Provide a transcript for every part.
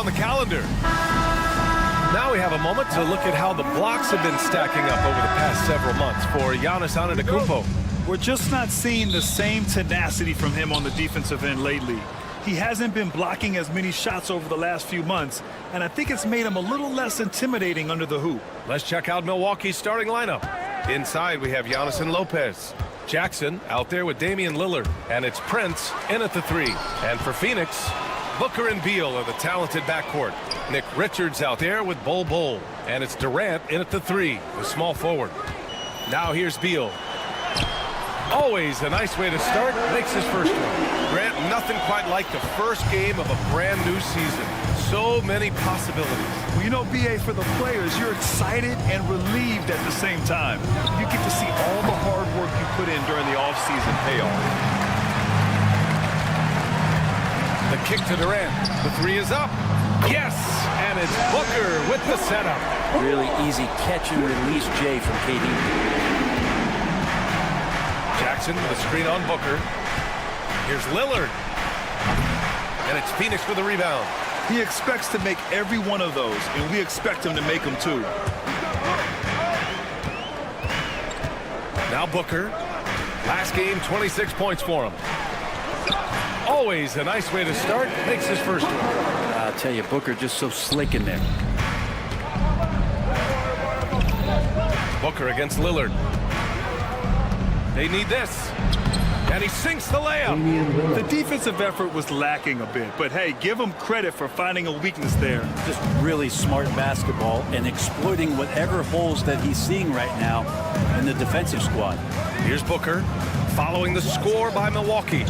on the calendar. Now we have a moment to look at how the blocks have been stacking up over the past several months for Giannis Antetokounmpo. We're just not seeing the same tenacity from him on the defensive end lately. He hasn't been blocking as many shots over the last few months, and I think it's made him a little less intimidating under the hoop. Let's check out Milwaukee's starting lineup. Inside, we have Giannis and Lopez. Jackson out there with Damian Lillard, and it's Prince in at the 3. And for Phoenix, Booker and Beal are the talented backcourt. Nick Richards out there with Bol, and it's Durant in at the 3, the small forward. Now here's Beal. Always a nice way to start, makes his first one. Grant, nothing quite like the first game of a brand new season. So many possibilities. Well, you know, B.A., for the players, you're excited and relieved at the same time. You get to see all the hard work you put in during the offseason pay off. The kick to Durant. The 3 is up. Yes! And it's Booker with the setup. Really easy catch and release, Jay, from KD. Jackson with a screen on Booker. Here's Lillard. And it's Phoenix with a rebound. He expects to make every one of those, and we expect him to make them too. Now Booker. Last game, 26 points for him. Always a nice way to start. Makes his first one. I'll tell you, Booker just so slick in there. Booker against Lillard. They need this. And he sinks the layup. The defensive effort was lacking a bit, but hey, give him credit for finding a weakness there. Just really smart basketball and exploiting whatever holes that he's seeing right now in the defensive squad. Here's Booker following the score by Milwaukee.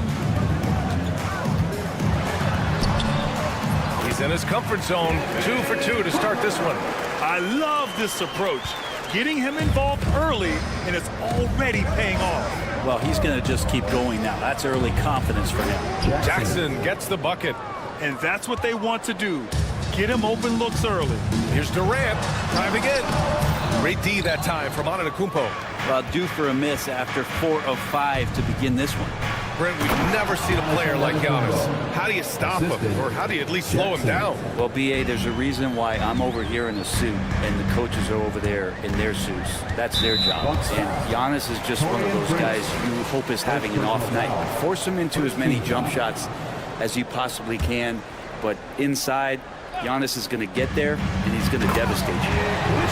He's in his comfort zone. 2 for 2 to start this one. I love this approach. Getting him involved early, and it's already paying off. Well, he's going to just keep going now. That's early confidence for him. Jackson gets the bucket. And that's what they want to do. Get him open looks early. Here's Durant driving in. Great D that time from Antetokounmpo. Well, due for a miss after 4 of 5 to begin this one. Brent, we've never seen a player like Giannis. How do you stop him? Or how do you at least slow him down? Well, B.A., there's a reason why I'm over here in a suit and the coaches are over there in their suits. That's their job. And Giannis is just one of those guys you hope is having an off night. Force him into as many jump shots as you possibly can. But inside, Giannis is going to get there, and he's going to devastate you.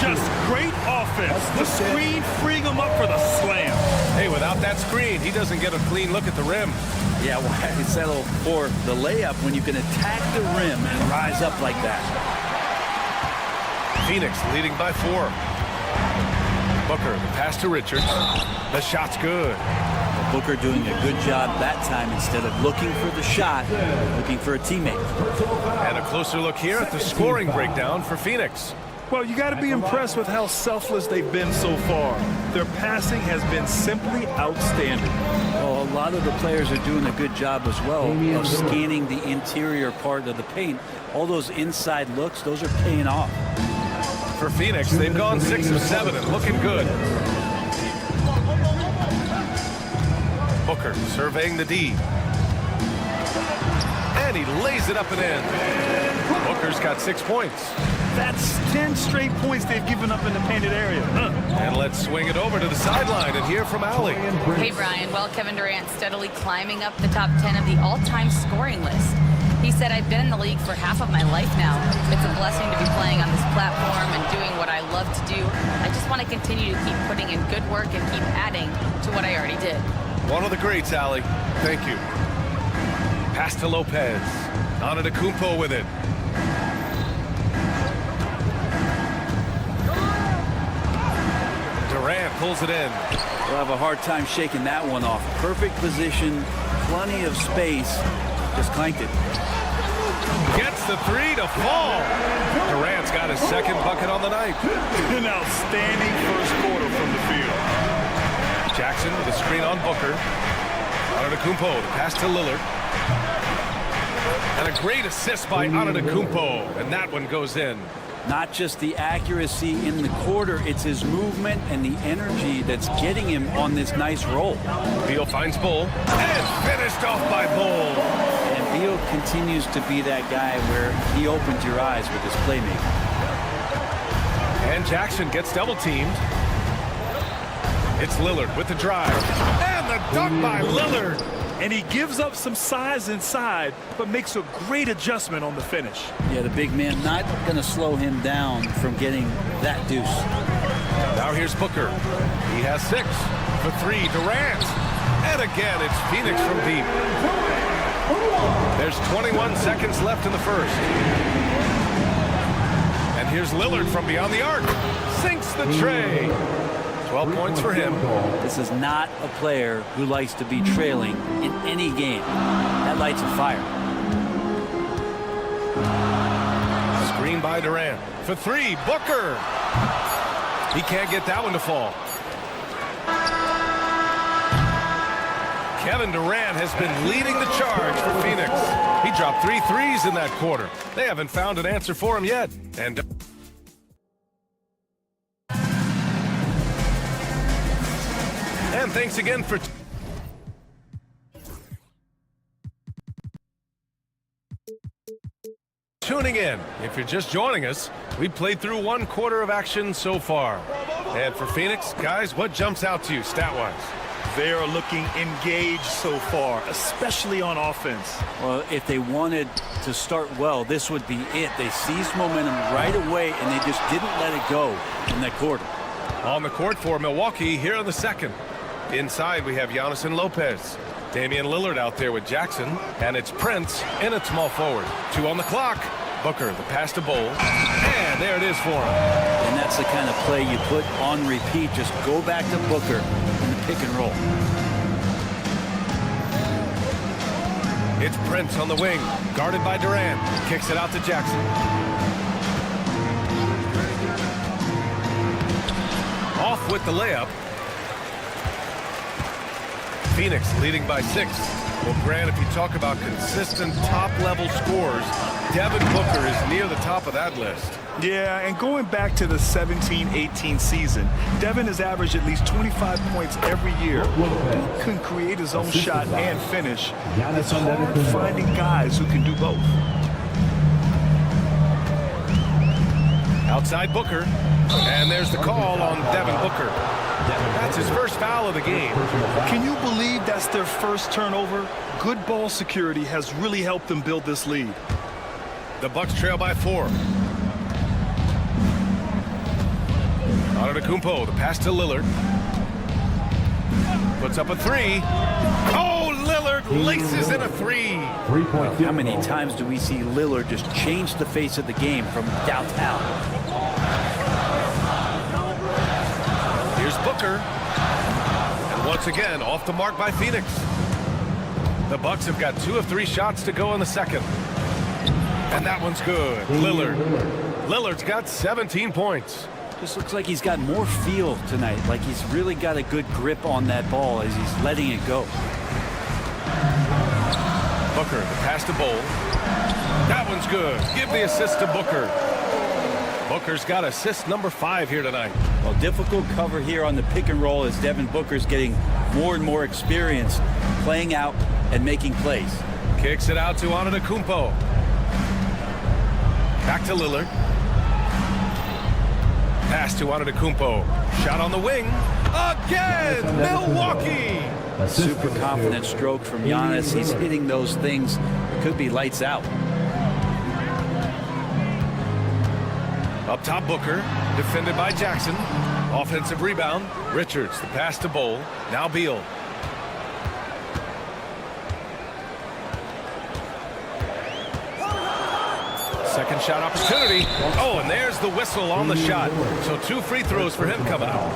Just great offense. The screen freeing him up for the slam. Hey, without that screen, he doesn't get a clean look at the rim. Yeah, why settle for the layup when you can attack the rim and rise up like that? Phoenix leading by 4. Booker, the pass to Richards. The shot's good. Booker doing a good job that time instead of looking for the shot, looking for a teammate. And a closer look here at the scoring breakdown for Phoenix. Well, you got to be impressed with how selfless they've been so far. Their passing has been simply outstanding. Well, a lot of the players are doing a good job as well of scanning the interior part of the paint. All those inside looks, those are paying off. For Phoenix, they've gone 6 of 7 and looking good. Booker surveying the D. And he lays it up and in. Booker's got 6 points. That's 10 straight points they've given up in the painted area. And let's swing it over to the sideline and hear from Allie. Hey, Brian. Well, Kevin Durant steadily climbing up the top 10 of the all-time scoring list. He said, I've been in the league for half of my life now. It's a blessing to be playing on this platform and doing what I love to do. I just want to continue to keep putting in good work and keep adding to what I already did. One of the greats, Allie. Thank you. Pass to Lopez. Antetokounmpo with it. Durant pulls it in. We'll have a hard time shaking that one off. Perfect position, plenty of space. Just clanked it. Gets the 3 to fall. Durant's got his second bucket on the night. An outstanding first quarter from the field. Jackson with a screen on Booker. Antetokounmpo, the pass to Lillard. And a great assist by Antetokounmpo, and that one goes in. Not just the accuracy in the quarter, it's his movement and the energy that's getting him on this nice roll. Beal finds Bull, and finished off by Bull. And Beal continues to be that guy where he opens your eyes with his playmaking. And Jackson gets double-teamed. It's Lillard with the drive. And the dunk by Lillard. And he gives up some size inside, but makes a great adjustment on the finish. Yeah, the big man not going to slow him down from getting that deuce. Now here's Booker. He has 6 for 3. Durant. And again, it's Phoenix from deep. There's 21 seconds left in the first. And here's Lillard from beyond the arc. Sinks the tray. 12 points for him. This is not a player who likes to be trailing in any game. That lights a fire. Screen by Durant. For 3, Booker. He can't get that one to fall. Kevin Durant has been leading the charge for Phoenix. He dropped 3 threes in that quarter. They haven't found an answer for him yet. And thanks again for tuning in. If you're just joining us, we played through 1 quarter of action so far. And for Phoenix, guys, what jumps out to you stat-wise? They are looking engaged so far, especially on offense. Well, if they wanted to start well, this would be it. They seized momentum right away, and they just didn't let it go in that quarter. On the court for Milwaukee here in the second. Inside, we have Giannis and Lopez. Damian Lillard out there with Jackson. And it's Prince in at small forward. 2 on the clock. Booker, the pass to Bowl. And there it is for him. And that's the kind of play you put on repeat. Just go back to Booker in the pick and roll. It's Prince on the wing. Guarded by Durant. Kicks it out to Jackson. Off with the layup. Phoenix leading by 6. Well, Grant, if you talk about consistent top-level scores, Devin Booker is near the top of that list. Yeah, and going back to the 17-18 season, Devin has averaged at least 25 points every year. He can create his own shot and finish. It's hard finding guys who can do both. Outside Booker. And there's the call on Devin Booker. That's his first foul of the game. Can you believe that's their first turnover? Good ball security has really helped them build this lead. The Bucks trail by 4. Antetokounmpo, the pass to Lillard. Puts up a 3. Oh, Lillard laces in a 3. How many times do we see Lillard just change the face of the game from downtown? Here's Booker. And once again, off the mark by Phoenix. The Bucks have got 2 of 3 shots to go in the second. And that one's good. Lillard's got 17 points. Just looks like he's got more feel tonight, like he's really got a good grip on that ball as he's letting it go. Booker, the pass to Bowl. That one's good. Give the assist to Booker. Booker's got assist number 5 here tonight. Well, difficult cover here on the pick and roll as Devin Booker's getting more and more experience playing out and making plays. Kicks it out to Antetokounmpo. Back to Lillard. Pass to Antetokounmpo. Shot on the wing. Again, Milwaukee. Super confident stroke from Giannis. He's hitting those things. It could be lights out. Up top, Booker. Defended by Jackson. Offensive rebound. Richards, the pass to Bowl. Now Beal. Second shot opportunity. Oh, and there's the whistle on the shot. So 2 free throws for him coming up.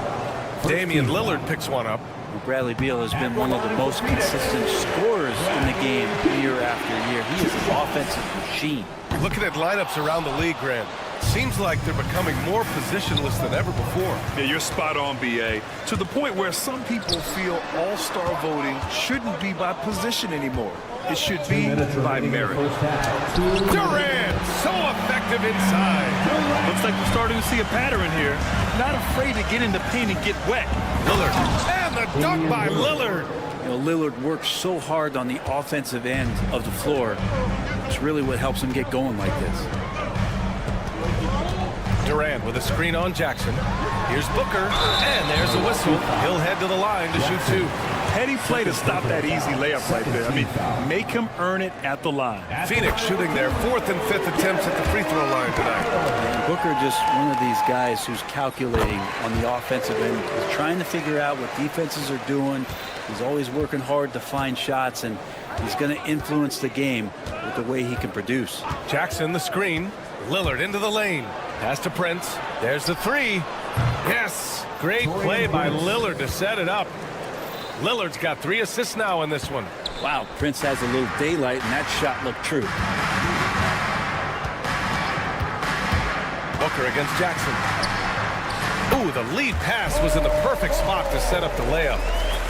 Damian Lillard picks one up. Bradley Beal has been one of the most consistent scorers in the game year after year. He is an offensive machine. Looking at lineups around the league, Grant, seems like they're becoming more positionless than ever before. Yeah, you're spot on, B.A. To the point where some people feel all-star voting shouldn't be by position anymore. It should be by merit. Durant, so effective inside. Looks like we're starting to see a pattern here. Not afraid to get in the paint and get wet. Lillard, and the dunk by Lillard. You know, Lillard works so hard on the offensive end of the floor. It's really what helps him get going like this. Durant with a screen on Jackson. Here's Booker, and there's a whistle. He'll head to the line to shoot two. Heady play to stop that easy layup right there. I mean, make him earn it at the line. Phoenix shooting their 4th and 5th attempts at the free throw line tonight. And Booker just one of these guys who's calculating on the offensive end. He's trying to figure out what defenses are doing. He's always working hard to find shots, and he's going to influence the game with the way he can produce. Jackson the screen. Lillard into the lane. Pass to Prince. There's the three. Yes! Great play by Lillard to set it up. Lillard's got 3 assists now in this one. Wow, Prince has a little daylight, and that shot looked true. Booker against Jackson. Ooh, the lead pass was in the perfect spot to set up the layup.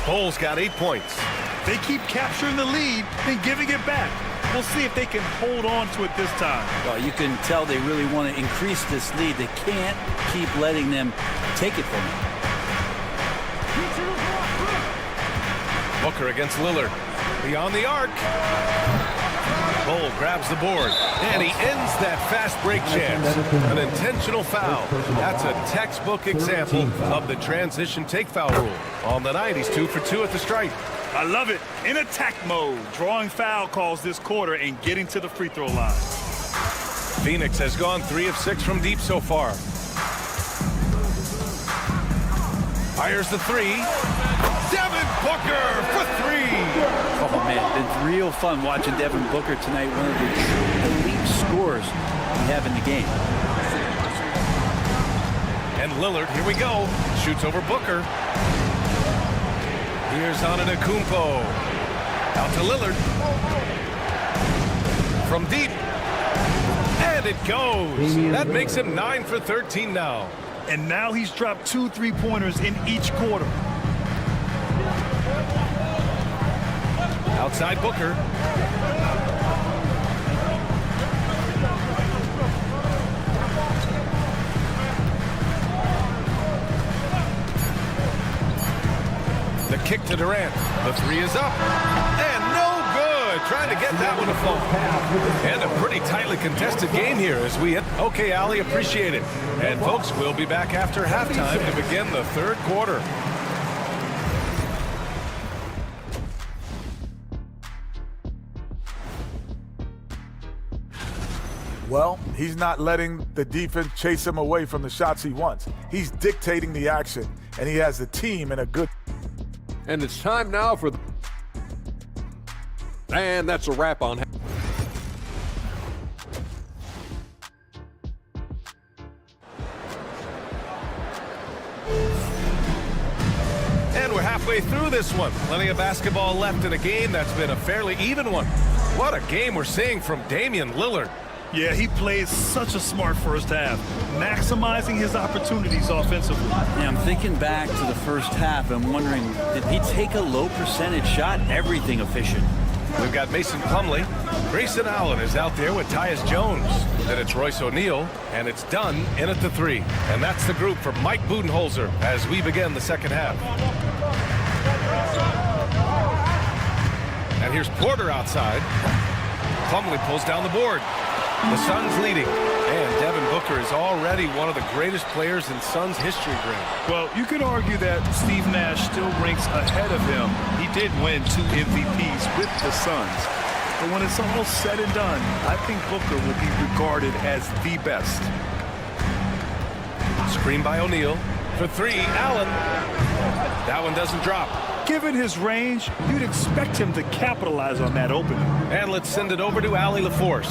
Bulls got 8 points. They keep capturing the lead and giving it back. We'll see if they can hold on to it this time. Well, you can tell they really want to increase this lead. They can't keep letting them take it from them. Booker against Lillard. Beyond the arc. Bull grabs the board, and he ends that fast break chance. An intentional foul. That's a textbook example of the transition take foul rule. On the night, he's 2 for 2 at the stripe. I love it. In attack mode, drawing foul calls this quarter and getting to the free throw line. Phoenix has gone 3 of 6 from deep so far. Fires the three. Devin Booker for 3. Oh, man, it's been real fun watching Devin Booker tonight. One of the true elite scorers we have in the game. And Lillard, here we go. Shoots over Booker. Here's Antetokounmpo. Out to Lillard. From deep. And it goes. That makes him 9 for 13 now. And now he's dropped 2 3-pointers in each quarter. Outside Booker. The kick to Durant. The 3 is up. And no good. Trying to get that one to fall. And a pretty tightly contested game here as we hit. Okay, Ali, appreciate it. And folks, we'll be back after halftime to begin the 3rd quarter. Well, he's not letting the defense chase him away from the shots he wants. He's dictating the action, and he has the team in a good... And it's time now for... And that's a wrap on... And we're halfway through this one. Plenty of basketball left in a game that's been a fairly even one. What a game we're seeing from Damian Lillard. Yeah, he plays such a smart first half, maximizing his opportunities offensively. Yeah, I'm thinking back to the first half and wondering, did he take a low percentage shot? Everything efficient. We've got Mason Plumlee. Grayson Allen is out there with Tyus Jones. Then it's Royce O'Neal, and it's Dunn in at the 3. And that's the group for Mike Budenholzer as we begin the second half. And here's Porter outside. Plumlee pulls down the board. The Suns leading, and Devin Booker is already one of the greatest players in Suns history, Grant. Well, you could argue that Steve Nash still ranks ahead of him. He did win 2 MVPs with the Suns. But when it's all said and done, I think Booker will be regarded as the best. Screen by O'Neal. For 3, Allen. That one doesn't drop. Given his range, you'd expect him to capitalize on that opening. And let's send it over to Allie LaForce.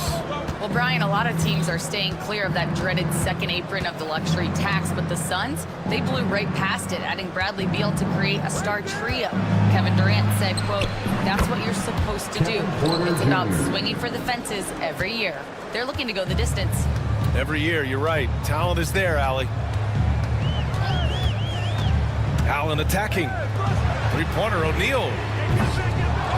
Well, Brian, a lot of teams are staying clear of that dreaded second apron of the luxury tax, but the Suns, they blew right past it, adding Bradley Beal to create a star trio. Kevin Durant said, quote, "That's what you're supposed to do. It's about swinging for the fences every year." They're looking to go the distance. Every year, you're right. Talent is there, Allie. Allen attacking. 3-pointer, O'Neal.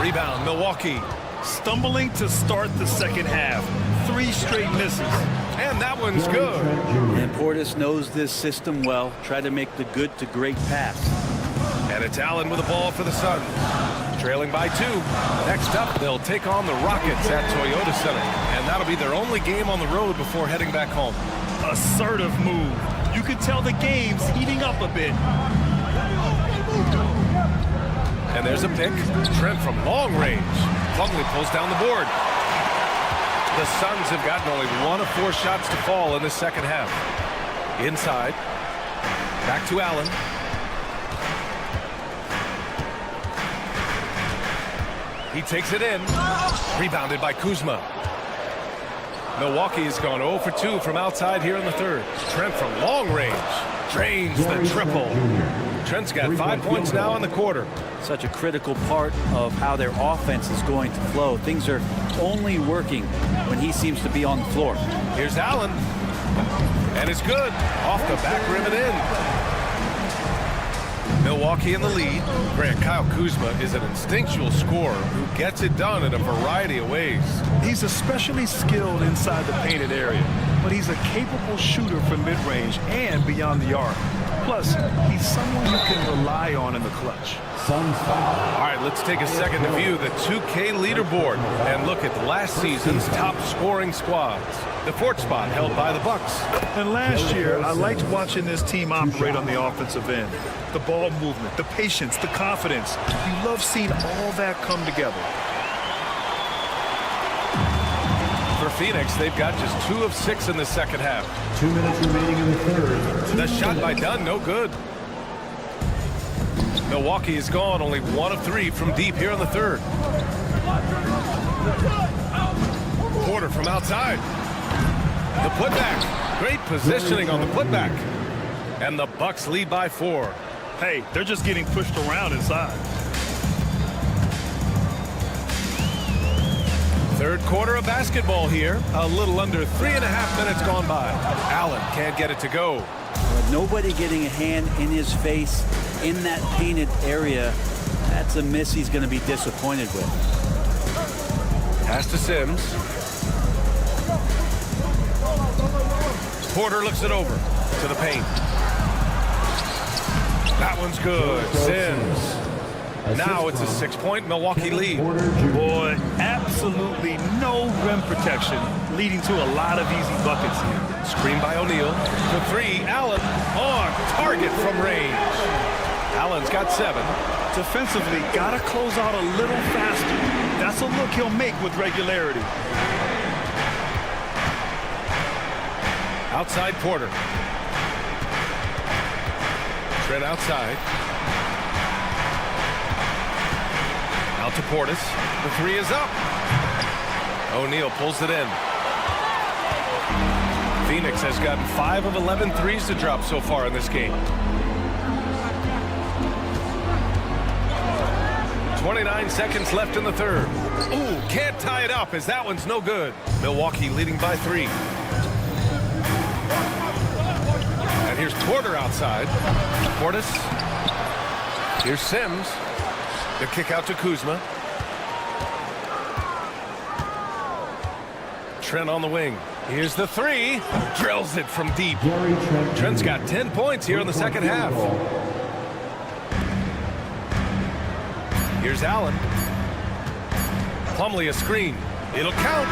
Rebound, Milwaukee. Stumbling to start the second half. 3 straight misses. And that one's good. And Portis knows this system well. Try to make the good to great pass. And it's Allen with the ball for the Suns. Trailing by 2. Next up, they'll take on the Rockets at Toyota Center. And that'll be their only game on the road before heading back home. Assertive move. You can tell the game's heating up a bit. And there's a pick. Trent from long range. Plumlee pulls down the board. The Suns have gotten only 1 of 4 shots to fall in the second half. Inside. Back to Allen. He takes it in. Rebounded by Kuzma. Milwaukee has gone 0 for 2 from outside here in the third. Trent from long range. Drains the triple. Trent's got 5 points now in the quarter. Such a critical part of how their offense is going to flow. Things are only working when he seems to be on the floor. Here's Allen. And it's good. Off the back rim and in. Milwaukee in the lead. Grant, Kyle Kuzma is an instinctual scorer who gets it done in a variety of ways. He's especially skilled inside the painted area, but he's a capable shooter from mid-range and beyond the arc. Plus, he's someone you can rely on in the clutch. All right, let's take a second to view the 2K leaderboard and look at last season's top scoring squads. The 4th spot held by the Bucks. And last year, I liked watching this team operate on the offensive end. The ball movement, the patience, the confidence. You love seeing all that come together. For Phoenix, they've got just 2 of 6 in the second half. 2 minutes remaining in the third. The shot by Dunn, no good. Milwaukee has gone only 1 of 3 from deep here in the third. Porter from outside. The putback. Great positioning on the putback. And the Bucks lead by 4. Hey, they're just getting pushed around inside. Third quarter of basketball here. A little under 3.5 minutes gone by. Allen can't get it to go. Nobody getting a hand in his face in that painted area. That's a miss he's going to be disappointed with. Pass to Sims. Porter looks it over to the paint. That one's good. Sims. Now it's a 6-point Milwaukee lead. Boy, absolutely no rim protection, leading to a lot of easy buckets here. Screen by O'Neal. For 3, Allen on target from range. Allen's got 7. Defensively, gotta close out a little faster. That's a look he'll make with regularity. Outside Porter. Trent outside. Out to Portis. The 3 is up. O'Neal pulls it in. Phoenix has gotten 5 of 11 threes to drop so far in this game. 29 seconds left in the third. Ooh, can't tie it up as that one's no good. Milwaukee leading by 3. And here's Porter outside. Portis. Here's Sims. The kick out to Kuzma. Trent on the wing. Here's the 3. Drills it from deep. Trent's got 10 points here in the second half. Here's Allen. Plumlee a screen. It'll count.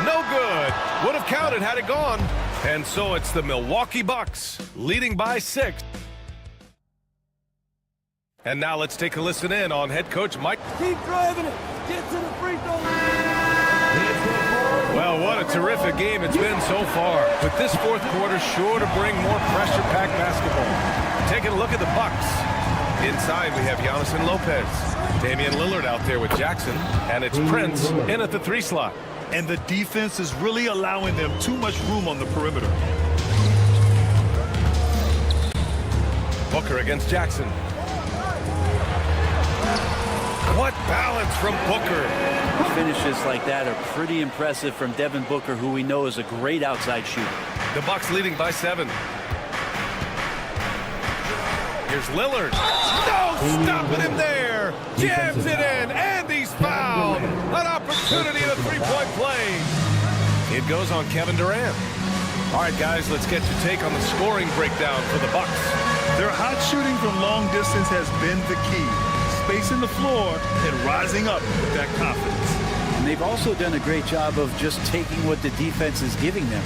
No good. Would have counted had it gone. And so it's the Milwaukee Bucks leading by 6. And now let's take a listen in on head coach Mike. Keep driving it. Get to the free throw line. Well, what a terrific game it's been so far. But this fourth quarter sure to bring more pressure-packed basketball. Taking a look at the Bucks. Inside we have Giannis and Lopez. Damian Lillard out there with Jackson. And it's Prince in at the 3 slot. And the defense is really allowing them too much room on the perimeter. Booker against Jackson. What balance from Booker. Finishes like that are pretty impressive from Devin Booker, who we know is a great outside shooter. The Bucks leading by 7. Here's Lillard. No, stopping him there. Jams it in, and he's fouled. An opportunity in a 3-point play. It goes on Kevin Durant. All right, guys, let's get your take on the scoring breakdown for the Bucks. Their hot shooting from long distance has been the key. Spacing the floor and rising up with that confidence. And they've also done a great job of just taking what the defense is giving them.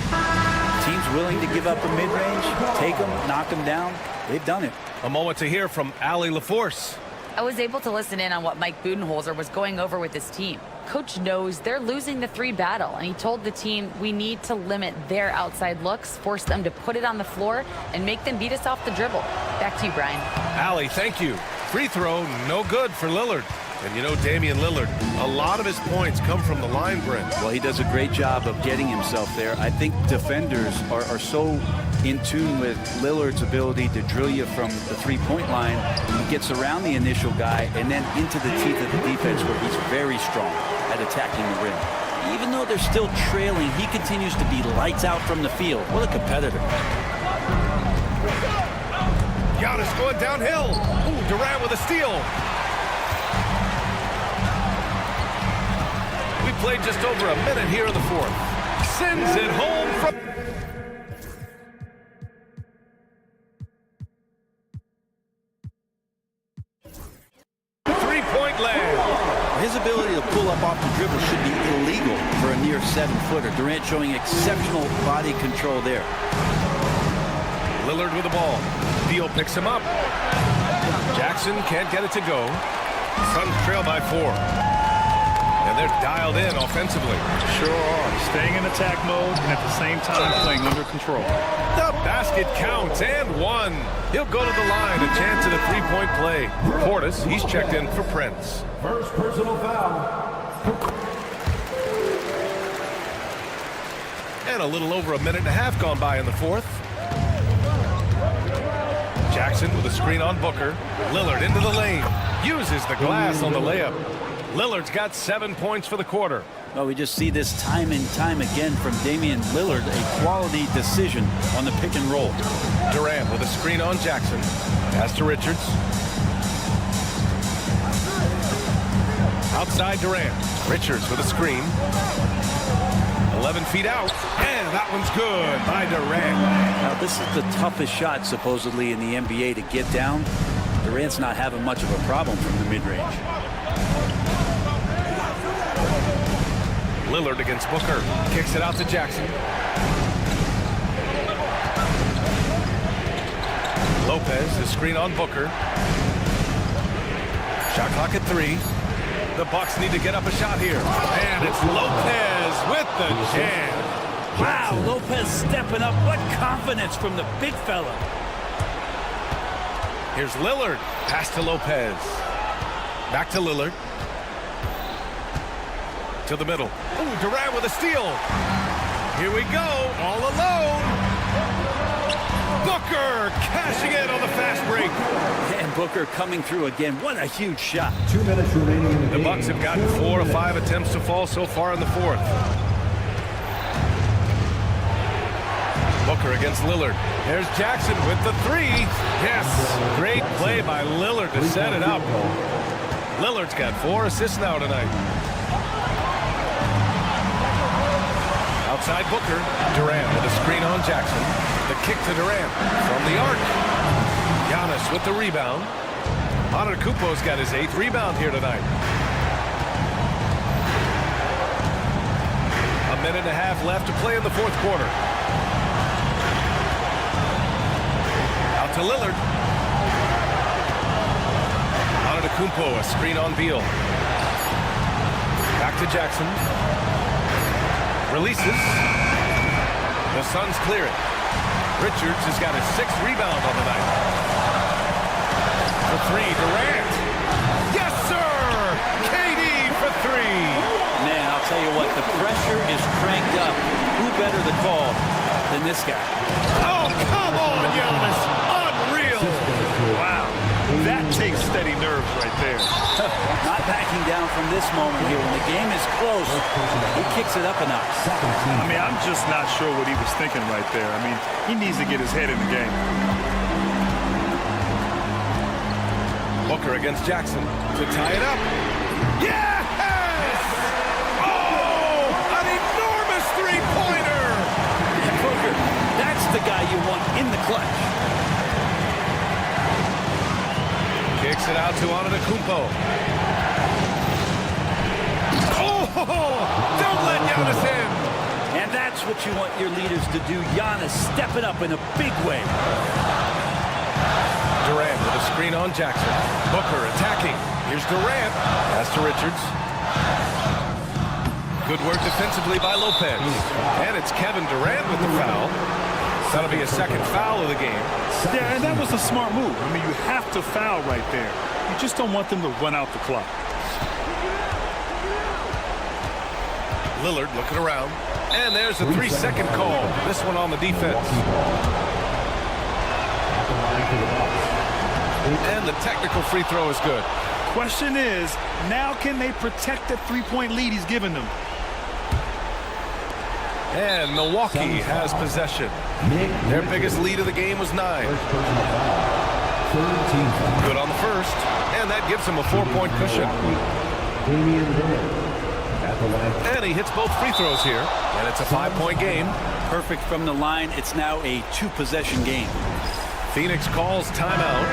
Teams willing to give up a mid-range, take them, knock them down. They've done it. A moment to hear from Allie LaForce. I was able to listen in on what Mike Budenholzer was going over with his team. Coach knows they're losing the 3 battle, and he told the team we need to limit their outside looks, force them to put it on the floor, and make them beat us off the dribble. Back to you, Brian. Allie, thank you. Free throw, no good for Lillard. And you know, Damian Lillard, a lot of his points come from the line, Brent. Well, he does a great job of getting himself there. I think defenders are so in tune with Lillard's ability to drill you from the three-point line. He gets around the initial guy and then into the teeth of the defense where he's very strong at attacking the rim. Even though they're still trailing, he continues to be lights out from the field. What a competitor. Giannis going downhill. Ooh, Durant with a steal. We played just over a minute here in the fourth. Sends it home from... Three-point land. His ability to pull up off the dribble should be illegal for a near 7-footer. Durant showing exceptional body control there. Lillard with the ball. Beal picks him up. Jackson can't get it to go. Suns trail by 4. And they're dialed in offensively. Sure are. Staying in attack mode and at the same time playing under control. The basket counts and 1. He'll go to the line. A chance at a three-point play. Portis, he's checked in for Prince. First personal foul. And a little over a minute and a half gone by in the fourth. Jackson with a screen on Booker. Lillard into the lane. Uses the glass on the layup. Lillard's got 7 points for the quarter. Well, we just see this time and time again from Damian Lillard, a quality decision on the pick and roll. Durant with a screen on Jackson. Pass to Richards. Outside Durant. Richards with a screen. 11 feet out. And that one's good by Durant. Now, this is the toughest shot, supposedly, in the NBA to get down. Durant's not having much of a problem from the mid-range. Lillard against Booker. Kicks it out to Jackson. Lopez, the screen on Booker. Shot clock at 3. The Bucks need to get up a shot here. And it's Lopez with the jam. Wow, Lopez stepping up. What confidence from the big fella. Here's Lillard. Pass to Lopez. Back to Lillard. To the middle. Ooh, Durant with a steal. Here we go, all alone. Booker cashing in on the fast break. And Booker coming through again. What a huge shot. 2 minutes remaining in the game. The Bucks have gotten 4 of 5 attempts to fall so far in the fourth. Booker against Lillard. There's Jackson with the 3. Yes, great play by Lillard to set it up. Lillard's got 4 assists now tonight. Outside Booker. Durant with a screen on Jackson. The kick to Durant from the arc. Giannis with the rebound. Antetokounmpo's got his 8th rebound here tonight. A minute and a half left to play in the fourth quarter. Out to Lillard. Antetokounmpo, a screen on Beal. Back to Jackson. Releases. The Suns clear it. Richards has got his 6th rebound on the night. For 3, Durant. Yes, sir! KD for 3. Man, I'll tell you what, the pressure is cranked up. Who better to call than this guy? Oh, come on, Giannis. Unreal. Wow. That takes steady nerves right there. Not backing down from this moment here. When the game is close, he kicks it up a notch. I mean, I'm just not sure what he was thinking right there. I mean, he needs to get his head in the game. Booker against Jackson to tie it up. Yes! Oh, an enormous three-pointer! And Booker, that's the guy you want in the clutch. Kicks it out to Antetokounmpo. Oh, don't let Giannis in. And that's what you want your leaders to do. Giannis stepping up in a big way. Durant with a screen on Jackson. Booker attacking. Here's Durant. Pass to Richards. Good work defensively by Lopez. And it's Kevin Durant with the foul. That'll be a second foul of the game. Yeah, and that was a smart move. I mean, you have to foul right there. You just don't want them to run out the clock. Lillard looking around. And there's a 3-second call. This one on the defense. And the technical free throw is good. Question is, now can they protect the three-point lead he's given them? And Milwaukee has possession. Their biggest lead of the game was 9. Good on the first. And that gives him a 4-point cushion. And he hits both free throws here. And it's a 5-point game. Perfect from the line. It's now a 2-possession game. Phoenix calls timeout.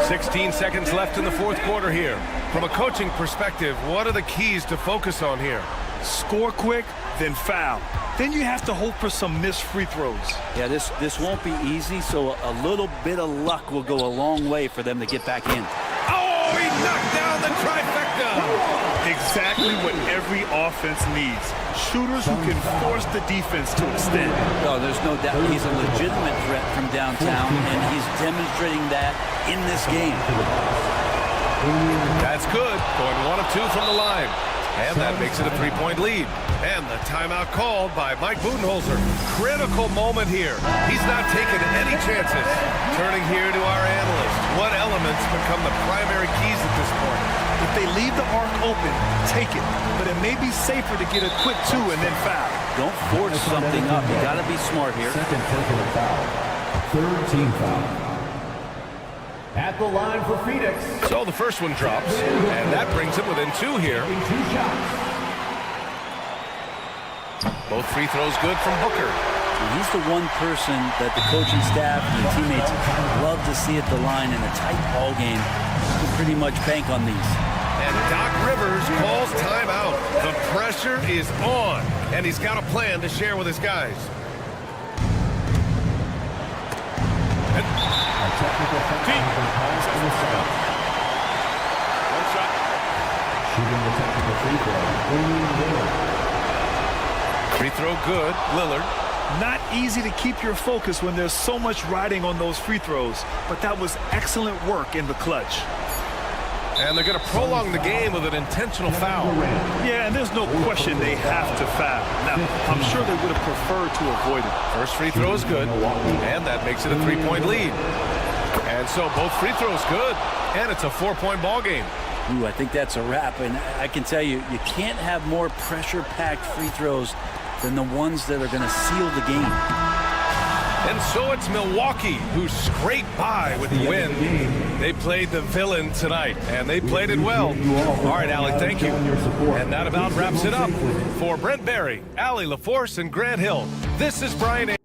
16 seconds left in the fourth quarter here. From a coaching perspective, what are the keys to focus on here? Score quick, then foul. Then you have to hope for some missed free throws. Yeah, this won't be easy, so a little bit of luck will go a long way for them to get back in. Oh, he knocked down the trifecta! Exactly what every offense needs. Shooters who can force the defense to extend. No, there's no doubt he's a legitimate threat from downtown, and he's demonstrating that in this game. That's good. Going 1 of 2 from the line. And that makes it a 3-point lead. And the timeout called by Mike Budenholzer. Critical moment here. He's not taking any chances. Turning here to our analyst. What elements become the primary keys at this point? If they leave the arc open, take it. But it may be safer to get a quick 2 and then foul. Don't force something up. You got to be smart here. Second personal foul. Third team foul. At the line for Phoenix. So the first one drops, and that brings him within 2 here. 2 shots. Both free throws good from Booker. He's the one person that the coaching staff and the teammates love to see at the line in a tight ball game. You can pretty much bank on these. And Doc Rivers calls timeout. The pressure is on, and he's got a plan to share with his guys. Technical foul. One shot. Shooting the technical free throw. Free throw good. Lillard. Not easy to keep your focus when there's so much riding on those free throws, but that was excellent work in the clutch. And they're going to prolong the game with an intentional foul. Yeah, and there's no question they have to foul. Now, I'm sure they would have preferred to avoid it. First free throw is good, and that makes it a 3-point lead. And so both free throws good, and it's a 4-point ball game. Ooh, I think that's a wrap, and I can tell you, you can't have more pressure-packed free throws than the ones that are going to seal the game. And so it's Milwaukee who scraped by with the win. They played the villain tonight, and they played it well. All right, Allie, thank you. And that about wraps it up. For Brent Barry, Allie LaForce, and Grant Hill, this is Brian.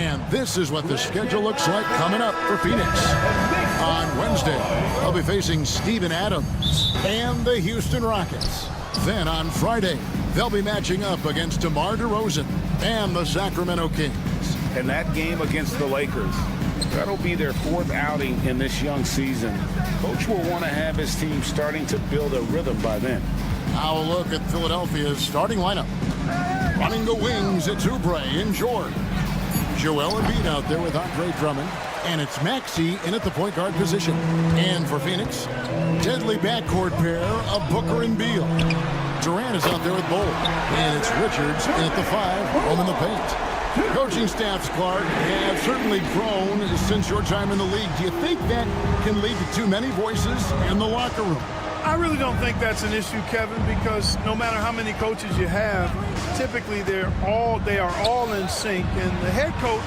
And this is what the schedule looks like coming up for Phoenix. On Wednesday, they'll be facing Steven Adams and the Houston Rockets. Then on Friday, they'll be matching up against DeMar DeRozan and the Sacramento Kings. And that game against the Lakers, that'll be their 4th outing in this young season. Coach will want to have his team starting to build a rhythm by then. Now a look at Philadelphia's starting lineup. Running the wings, it's Oubre and George. Joel Embiid out there with Andre Drummond. And it's Maxey in at the point guard position. And for Phoenix, deadly backcourt pair of Booker and Beal. Durant is out there with Bol. And it's Richards in at the 5, home in the paint. Coaching staffs, Clark, have certainly grown since your time in the league. Do you think that can lead to too many voices in the locker room? I really don't think that's an issue, Kevin, because no matter how many coaches you have, typically they are all in sync, and the head coach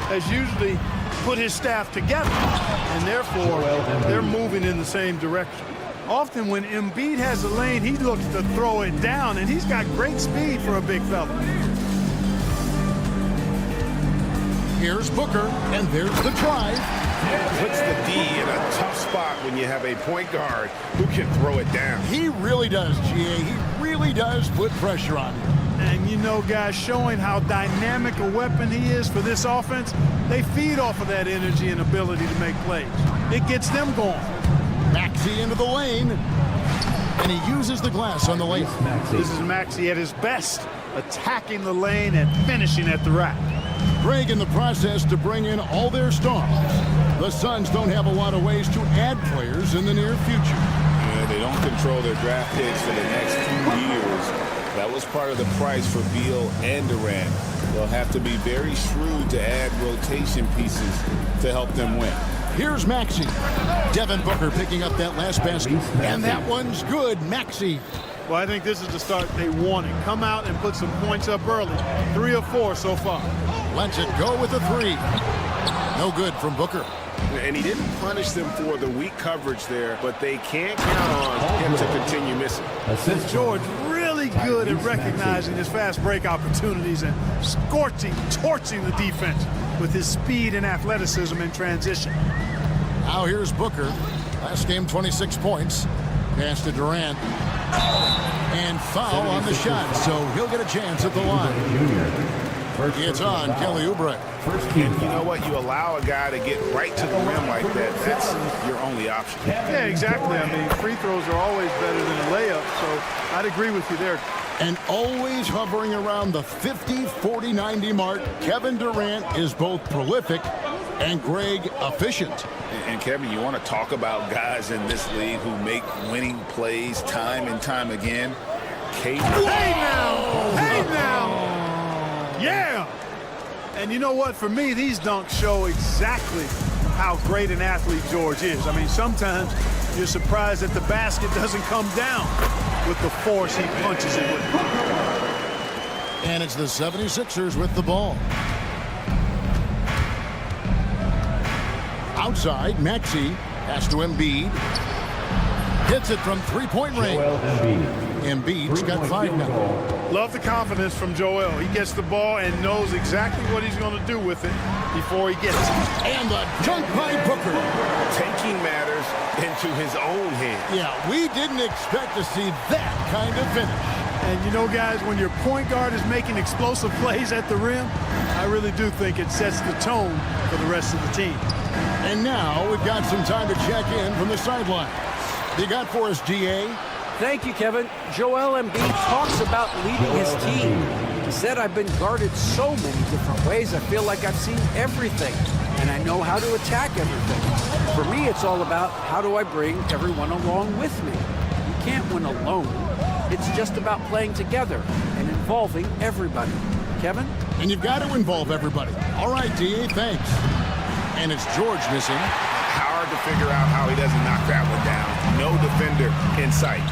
has usually put his staff together, and therefore they're moving in the same direction. Often when Embiid has a lane, he looks to throw it down, and he's got great speed for a big fella. Here's Booker, and there's the drive. Puts the D in a tough spot when you have a point guard who can throw it down. He really does, GA. He really does put pressure on you. And you know, guys, showing how dynamic a weapon he is for this offense, they feed off of that energy and ability to make plays. It gets them going. Maxey into the lane, and he uses the glass on the lane. This is Maxey at his best, attacking the lane and finishing at the rack. Greg in the process to bring in all their stars. The Suns don't have a lot of ways to add players in the near future. Yeah, they don't control their draft picks for the next 2 years. That was part of the price for Beal and Durant. They'll have to be very shrewd to add rotation pieces to help them win. Here's Maxey. Devin Booker picking up that last basket. And that one's good, Maxey. Well, I think this is the start they wanted. Come out and put some points up early. 3 or 4 so far. Lets it go with a 3. No good from Booker. And he didn't punish them for the weak coverage there, but they can't count on him to continue missing. George really good at recognizing his fast break opportunities and torching the defense with his speed and athleticism in transition. Now here's Booker. Last game, 26 points. Pass to Durant. And foul on the shot, so he'll get a chance at the line. It's on Kelly Oubre. And you know what? You allow a guy to get right to the rim like that. That's your only option. Yeah, exactly. I mean, free throws are always better than a layup, so I'd agree with you there. And always hovering around the 50, 40, 90 mark, Kevin Durant is both prolific and Greg efficient. And Kevin, you want to talk about guys in this league who make winning plays time and time again? Hey now! Yeah! And you know what? For me, these dunks show exactly how great an athlete George is. I mean, sometimes you're surprised that the basket doesn't come down with the force he punches it with. And it's the 76ers with the ball. Outside, Maxey has to Embiid. Hits it from three-point range. Embiid's got 5 now. Love the confidence from Joel. He gets the ball and knows exactly what he's going to do with it before he gets it. And the dunk by Booker. Taking matters into his own hands. Yeah, we didn't expect to see that kind of finish. And you know, guys, when your point guard is making explosive plays at the rim, I really do think it sets the tone for the rest of the team. And now we've got some time to check in from the sideline. You got for us, GA? Thank you, Kevin. Joel Embiid talks about leading his team. He said, I've been guarded so many different ways. I feel like I've seen everything, and I know how to attack everything. For me, it's all about how do I bring everyone along with me. You can't win alone. It's just about playing together and involving everybody. Kevin? And you've got to involve everybody. All right, DA, thanks. And it's George missing. Hard to figure out how he doesn't knock that one down. No defender in sight.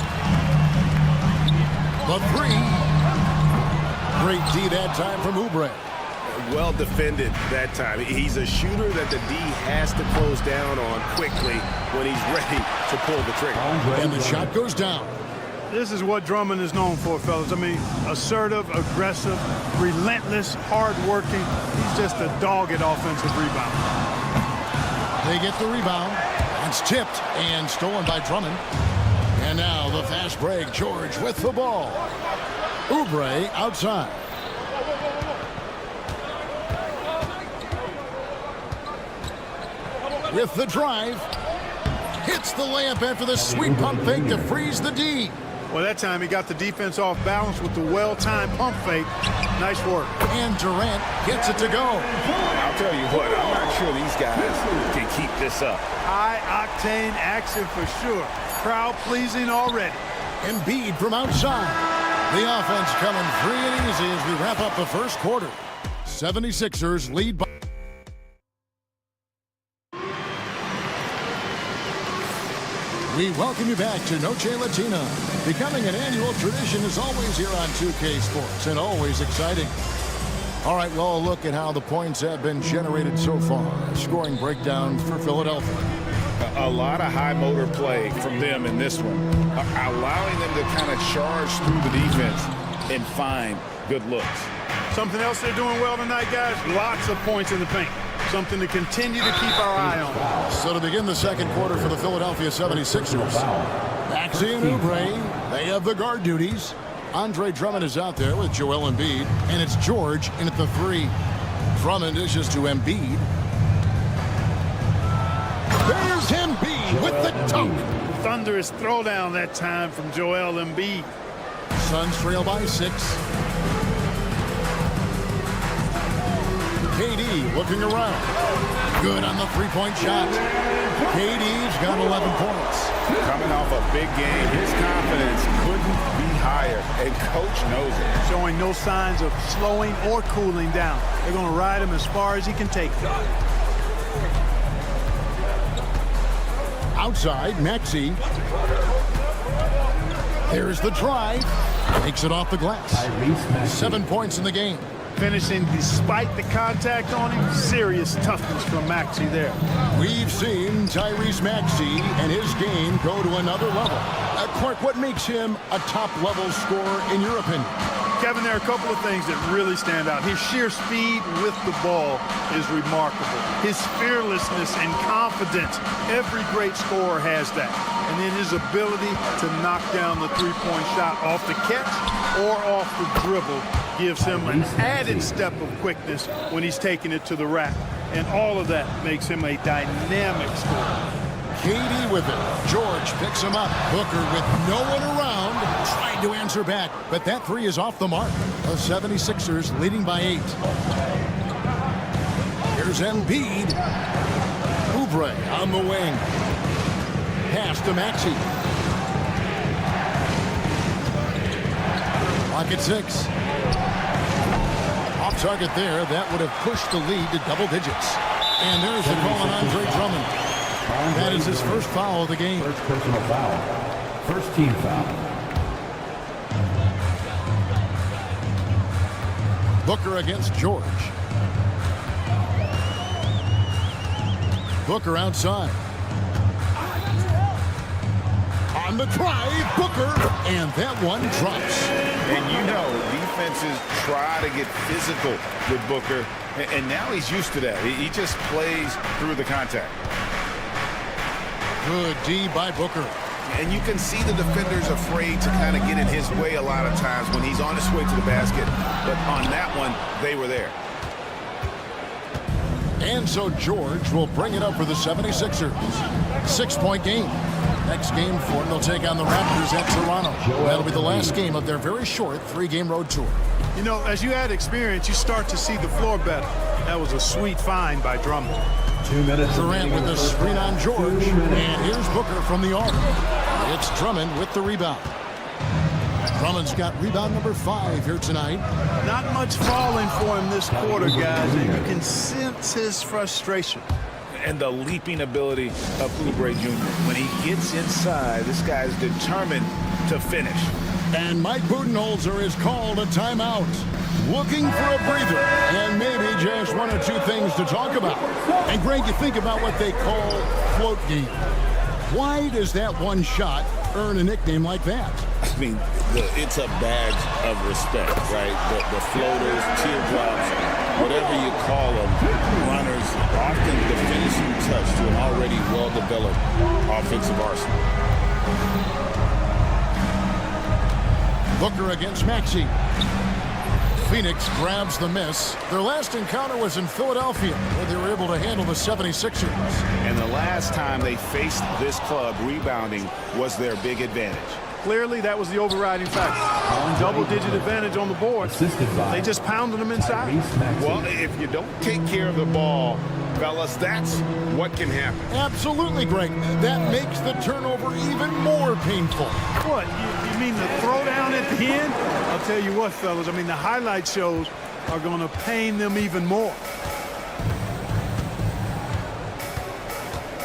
The 3. Great D that time from Oubre. Well defended that time. He's a shooter that the D has to close down on quickly when he's ready to pull the trigger. And the shot goes down. This is what Drummond is known for, fellas. I mean, assertive, aggressive, relentless, hard-working. He's just a dog at offensive rebound. They get the rebound. It's tipped and stolen by Drummond. And now the fast break. George with the ball. Oubre outside. With the drive. Hits the layup after the sweet pump fake to freeze the D. Well, that time he got the defense off balance with the well-timed pump fake. Nice work. And Durant gets it to go. I'll tell you what, I'm not sure these guys can keep this up. High-octane action for sure. Crowd-pleasing already. Embiid from outside. The offense coming free and easy as we wrap up the first quarter. 76ers lead by... We welcome you back to Noche Latina. Becoming an annual tradition is always here on 2K Sports and always exciting. All right, well, look at how the points have been generated so far. A scoring breakdown for Philadelphia. A lot of high motor play from them in this one, allowing them to kind of charge through the defense and find good looks. Something else they're doing well tonight, guys, lots of points in the paint. Something to continue to keep our eye on. So to begin the second quarter for the Philadelphia 76ers, Maxey and Oubre, they have the guard duties. Andre Drummond is out there with Joel Embiid, and it's George in at the 3. Drummond dishes to Embiid. There's Embiid with the dunk. Thunderous throwdown that time from Joel Embiid. Suns trail by 6. KD looking around. Good on the three-point shot. KD's got 11 points. Coming off a big game, his confidence couldn't be higher, and coach knows it. Showing no signs of slowing or cooling down. They're going to ride him as far as he can take them. Outside, Maxey. There's the drive. Takes it off the glass. 7 points in the game. Finishing despite the contact on him. Serious toughness from Maxey there. We've seen Tyrese Maxey and his game go to another level. Clark, what makes him a top-level scorer in your opinion? Kevin, there are a couple of things that really stand out. His sheer speed with the ball is remarkable. His fearlessness and confidence. Every great scorer has that. And then his ability to knock down the three-point shot off the catch or off the dribble gives him an added step of quickness when he's taking it to the rack. And all of that makes him a dynamic scorer. KD with it. George picks him up. Booker with no one around. Tried to answer back, but that 3 is off the mark. The 76ers leading by 8. Here's Embiid. Oubre on the wing. Pass to Maxey. Clock at 6. Off target there. That would have pushed the lead to double digits. And there's the call on Andre Drummond. That is his first foul of the game. First personal foul. First team foul. Booker against George. Booker outside. On the drive, Booker, and that one drops. And you know, defenses try to get physical with Booker, and now he's used to that. He just plays through the contact. Good D by Booker. And you can see the defenders afraid to kind of get in his way a lot of times when he's on his way to the basket. But on that one, they were there. And so George will bring it up for the 76ers. 6-point game. Next game for them, they'll take on the Raptors at Toronto. That'll be the last game of their very short 3-game road tour. You know, as you add experience, you start to see the floor better. That was a sweet find by Drummond. 2 minutes. Durant with the screen on George. And here's Booker from the arc. It's Drummond with the rebound. Drummond's got rebound number 5 here tonight. Not much falling for him this quarter, guys, and you can sense his frustration. And the leaping ability of Oubre Jr. When he gets inside, this guy's determined to finish. And Mike Budenholzer is called a timeout. Looking for a breather, and maybe just 1 or 2 things to talk about. And Greg, you think about what they call float game. Why does that one shot earn a nickname like that? I mean, it's a badge of respect, right? The floaters, teardrops, whatever you call them, runners, often the finishing touch to an already well-developed offensive arsenal. Booker against Maxey. Phoenix grabs the miss. Their last encounter was in Philadelphia, where they were able to handle the 76ers. And the last time they faced this club, rebounding was their big advantage. Clearly, that was the overriding factor. Double-digit advantage on the board. They just pounded them inside. Well, if you don't take care of the ball, fellas, that's what can happen. Absolutely, Greg. That makes the turnover even more painful. What? You mean the throwdown at the end? I'll tell you what, fellas. I mean, the highlight shows are going to pain them even more.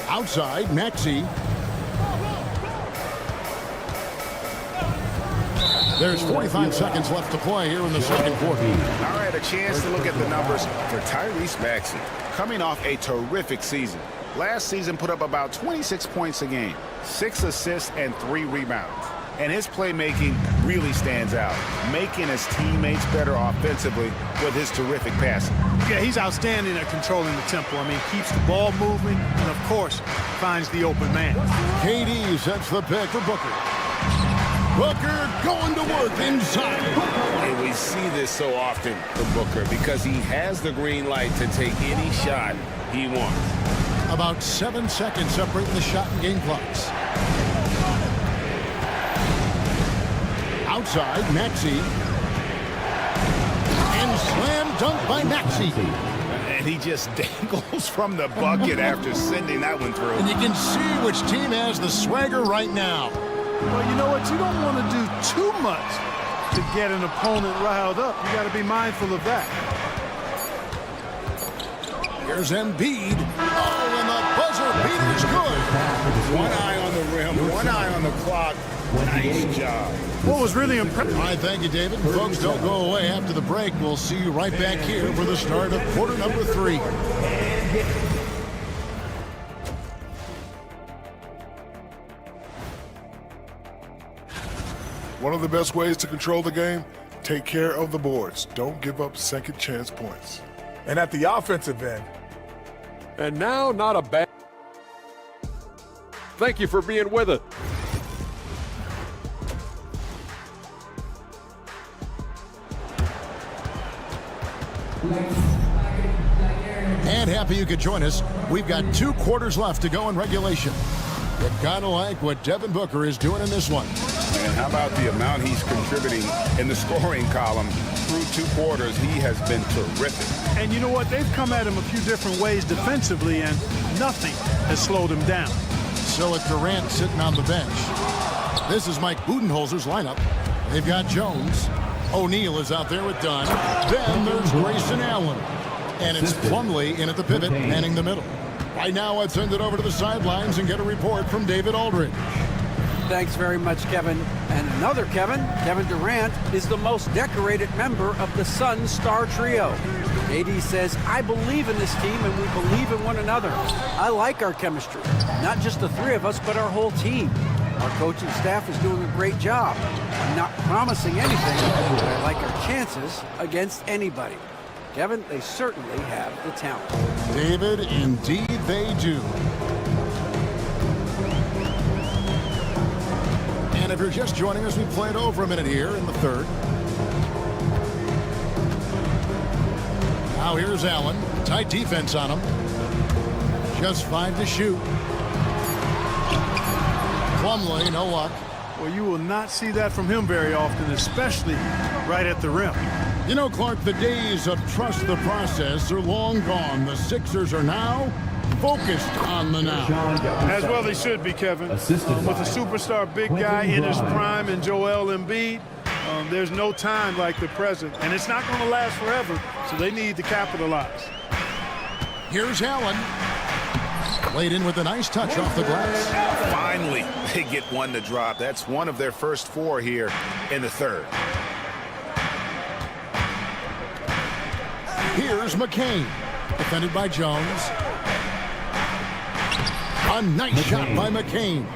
Outside, Maxey. There's 45 seconds left to play here in the second quarter. All right, a chance to look at the numbers for Tyrese Maxey. Coming off a terrific season. Last season put up about 26 points a game, 6 assists and 3 rebounds. And his playmaking really stands out, making his teammates better offensively with his terrific passing. Yeah, he's outstanding at controlling the tempo. I mean, keeps the ball moving and, of course, finds the open man. KD sets the pick for Booker. Booker going to work inside. And we see this so often for Booker because he has the green light to take any shot he wants. About 7 seconds separating the shot and game clocks. Outside, Maxey. And slam dunk by Maxey. And he just dangles from the bucket after sending that one through. And you can see which team has the swagger right now. Well, you know what? You don't want to do too much to get an opponent riled up. You got to be mindful of that. Here's Embiid. Oh, and the buzzer beater's good. One eye on the rim, one eye on the clock. Nice job. What was really impressive. All right, thank you, David. Folks, don't go away after the break. We'll see you right back here for the start of quarter number 3. One of the best ways to control the game, take care of the boards. Don't give up second chance points. And at the offensive end. And now, not a bad... Thank you for being with us. And happy you could join us. We've got 2 quarters left to go in regulation. You've got to like what Devin Booker is doing in this one. And how about the amount he's contributing in the scoring column through 2 quarters? He has been terrific. And you know what? They've come at him a few different ways defensively, and nothing has slowed him down. So with Durant sitting on the bench, this is Mike Budenholzer's lineup. They've got Jones. O'Neal is out there with Dunn. Then there's Grayson Allen. And it's Plumlee in at the pivot, manning the middle. Right now, let's send it over to the sidelines and get a report from David Aldridge. Thanks very much, Kevin. And another Kevin, Kevin Durant, is the most decorated member of the Suns star trio. AD says, I believe in this team and we believe in one another. I like our chemistry. Not just the 3 of us, but our whole team. Our coaching staff is doing a great job. I'm not promising anything, but I like our chances against anybody. Kevin, they certainly have the talent. David, indeed they do. And if you're just joining us, we played over a minute here in the third. Now here's Allen. Tight defense on him. Just 5 to shoot. Plumlee, no luck. Well, you will not see that from him very often, especially right at the rim. You know, Clark, the days of trust the process are long gone. The Sixers are now focused on the now. As well they should be, Kevin. With a superstar big guy in his prime and Joel Embiid, there's no time like the present. And it's not going to last forever, so they need to capitalize. Here's Allen. Laid in with a nice touch off the glass. Finally, they get one to drop. That's one of their first 4 here in the third. Here's McCain. Defended by Jones. A nice shot by McCain.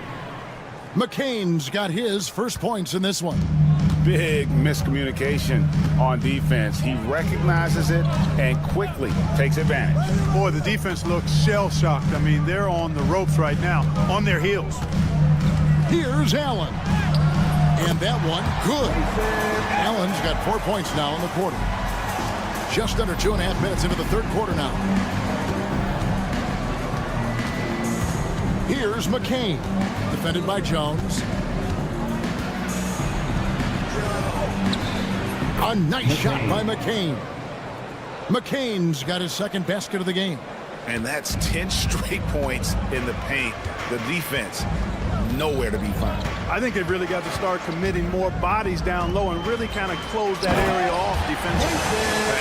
McCain's got his first points in this one. Big miscommunication on defense. He recognizes it and quickly takes advantage. Boy, the defense looks shell-shocked. I mean, they're on the ropes right now, on their heels. Here's Allen. And that one, good. Allen's got 4 points now in the quarter. Just under 2.5 minutes into the third quarter now. Here's McCain, defended by Jones. A nice shot by McCain. McCain's got his second basket of the game. And that's 10 straight points in the paint. The defense, nowhere to be found. I think they've really got to start committing more bodies down low and really kind of close that area off defensively.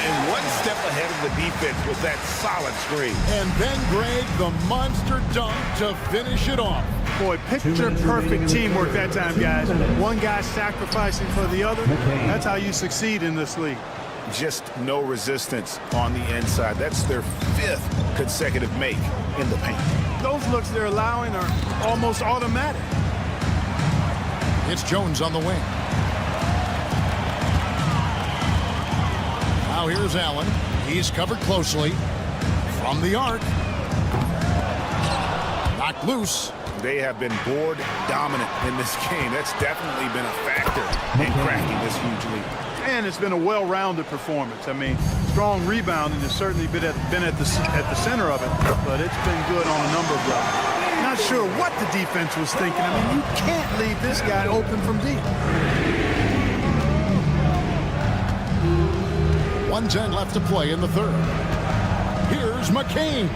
And one step ahead of the defense with that solid screen. And then Greg, the monster dunk to finish it off. Boy, picture-perfect teamwork that time, guys. One guy sacrificing for the other. That's how you succeed in this league. Just no resistance on the inside. That's their 5th consecutive make in the paint. Those looks they're allowing are almost automatic. It's Jones on the wing. Now here's Allen. He's covered closely. From the arc. Knocked loose. They have been board dominant in this game. That's definitely been a factor in cracking this huge lead. And it's been a well-rounded performance. I mean, strong rebounding has certainly been at the center of it, but it's been good on a number of levels. Not sure what the defense was thinking. I mean, you can't leave this guy open from deep. 1:10 left to play in the third. Here's McCain.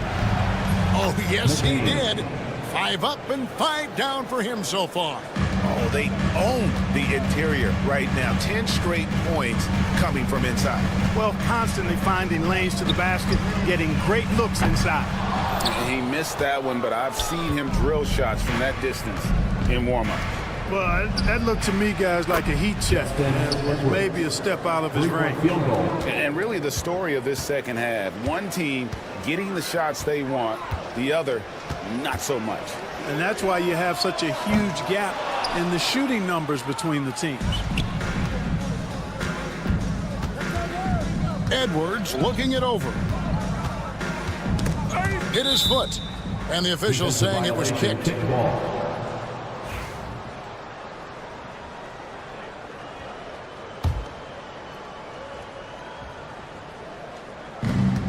Oh, yes, he did. 5 up and 5 down for him so far. Oh, they own the interior right now. 10 straight points coming from inside. Well, constantly finding lanes to the basket, getting great looks inside. He missed that one, but I've seen him drill shots from that distance in warm-up. Well, that looked to me, guys, like a heat check. Maybe a step out of his range. And really the story of this second half, one team getting the shots they want, the other not so much. And that's why you have such a huge gap in the shooting numbers between the teams. Edwards looking it over. Hit his foot. And the official saying it was kicked.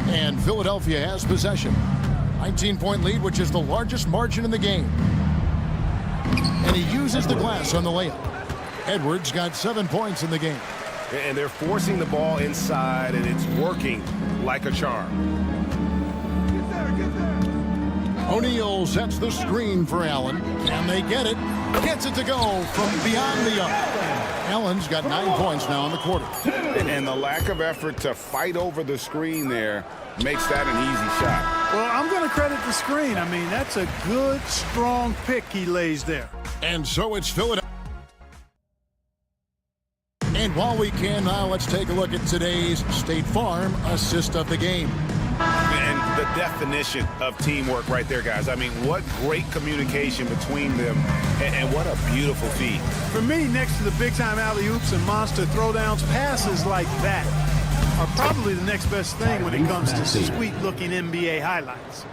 And Philadelphia has possession. 19-point lead, which is the largest margin in the game. And he uses the glass on the layup. Edwards got 7 points in the game. And they're forcing the ball inside, and it's working like a charm. O'Neal sets the screen for Allen. And they get it. Gets it to go from beyond the arc. Allen's got 9 points now in the quarter. And the lack of effort to fight over the screen there makes that an easy shot. Well, I'm going to credit the screen. I mean, that's a good, strong pick he lays there. And so it's Philadelphia. And while we can now, let's take a look at today's State Farm assist of the game. And the definition of teamwork right there, guys. I mean, what great communication between them, and what a beautiful feed. For me, next to the big-time alley-oops and monster throwdowns, passes like that are probably the next best thing when it comes to sweet-looking NBA highlights.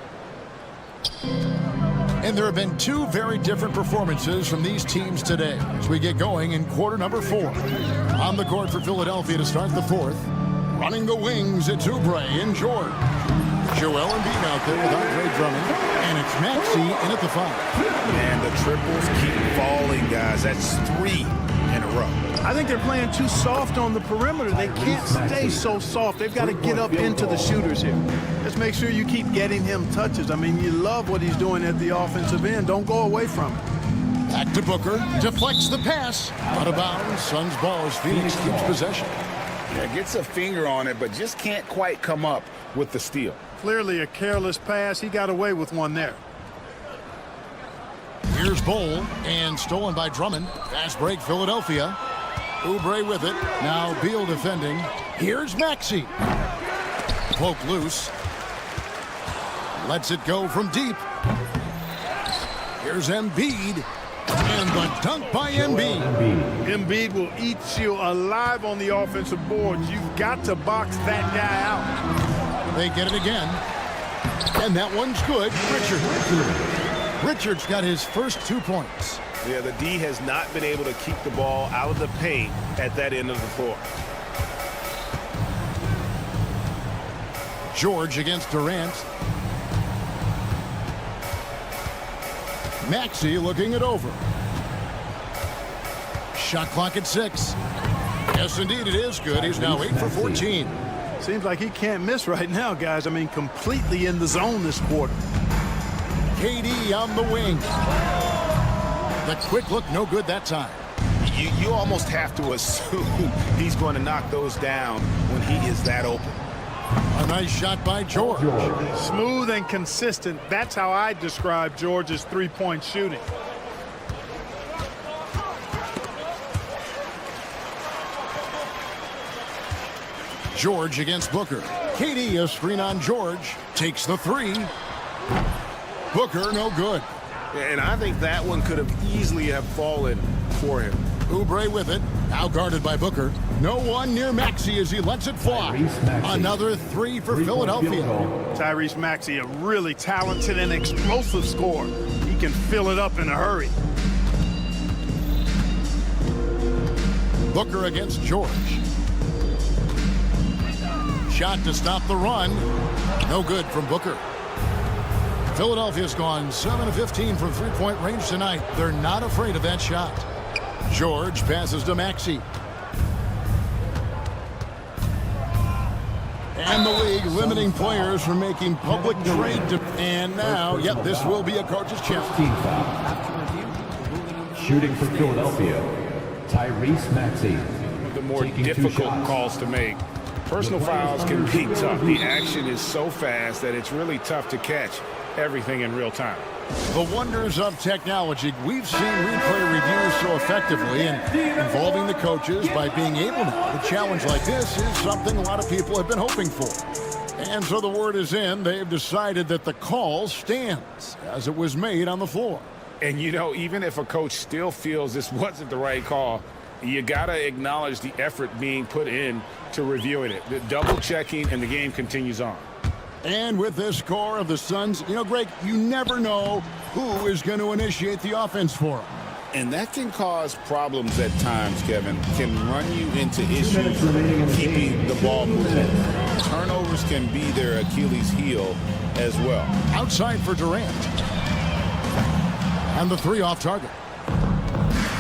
And there have been 2 very different performances from these teams today as we get going in quarter number 4. On the court for Philadelphia to start the fourth. Running the wings, it's Oubre and George. Joel Embiid out there with Andre Drummond. And it's Maxey in at the 5. And the triples keep falling, guys. That's 3 in a row. I think they're playing too soft on the perimeter. They can't stay so soft. They've got to get up into the shooters here. Let's make sure you keep getting him touches. I mean, you love what he's doing at the offensive end. Don't go away from it. Back to Booker. Deflects the pass. Out of bounds. Suns ball as Phoenix keeps possession. Yeah, gets a finger on it, but just can't quite come up with the steal. Clearly a careless pass. He got away with one there. Here's Bowl, and stolen by Drummond. Fast break, Philadelphia. Oubre with it. Now Beal defending. Here's Maxey. Poke loose. Lets it go from deep. Here's Embiid. And the dunk by Embiid. Embiid will eat you alive on the offensive boards. You've got to box that guy out. They get it again. And that one's good. Richards got his first 2 points. Yeah, the D has not been able to keep the ball out of the paint at that end of the floor. George against Durant. Maxey looking it over. Shot clock at 6. Yes, indeed, it is good. He's now 8 for 14. Seems like he can't miss right now, guys. I mean, completely in the zone this quarter. KD on the wing. The quick look, no good that time. You almost have to assume he's going to knock those down when he is that open. A nice shot by George. Smooth and consistent. That's how I describe George's three-point shooting. George against Booker. KD, a screen on George. Takes the 3. Booker, no good. And I think that one could have easily have fallen for him. Oubre with it. Now guarded by Booker. No one near Maxey as he lets it fly. Another 3 for Philadelphia. Tyrese Maxey, a really talented and explosive scorer. He can fill it up in a hurry. Booker against George. Shot to stop the run. No good from Booker. Philadelphia's gone 7 of 15 from three-point range tonight. They're not afraid of that shot. George passes to Maxey. And the league limiting players from making public trade. And now, yep, this will be a coach's challenge. Shooting for Philadelphia, Tyrese Maxey. The more difficult calls to make. Personal fouls can be tough. The action is so fast that it's really tough to catch everything in real time. The wonders of technology. We've seen replay reviews so effectively and involving the coaches by being able to. A challenge like this is something a lot of people have been hoping for. And so the word is in. They've decided that the call stands as it was made on the floor. And, you know, even if a coach still feels this wasn't the right call, you got to acknowledge the effort being put in to reviewing it. The double checking, and the game continues on. And with this score of the Suns, you know, Greg, you never know who is going to initiate the offense for them. And that can cause problems at times, Kevin. Can run you into issues keeping the ball moving. Turnovers can be their Achilles heel as well. Outside for Durant. And the 3 off target.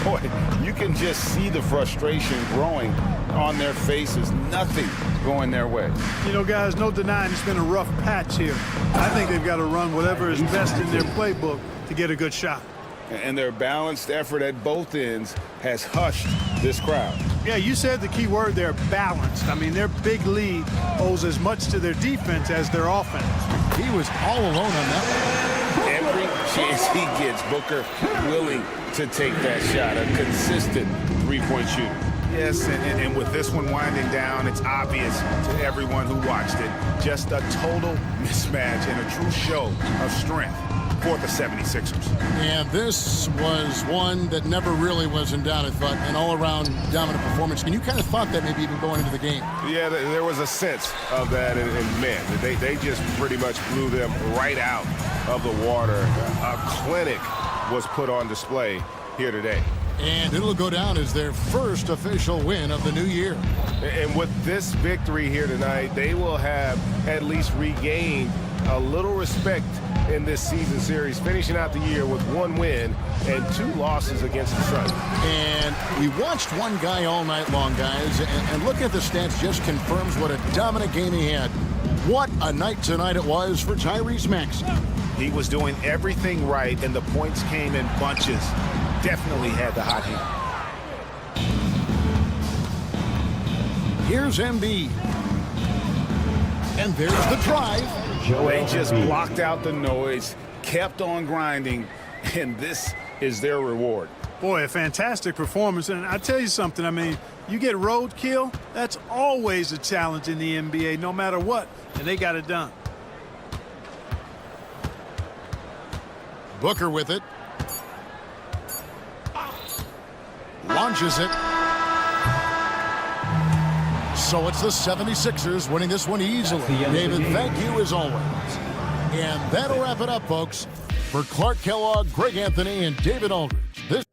Boy, you can just see the frustration growing on their faces. Nothing going their way. You know, guys, no denying it's been a rough patch here. I think they've got to run whatever is best in their playbook to get a good shot. And their balanced effort at both ends has hushed this crowd. Yeah, you said the key word there, balanced. I mean, their big lead owes as much to their defense as their offense. He was all alone on that one. Every chance he gets, Booker willing to take that shot, a consistent three-point shooter. Yes, and with this one winding down, it's obvious to everyone who watched it. Just a total mismatch and a true show of strength for the 76ers. And this was one that never really was in doubt, I thought, an all-around dominant performance. And you kind of thought that maybe even going into the game. Yeah, there was a sense of that, and man, they just pretty much blew them right out of the water. A clinic was put on display here today. And it'll go down as their first official win of the new year. And with this victory here tonight, they will have at least regained a little respect in this season series, finishing out the year with 1 win and 2 losses against the Suns. And we watched one guy all night long, guys, and looking at the stats just confirms what a dominant game he had. What a night tonight it was for Tyrese Maxey. He was doing everything right, and the points came in bunches. Definitely had the hot hand. Here's Embiid. And there's the drive. They just blocked out the noise, kept on grinding, and this is their reward. Boy, a fantastic performance. And I tell you something, I mean, you get roadkill, that's always a challenge in the NBA, no matter what, and they got it done. Booker with it. launches it. So it's the 76ers winning this one easily. David, thank you as always. And that'll wrap it up, folks. For Clark Kellogg, Greg Anthony, and David Aldridge, this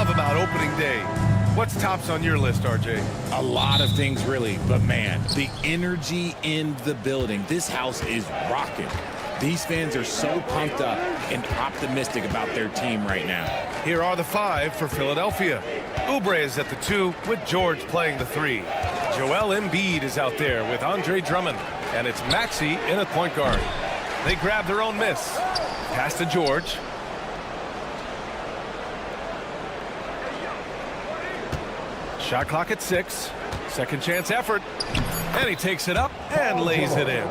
love about opening day? What's tops on your list, RJ? A lot of things, really. But, man, the energy in the building. This house is rocking. These fans are so pumped up and optimistic about their team right now. Here are the 5 for Philadelphia. Oubre is at the 2 with George playing the 3. Joel Embiid is out there with Andre Drummond. And it's Maxey in at point guard. They grab their own miss. Pass to George. Shot clock at 6. Second chance effort. And he takes it up and lays it in.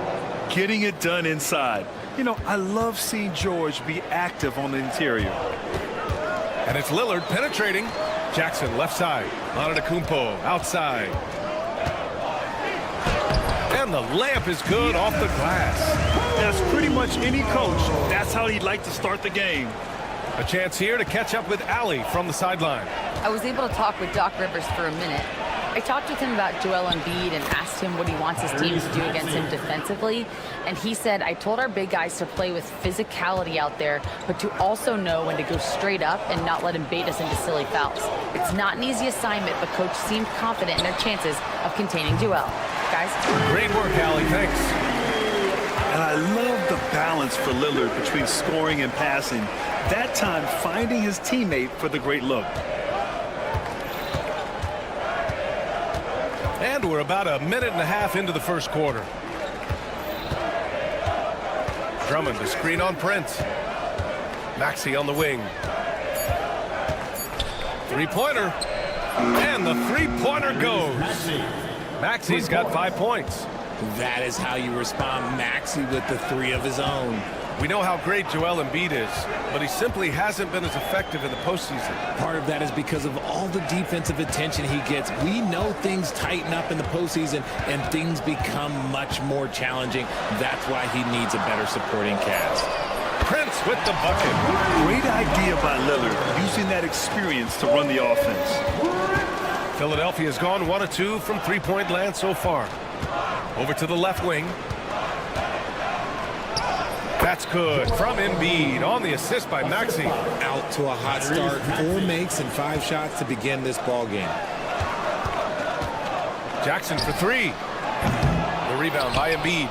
Getting it done inside. You know, I love seeing George be active on the interior. And it's Lillard penetrating. Jackson left side. Antetokounmpo outside. And the layup is good off the glass. That's pretty much any coach. That's how he'd like to start the game. A chance here to catch up with Allie from the sideline. I was able to talk with Doc Rivers for a minute. I talked with him about Joel Embiid and asked him what he wants his team to do against him defensively. And he said, I told our big guys to play with physicality out there, but to also know when to go straight up and not let him bait us into silly fouls. It's not an easy assignment, but coach seemed confident in their chances of containing Joel. Guys? Great work, Allie. Thanks. And I love the balance for Lillard between scoring and passing. That time finding his teammate for the great look. And we're about a minute and a half into the first quarter. Drummond to screen on Prince. Maxey on the wing. Three-pointer. And the three-pointer goes. Maxey's got 5 points. That is how you respond. Maxey with the 3 of his own. We know how great Joel Embiid is, but he simply hasn't been as effective in the postseason. Part of that is because of all the defensive attention he gets. We know things tighten up in the postseason and things become much more challenging. That's why he needs a better supporting cast. Prince with the bucket. Great idea by Lillard, using that experience to run the offense. Philadelphia's gone 1 of 2 from three-point land so far. Over to the left wing. That's good from Embiid on the assist by Maxey. Out to a hot start. 4 makes and 5 shots to begin this ball game. Jackson for 3. The rebound by Embiid.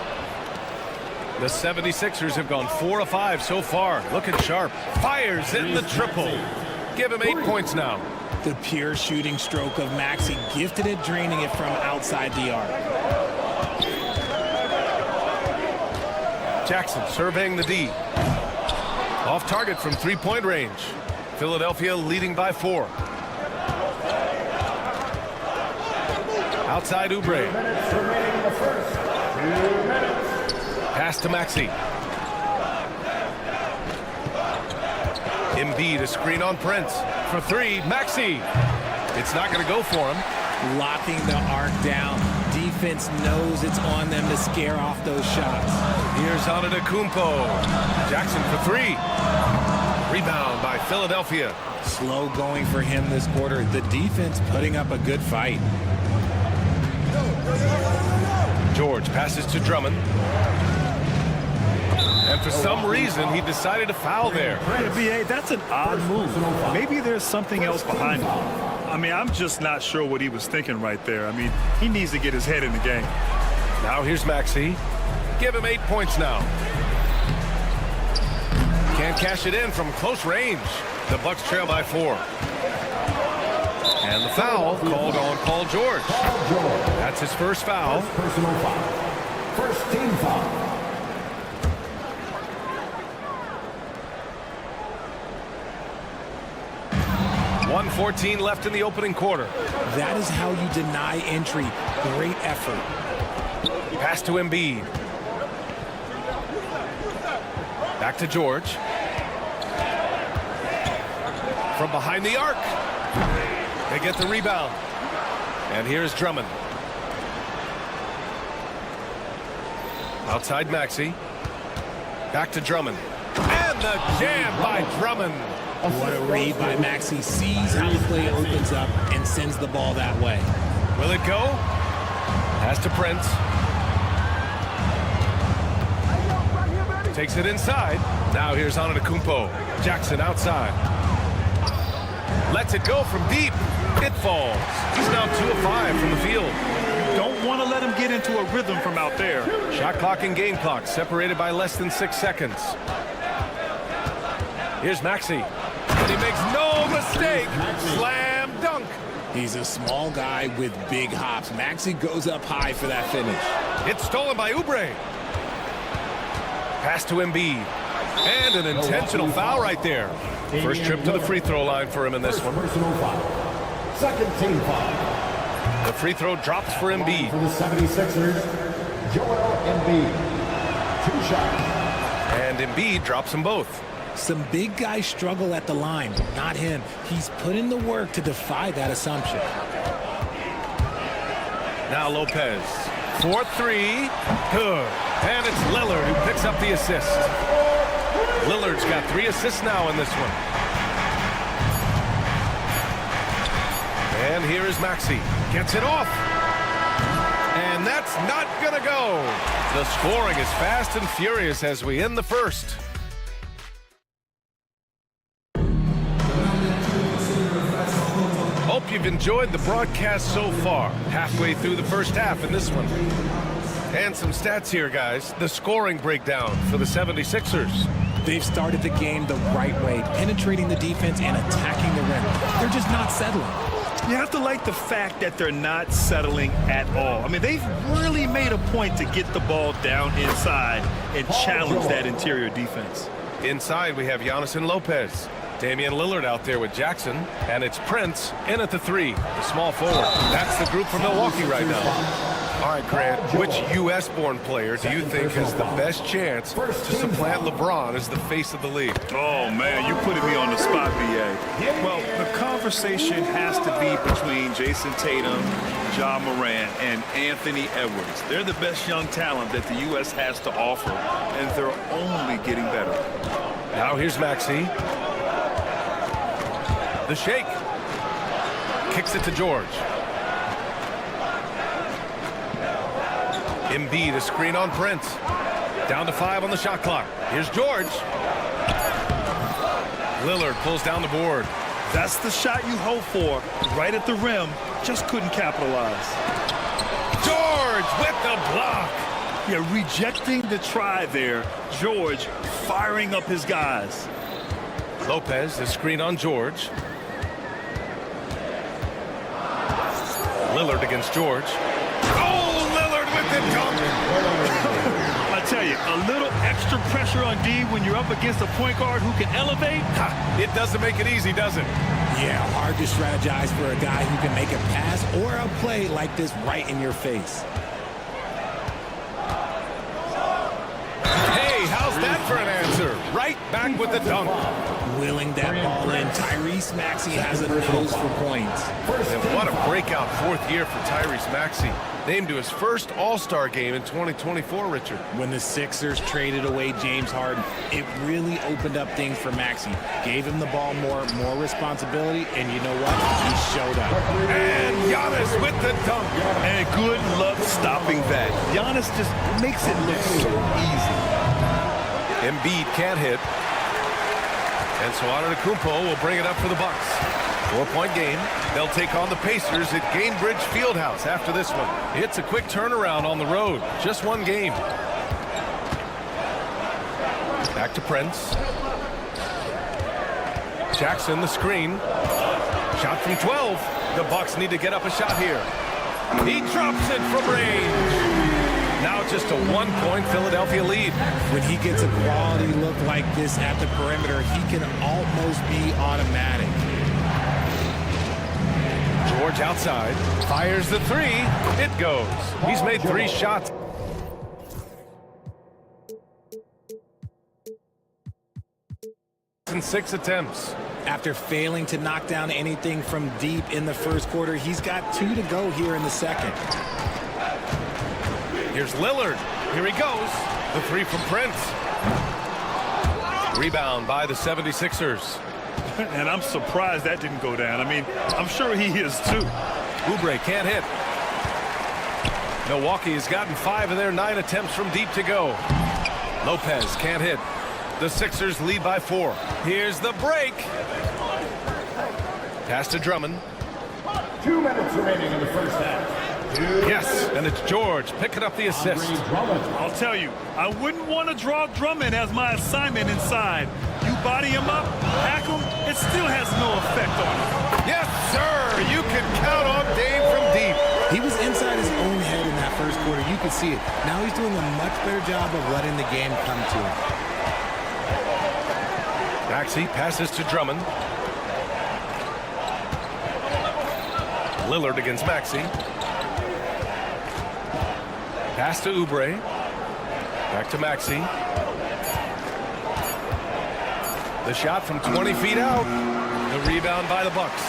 The 76ers have gone 4 of 5 so far. Looking sharp. Fires in the triple. Give him 8 points now. The pure shooting stroke of Maxey, gifted at draining it from outside the arc. Jackson surveying the D. Off target from three-point range. Philadelphia leading by 4. Outside Oubre. Pass to Maxey. Embiid a screen on Prince. For 3, Maxey. It's not going to go for him. Locking the arc down. Defense knows it's on them to scare off those shots. Here's Antetokounmpo. Jackson for 3. Rebound by Philadelphia. Slow going for him this quarter. The defense putting up a good fight. George passes to Drummond. And for some reason, he decided to foul there. Yeah, B.A., that's an odd move. Maybe there's something else behind it. I mean, I'm just not sure what he was thinking right there. I mean, he needs to get his head in the game. Now here's Maxey. Give him 8 points now. Can't cash it in from close range. The Bucks trail by 4. And the foul called on Paul George. That's his first foul. Personal foul. First team foul. 1:14 left in the opening quarter. That is how you deny entry. Great effort. Pass to Embiid. Back to George. From behind the arc. They get the rebound. And here's Drummond. Outside Maxey. Back to Drummond. And the jam by Drummond. What a read by Maxey. Sees how the play opens up and sends the ball that way. Will it go? Pass to Prince. Takes it inside. Now here's Antetokounmpo. Jackson outside. Lets it go from deep. It falls. He's now 2 of 5 from the field. Don't want to let him get into a rhythm from out there. Shot clock and game clock separated by less than 6 seconds. Here's Maxey. And he makes no mistake. Slam dunk. He's a small guy with big hops. Maxey goes up high for that finish. It's stolen by Oubre. Pass to Embiid. And an intentional foul right there. First trip to the free throw line for him in this one. Personal foul. Second team foul. The free throw drops for Embiid. For the 76ers, Joel Embiid. 2 shots. And Embiid drops them both. Some big guys struggle at the line, not him. He's put in the work to defy that assumption. Now Lopez. 4-3. Good. And it's Lillard who picks up the assist. Lillard's got 3 assists now in this one. And here is Maxey. Gets it off. And that's not going to go. The scoring is fast and furious as we end the first. Hope you've enjoyed the broadcast so far. Halfway through the first half in this one. And some stats here, guys. The scoring breakdown for the 76ers. They've started the game the right way, penetrating the defense and attacking the rim. They're just not settling. You have to like the fact that they're not settling at all. I mean, they've really made a point to get the ball down inside and challenge that interior defense. Inside, we have Giannis and Lopez. Damian Lillard out there with Jackson. And it's Prince in at the 3, the small forward. That's the group from Milwaukee right now. All right, Grant, which U.S.-born player do you think has the best chance to supplant LeBron as the face of the league? Oh, man, you're putting me on the spot, B.A. Well, the conversation has to be between Jason Tatum, Ja Morant, and Anthony Edwards. They're the best young talent that the U.S. has to offer, and they're only getting better. Now here's Maxey. The shake. Kicks it to George. Embiid, a screen on Prince. Down to 5 on the shot clock. Here's George. Lillard pulls down the board. That's the shot you hope for. Right at the rim. Just couldn't capitalize. George with the block. Yeah, rejecting the try there. George firing up his guys. Lopez, the screen on George. Lillard against George. I tell you, a little extra pressure on D when you're up against a point guard who can elevate. It doesn't make it easy, does it? Yeah, hard to strategize for a guy who can make a pass or a play like this right in your face. Hey, how's that for an answer? Right back with the dunk. Willing that ball in. Tyrese Maxey has a nose for points. And what a breakout 4th year for Tyrese Maxey. Named to his first All-Star game in 2024, Richard. When the Sixers traded away James Harden, it really opened up things for Maxey. Gave him the ball more responsibility, and you know what? He showed up. And Giannis with the dunk. And good luck stopping that. Giannis just makes it look so easy. Embiid can't hit. And so Antetokounmpo will bring it up for the Bucks. 4-point game. They'll take on the Pacers at Gainbridge Fieldhouse after this one. It's a quick turnaround on the road. Just one game. Back to Prince. Jackson, the screen. Shot from 12. The Bucks need to get up a shot here. He drops it from range. Now just a 1-point Philadelphia lead. When he gets a quality look like this at the perimeter, he can almost be automatic. George outside, fires the 3. It goes. He's made 3 shots. In 6 attempts. After failing to knock down anything from deep in the first quarter, he's got 2 to go here in the second. Here's Lillard. Here he goes. The 3 from Prince. Rebound by the 76ers. And I'm surprised that didn't go down. I mean, I'm sure he is too. Oubre can't hit. Milwaukee has gotten 5 of their 9 attempts from deep to go. Lopez can't hit. The Sixers lead by 4. Here's the break. Pass to Drummond. 2 minutes remaining in the first half. Yes, and it's George picking up the assist. I'll tell you, I wouldn't want to draw Drummond as my assignment inside. You body him up, hack him, it still has no effect on him. Yes, sir! You can count on Dave from deep. He was inside his own head in that first quarter. You could see it. Now he's doing a much better job of letting the game come to him. Maxey passes to Drummond. Lillard against Maxey. Pass to Oubre. Back to Maxey. The shot from 20 feet out. The rebound by the Bucks.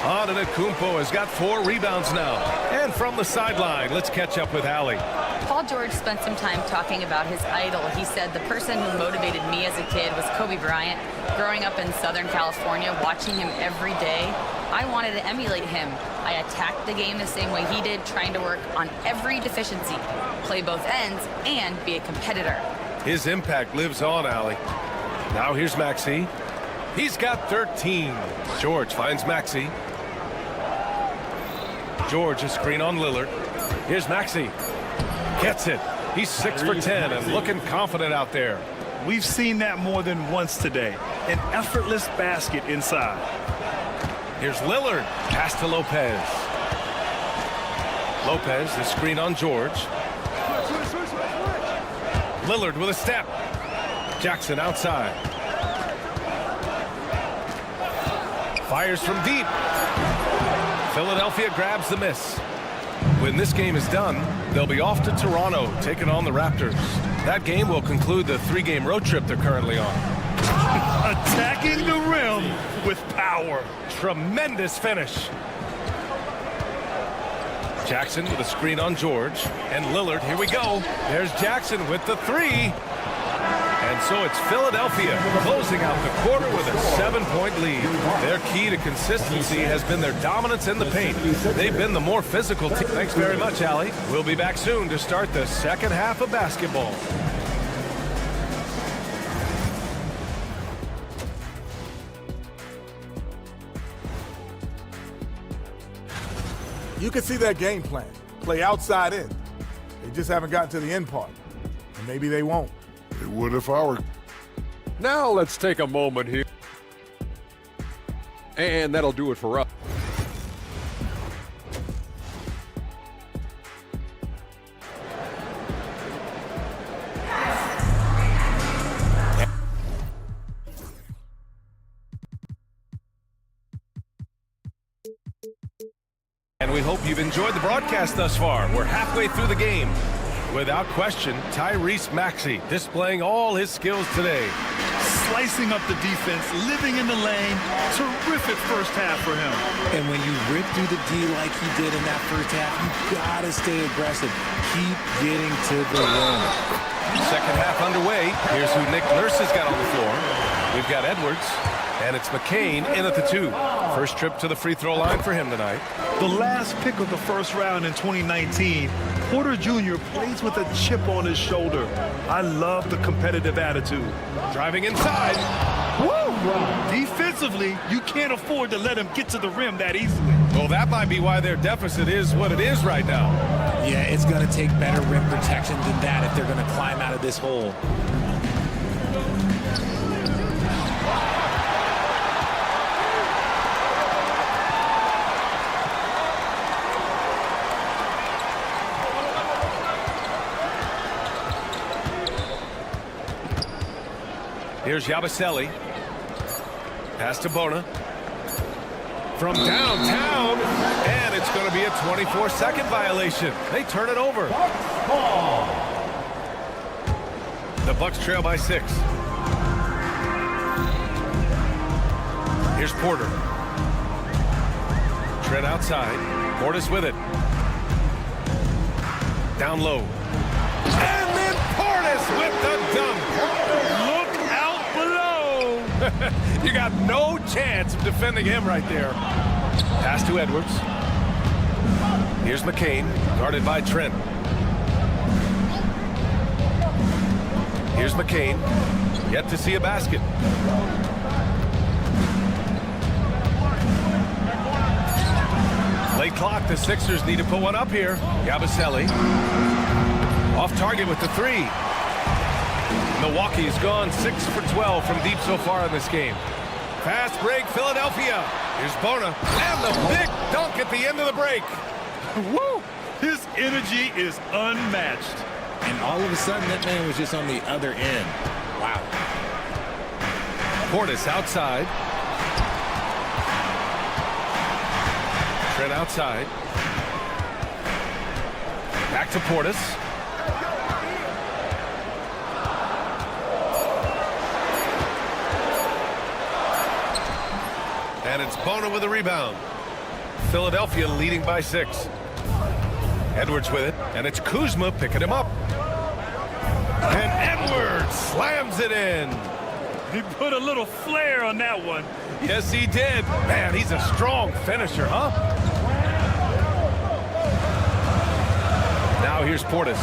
Antetokounmpo has got 4 rebounds now. And from the sideline, let's catch up with Allie. Paul George spent some time talking about his idol. He said, the person who motivated me as a kid was Kobe Bryant. Growing up in Southern California, watching him every day, I wanted to emulate him. I attacked the game the same way he did, trying to work on every deficiency, play both ends, and be a competitor. His impact lives on, Allie. Now here's Maxey. He's got 13. George finds Maxey. George, a screen on Lillard. Here's Maxey. Gets it. He's 6 for 10 and looking confident out there. We've seen that more than once today. An effortless basket inside. Here's Lillard. Pass to Lopez. Lopez, the screen on George. Lillard with a step. Jackson outside. Fires from deep. Philadelphia grabs the miss. When this game is done, they'll be off to Toronto, taking on the Raptors. That game will conclude the 3-game road trip they're currently on. Attacking the rim with power. Tremendous finish. Jackson with a screen on George. And Lillard, here we go. There's Jackson with the 3. And so it's Philadelphia closing out the quarter with a 7-point lead. Their key to consistency has been their dominance in the paint. They've been the more physical team. Thanks very much, Allie. We'll be back soon to start the second half of basketball. You can see their game plan. Play outside in. They just haven't gotten to the end part. And maybe they won't. It would if I were. Now let's take a moment here. And that'll do it for us. And we hope you've enjoyed the broadcast thus far. We're halfway through the game. Without question, Tyrese Maxey displaying all his skills today. Slicing up the defense, living in the lane. Terrific first half for him. And when you rip through the D like he did in that first half, you gotta stay aggressive. Keep getting to the rim. Second half underway. Here's who Nick Nurse has got on the floor. We've got Edwards, and it's McCain in at the 2. First trip to the free throw line for him tonight. The last pick of the first round in 2019, Porter Jr. plays with a chip on his shoulder. I love the competitive attitude. Driving inside. Woo! Defensively, you can't afford to let him get to the rim that easily. Well, that might be why their deficit is what it is right now. Yeah, it's going to take better rim protection than that if they're going to climb out of this hole. Here's Yabusele. Pass to Bona. From downtown, and it's going to be a 24-second violation. They turn it over. The Bucks trail by 6. Here's Porter. Trent outside. Portis with it. Down low. And then Portis with the dunk. You got no chance of defending him right there. Pass to Edwards. Here's McCain, guarded by Trent. Here's McCain, yet to see a basket. Late clock, the Sixers need to put one up here. Yabusele off target with the three. Milwaukee's gone 6 for 12 from deep so far in this game. Fast break, Philadelphia. Here's Bona. And the big dunk at the end of the break. Woo! His energy is unmatched. And all of a sudden, that man was just on the other end. Wow. Portis outside. Trent outside. Back to Portis. And it's Bona with a rebound. Philadelphia leading by 6. Edwards with it, and it's Kuzma picking him up. And Edwards slams it in. He put a little flair on that one. Yes, he did. Man, he's a strong finisher, huh? Now here's Portis.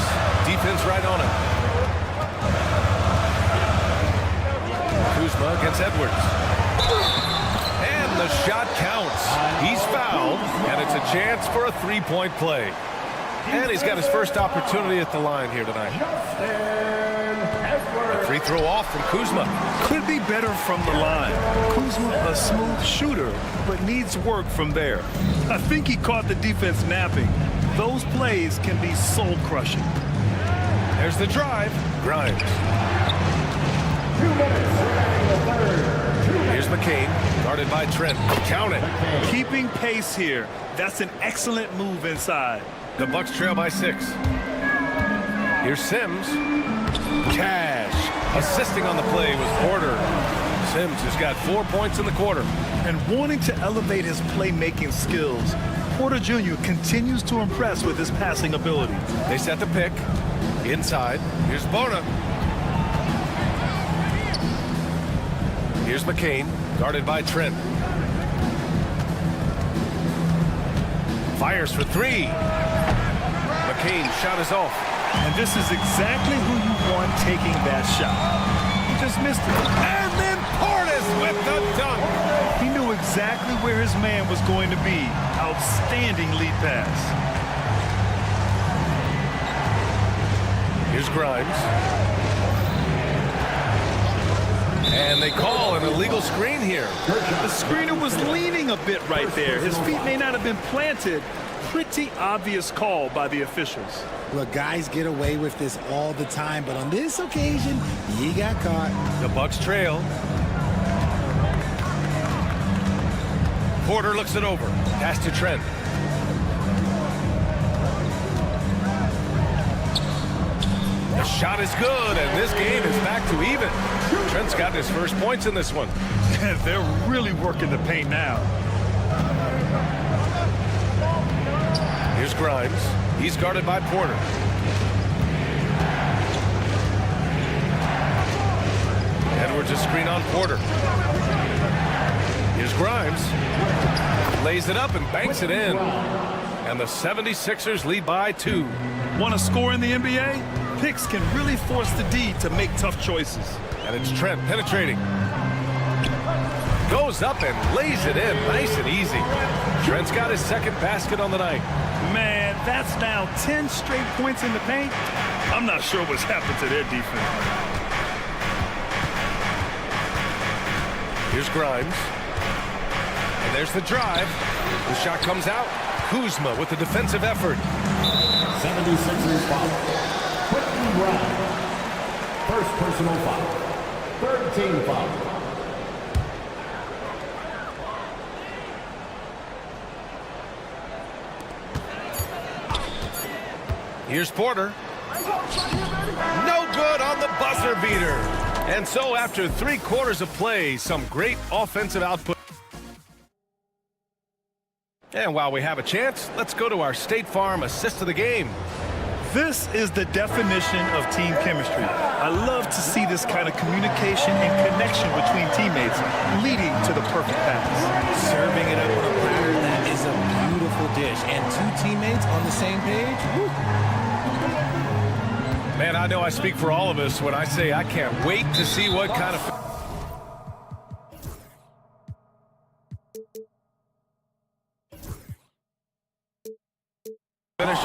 Defense right on him. Kuzma against Edwards. And the shot counts. He's fouled, and it's a chance for a three-point play. And he's got his first opportunity at the line here tonight. A free throw off from Kuzma. Could be better from the line. Kuzma, a smooth shooter, but needs work from there. I think he caught the defense napping. Those plays can be soul-crushing. There's the drive. Grimes. Here's McCain, guarded by Trent. Count it. Keeping pace here. That's an excellent move inside. The Bucks trail by 6. Here's Sims. Cash. Assisting on the play was Porter. Sims has got 4 points in the quarter. And wanting to elevate his playmaking skills, Porter Jr. continues to impress with his passing ability. They set the pick. Inside. Here's Bona. Here's McCain, guarded by Trent. Fires for 3. McCain shot is off. And this is exactly who you want taking that shot. He just missed it. And then Portis with the dunk. He knew exactly where his man was going to be. Outstanding lead pass. Here's Grimes. And they call an illegal screen here. The screener was leaning a bit right there. His feet may not have been planted. Pretty obvious call by the officials. Look, guys get away with this all the time, but on this occasion, he got caught. The Bucks trail. Porter looks it over. Pass to Trent. The shot is good, and this game is back to even. Trent's got his first points in this one. They're really working the paint now. Here's Grimes. He's guarded by Porter. Edwards a screen on Porter. Here's Grimes. Lays it up and banks it in. And the 76ers lead by 2. Want to score in the NBA? Picks can really force the D to make tough choices. And it's Trent penetrating. Goes up and lays it in nice and easy. Trent's got his second basket on the night. Man, that's now 10 straight points in the paint. I'm not sure what's happened to their defense. Here's Grimes. And there's the drive. The shot comes out. Kuzma with the defensive effort. 76ers foul. Quentin Brown. First personal foul. Third team foul. Here's Porter. No good on the buzzer beater. And so after 3 quarters of play, some great offensive output. And while we have a chance, let's go to our State Farm assist of the game. This is the definition of team chemistry. I love to see this kind of communication and connection between teammates leading to the perfect pass. Serving it up on a platter, that is a beautiful dish. And 2 teammates on the same page. Woo. Man, I know I speak for all of us when I say I can't wait to see what kind of...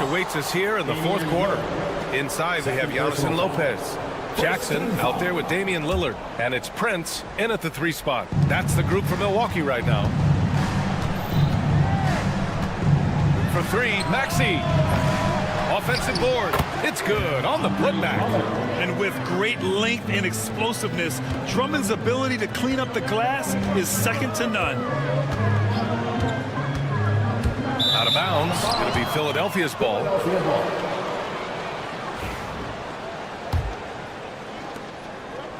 awaits us here in the fourth quarter. Inside, we have Giannis and Lopez. Jackson out there with Damian Lillard. And it's Prince in at the 3 spot. That's the group for Milwaukee right now. For 3, Maxey. Offensive board. It's good on the putback. And with great length and explosiveness, Drummond's ability to clean up the glass is second to none. Out of bounds. Going to be Philadelphia's ball.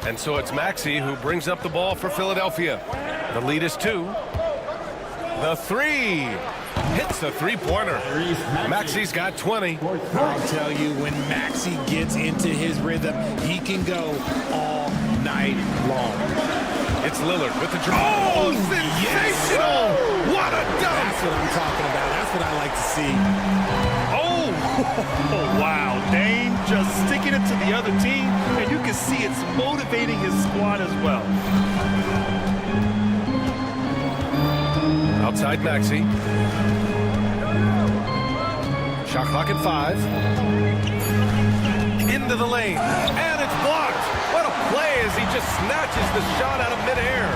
And so it's Maxey who brings up the ball for Philadelphia. The lead is 2. The 3. Hits the 3-pointer. Maxey's got 20. I'll tell you, when Maxey gets into his rhythm, he can go all night long. It's Lillard with the draw. Oh, sensational! Yes. What a dunk! That's what I'm talking about. That's what I like to see. Oh, wow. Dame just sticking it to the other team, and you can see it's motivating his squad as well. Outside Maxey. Shot clock at 5. Into the lane. And it's blocked. What a play as he just snatches the shot out of midair.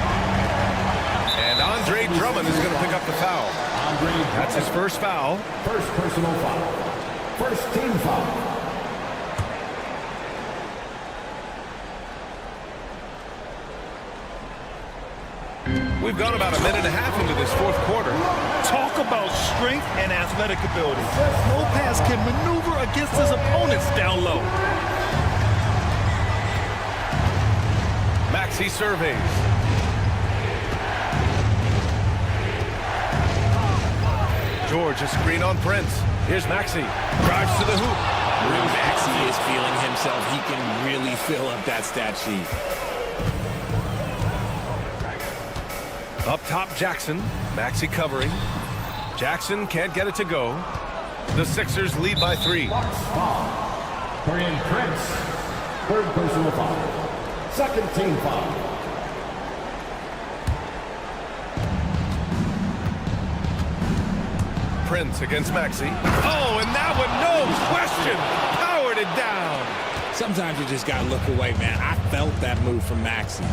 And Andre Drummond is going to pick up the foul. That's his first foul. First personal foul. First team foul. We've gone about a minute and a half into this fourth quarter. Talk about strength and athletic ability. Lopez can maneuver against his opponents down low. Maxey surveys. George, a screen on Prince. Here's Maxey. Drives to the hoop. When Maxey is feeling himself, he can really fill up that stat sheet. Up top, Jackson. Maxey covering. Jackson can't get it to go. The Sixers lead by 3. Dorian Prince. Third personal foul. Second team foul. Prince against Maxey. Oh, and that one, no question, powered it down. Sometimes you just got to look away, man. I felt that move from Maxey.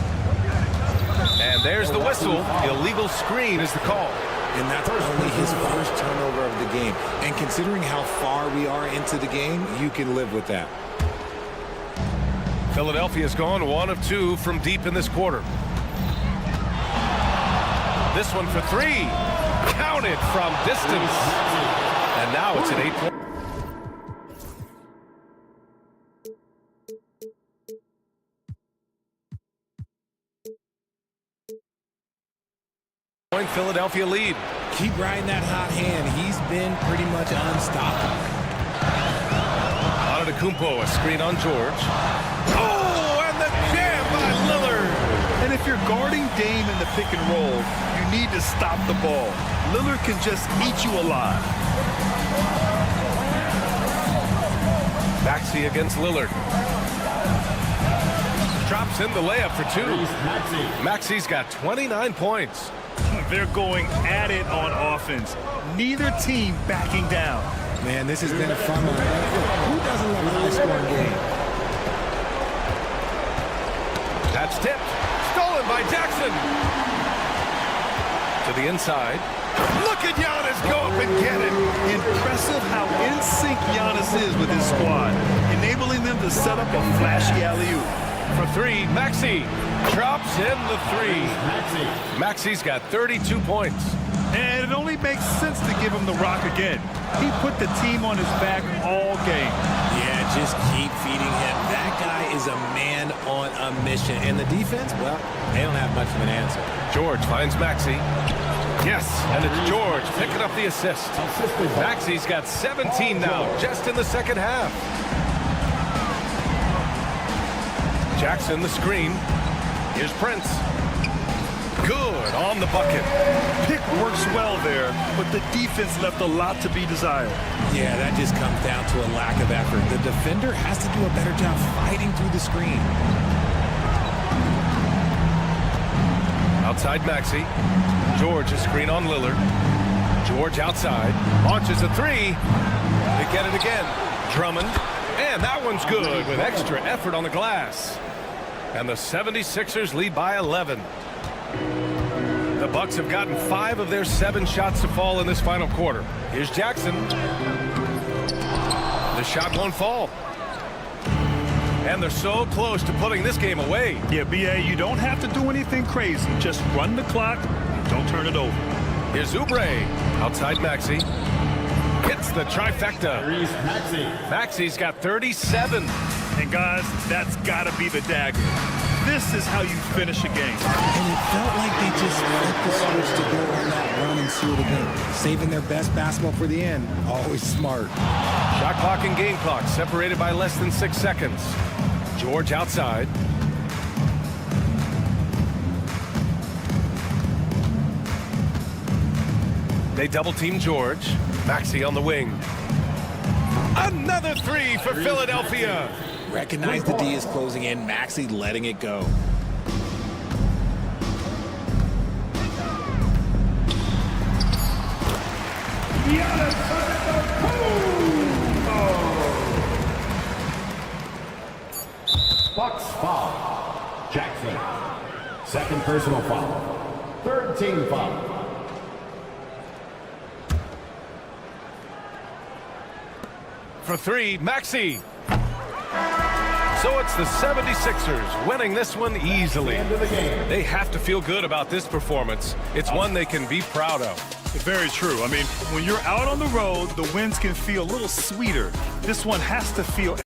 And there's the whistle. Illegal screen is the call. And that's only his first turnover of the game. And considering how far we are into the game, you can live with that. Philadelphia's gone 1 of 2 from deep in this quarter. This one for 3. Counted from distance. And now it's an 8-point. Philadelphia lead. Keep riding that hot hand. He's been pretty much unstoppable. Antetokounmpo, a screen on George. Oh, and the jam by Lillard. And if you're guarding Dame in the pick and roll, you need to stop the ball. Lillard can just eat you alive. Maxey against Lillard. Drops in the layup for 2. Maxey's got 29 points. They're going at it on offense. Neither team backing down. Man, this has been a fun one. Who doesn't love a high-scoring game? That's tipped. Stolen by Jackson. To the inside. Look at Giannis go up and get it. Impressive how in sync Giannis is with his squad, enabling them to set up a flashy alley-oop. For 3, Maxey drops in the 3. Maxey's got 32 points. And it only makes sense to give him the rock again. He put the team on his back all game. Yeah, just keep feeding him. That guy is a man on a mission. And the defense, well, they don't have much of an answer. George finds Maxey. Yes, and it's George picking up the assist. Maxey's got 17 now, just in the second half. Jackson, the screen. Here's Prince. Good on the bucket. Pick works well there, but the defense left a lot to be desired. Yeah, that just comes down to a lack of effort. The defender has to do a better job fighting through the screen. Outside Maxey. George, a screen on Lillard. George outside. Launches a 3. They get it again. Drummond. And that one's good with extra effort on the glass. And the 76ers lead by 11. The Bucks have gotten 5 of their 7 shots to fall in this final quarter. Here's Jackson. The shot won't fall. And they're so close to putting this game away. Yeah, B.A., you don't have to do anything crazy. Just run the clock and don't turn it over. Here's Oubre. Outside Maxey. Hits the trifecta. Maxey's got 37. And guys, that's got to be the dagger. This is how you finish a game. And it felt like they just flipped the switch to go on that run and seal the game. Saving their best basketball for the end. Always smart. Shot clock and game clock separated by less than 6 seconds. George outside. They double team George. Maxey on the wing. Another 3 for Philadelphia. Recognize the D is closing in. Maxey letting it go. Bucks foul. Jackson. Second personal foul. Third team foul. For 3, Maxey. So it's the 76ers winning this one easily. They have to feel good about this performance. It's one they can be proud of. Very true. I mean, when you're out on the road, the wins can feel a little sweeter. This one has to feel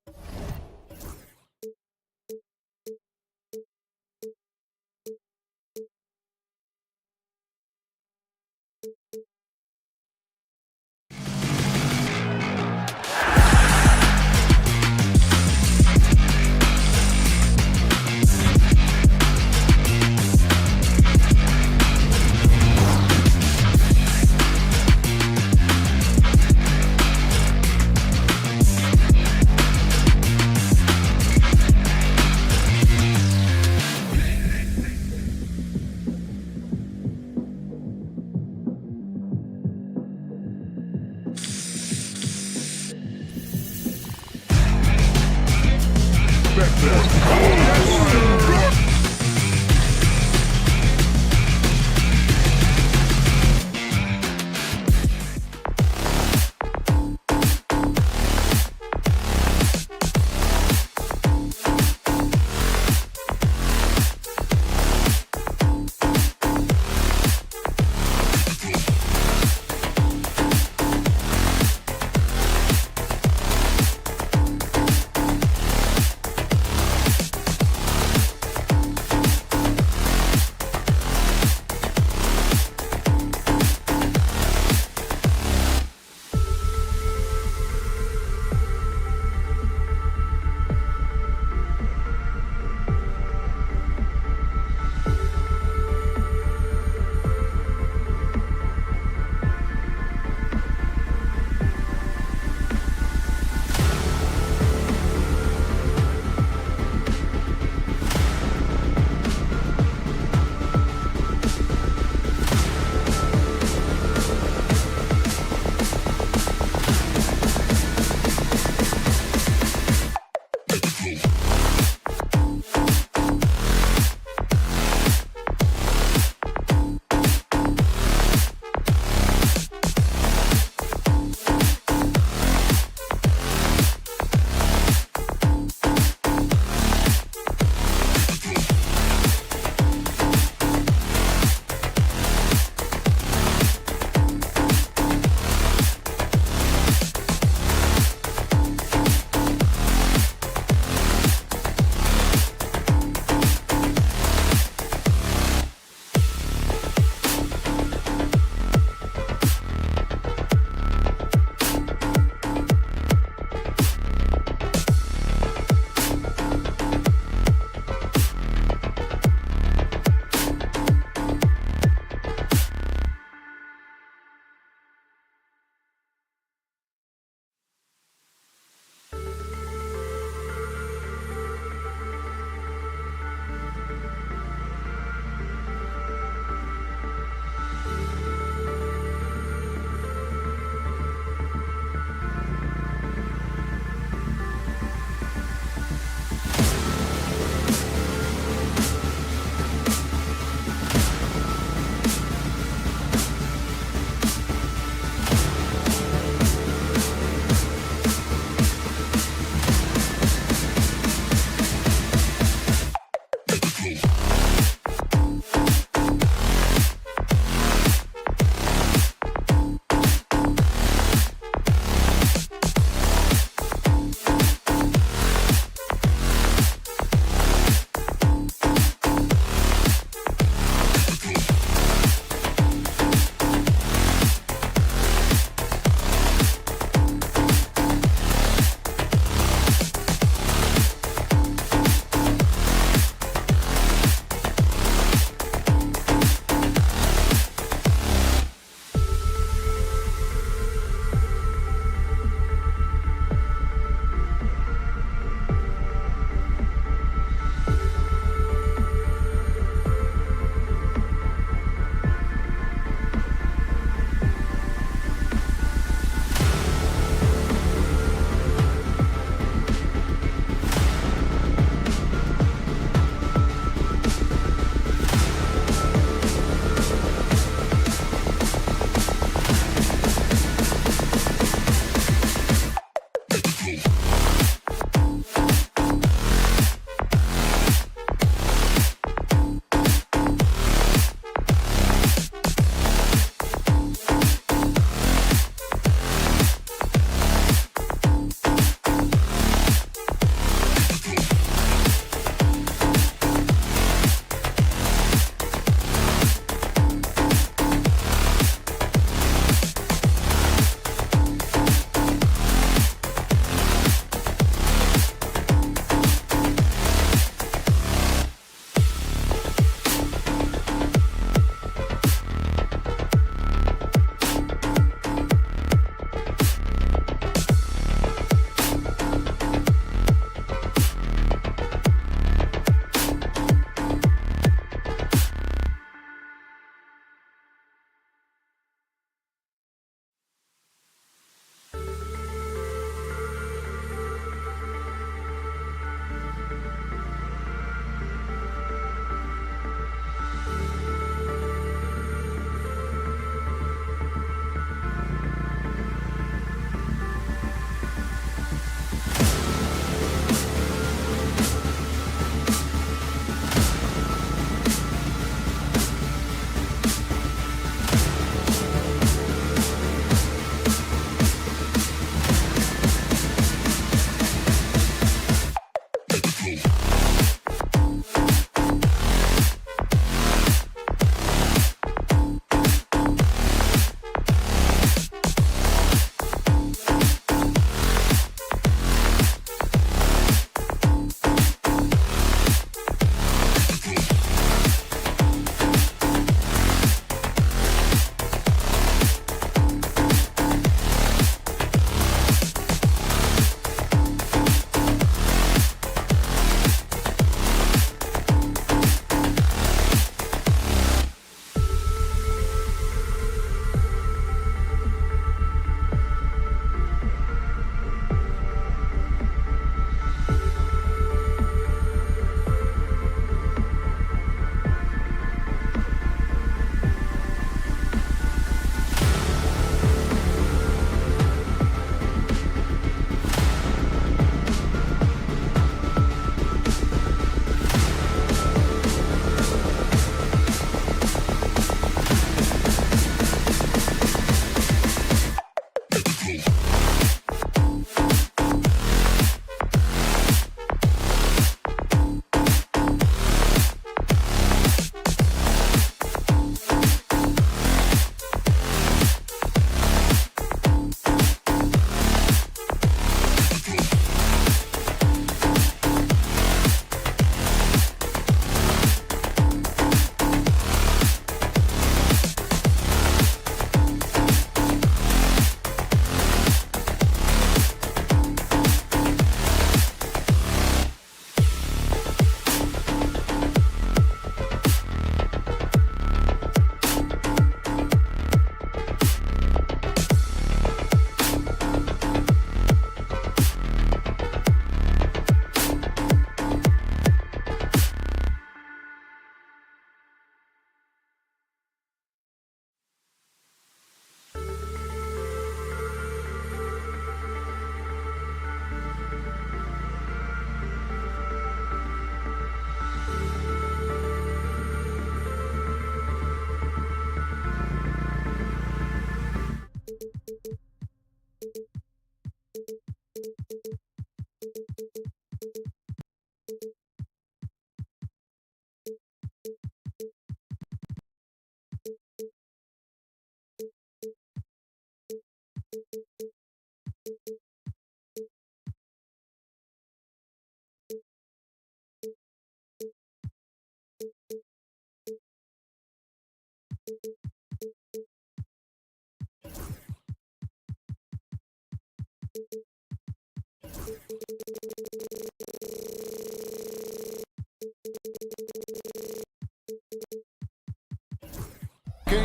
Milwaukee.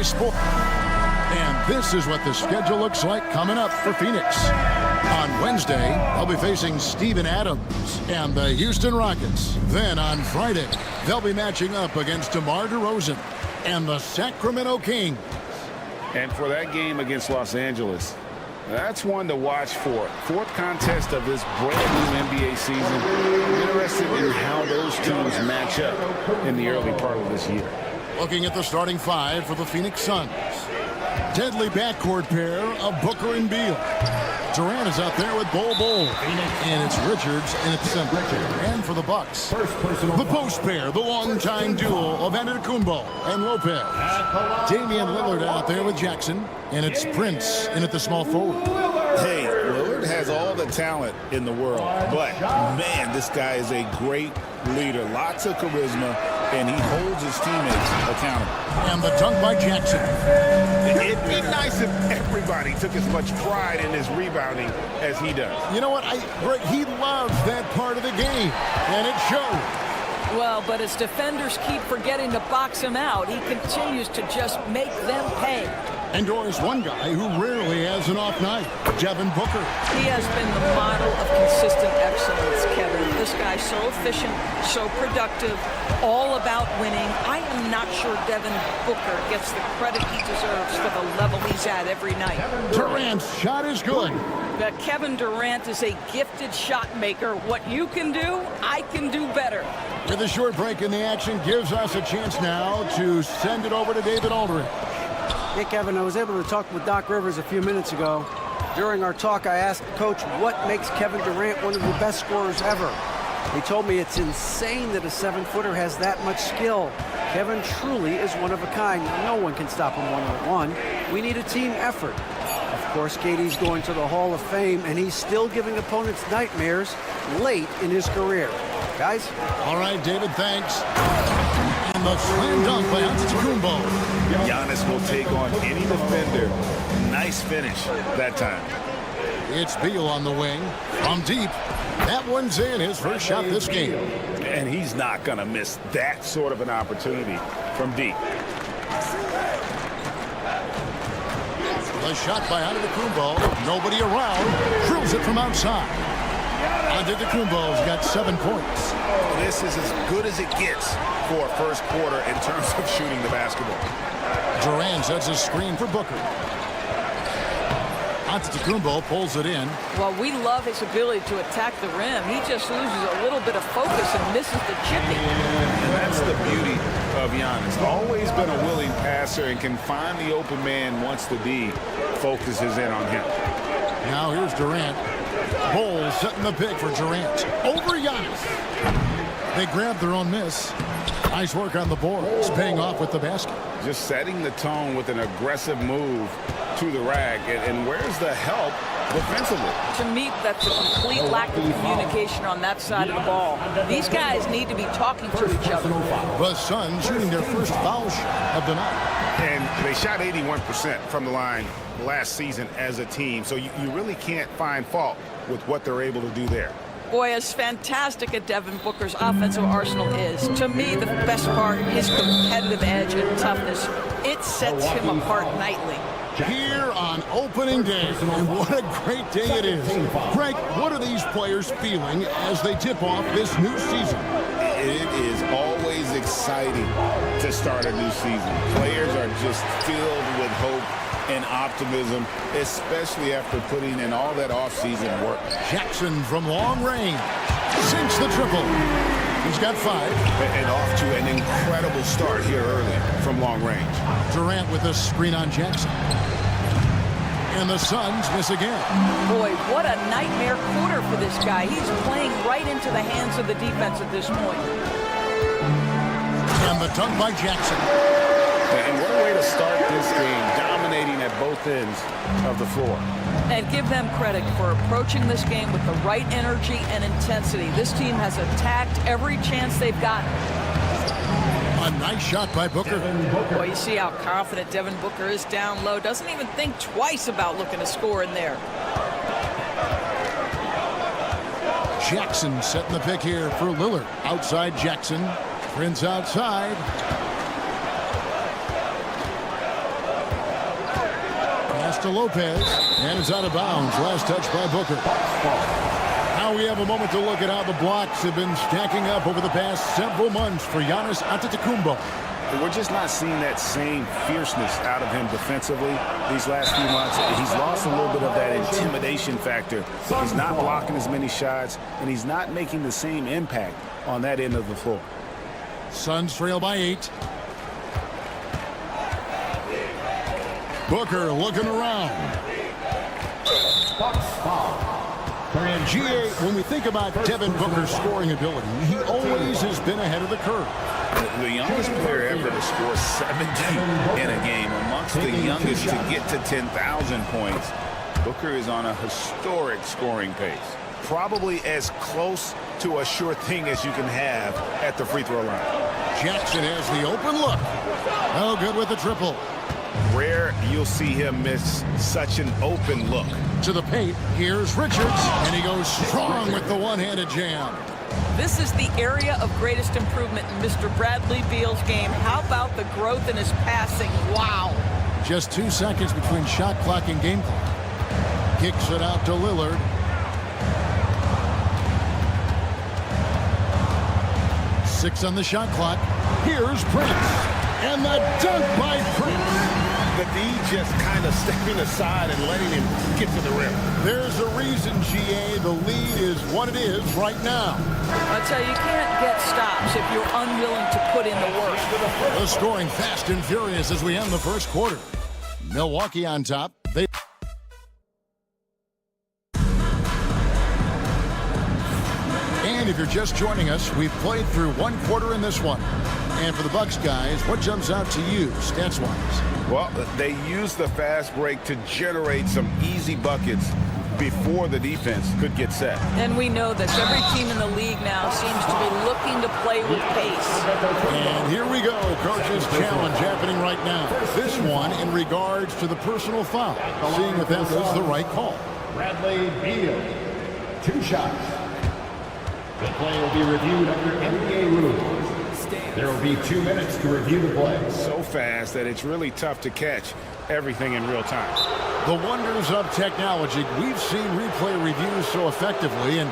Sport. And this is what the schedule looks like coming up for Phoenix. On Wednesday, they'll be facing Steven Adams and the Houston Rockets. Then on Friday, they'll be matching up against DeMar DeRozan and the Sacramento Kings. And for that game against Los Angeles, that's one to watch for. Fourth contest of this brand new NBA season. I'm interested in how those teams match up in the early part of this year. Looking at the starting five for the Phoenix Suns. Deadly backcourt pair of Booker and Beal. Durant is out there with Bol. And it's Richards and it's center. And for the Bucks, the post pair, the longtime duo of Antetokounmpo and Lopez. Damian Lillard out there with Jackson. And it's Prince in at the small forward. Hey, Lillard has all the talent in the world. But, man, this guy is a great leader. Lots of charisma. And he holds his teammates accountable. And the dunk by Jackson. It'd be nice if everybody took as much pride in his rebounding as he does. You know what? Greg, he loves that part of the game, and it shows. Well, but as defenders keep forgetting to box him out, he continues to just make them pay. And Doris, one guy who rarely has an off night, Devin Booker. He has been the model of consistent excellence, Kevin. This guy's so efficient, so productive, all about winning. I am not sure Devin Booker gets the credit he deserves for the level he's at every night. Durant's shot is good. Kevin Durant is a gifted shot maker. What you can do, I can do better. With a short break in the action, gives us a chance now to send it over to David Aldridge. Hey, Kevin, I was able to talk with Doc Rivers a few minutes ago. During our talk, I asked the coach what makes Kevin Durant one of the best scorers ever. He told me it's insane that a 7-footer has that much skill. Kevin truly is one of a kind. No one can stop him one-on-one. We need a team effort. Of course, KD's going to the Hall of Fame, and he's still giving opponents nightmares late in his career. Guys? All right, David, thanks. And the slam dunk by Antetokounmpo. Giannis will take on any defender. Nice finish that time. It's Beal on the wing. From deep. That one's in, his first shot this game. And he's not going to miss that sort of an opportunity from deep. The shot by Antetokounmpo. Nobody around. Drills it from outside. Antetokounmpo's got 7 points. This is as good as it gets for a first quarter in terms of shooting the basketball. Durant sets a screen for Booker. Antetokounmpo pulls it in. Well, we love his ability to attack the rim. He just loses a little bit of focus and misses the chipping. And that's the beauty of Giannis. Always been a willing passer and can find the open man once the D focuses in on him. Now here's Durant. Bol setting the pick for Durant. Over Giannis. They grab their own miss. Nice work on the boards, paying off with the basket. Just setting the tone with an aggressive move to the rack. And where's the help defensively? To me, that's a complete lack of communication on that side of the ball. These guys need to be talking to each other. The Suns shooting their first foul shot of the night. And they shot 81% from the line last season as a team. So you really can't find fault with what they're able to do there. Boy, as fantastic as Devin Booker's offensive arsenal is, to me, the best part, his competitive edge and toughness, it sets him apart nightly. Here on opening day, and what a great day it is. Greg, what are these players feeling as they tip off this new season? It is always exciting to start a new season. Players are just filled with hope and optimism, especially after putting in all that offseason work. Jackson from long range sinks the triple. He's got 5. And off to an incredible start here early from long range. Durant with a screen on Jackson. And the Suns miss again. Boy, what a nightmare quarter for this guy. He's playing right into the hands of the defense at this point. And the dunk by Jackson. And what a way to start this game, dominating at both ends of the floor. And give them credit for approaching this game with the right energy and intensity. This team has attacked every chance they've gotten. Nice shot by Booker. Boy, you see how confident Devin Booker is down low. Doesn't even think twice about looking to score in there. Jackson setting the pick here for Lillard. Outside Jackson. Prince outside. Pass to Lopez. And it's out of bounds. Last touch by Booker. Now we have a moment to look at how the blocks have been stacking up over the past several months for Giannis Antetokounmpo. We're just not seeing that same fierceness out of him defensively these last few months. He's lost a little bit of that intimidation factor. He's not blocking as many shots, and he's not making the same impact on that end of the floor. Suns trail by 8. Booker looking around. And GA, when we think about Devin Booker's scoring ability, he always has been ahead of the curve. The youngest player ever to score 70 in a game, amongst the youngest to get to 10,000 points. Booker is on a historic scoring pace. Probably as close to a sure thing as you can have at the free throw line. Jackson has the open look. Oh, good with the triple. Rare you'll see him miss such an open look. To the paint, here's Richards, and he goes strong with the one-handed jam. This is the area of greatest improvement in Mr. Bradley Beal's game. How about the growth in his passing? Wow. Just 2 seconds between shot clock and game clock. Kicks it out to Lillard. Six on the shot clock. Here's Prince. And the dunk by Prince. The D just kind of stepping aside and letting him get to the rim. There's a reason, GA, the lead is what it is right now. I tell you, you can't get stops if you're unwilling to put in the work. The scoring fast and furious as we end the first quarter. Milwaukee on top. And if you're just joining us, we've played through one quarter in this one. And for the Bucks guys, what jumps out to you stats-wise? Well, they used the fast break to generate some easy buckets before the defense could get set. And we know that every team in the league now seems to be looking to play with pace. And here we go, coach's challenge happening right now. This one in regards to the personal foul, seeing if that was the right call. Bradley Beal, 2 shots. The play will be reviewed under NBA rules. There will be 2 minutes to review the play. So fast that it's really tough to catch everything in real time. The wonders of technology. We've seen replay reviews so effectively, and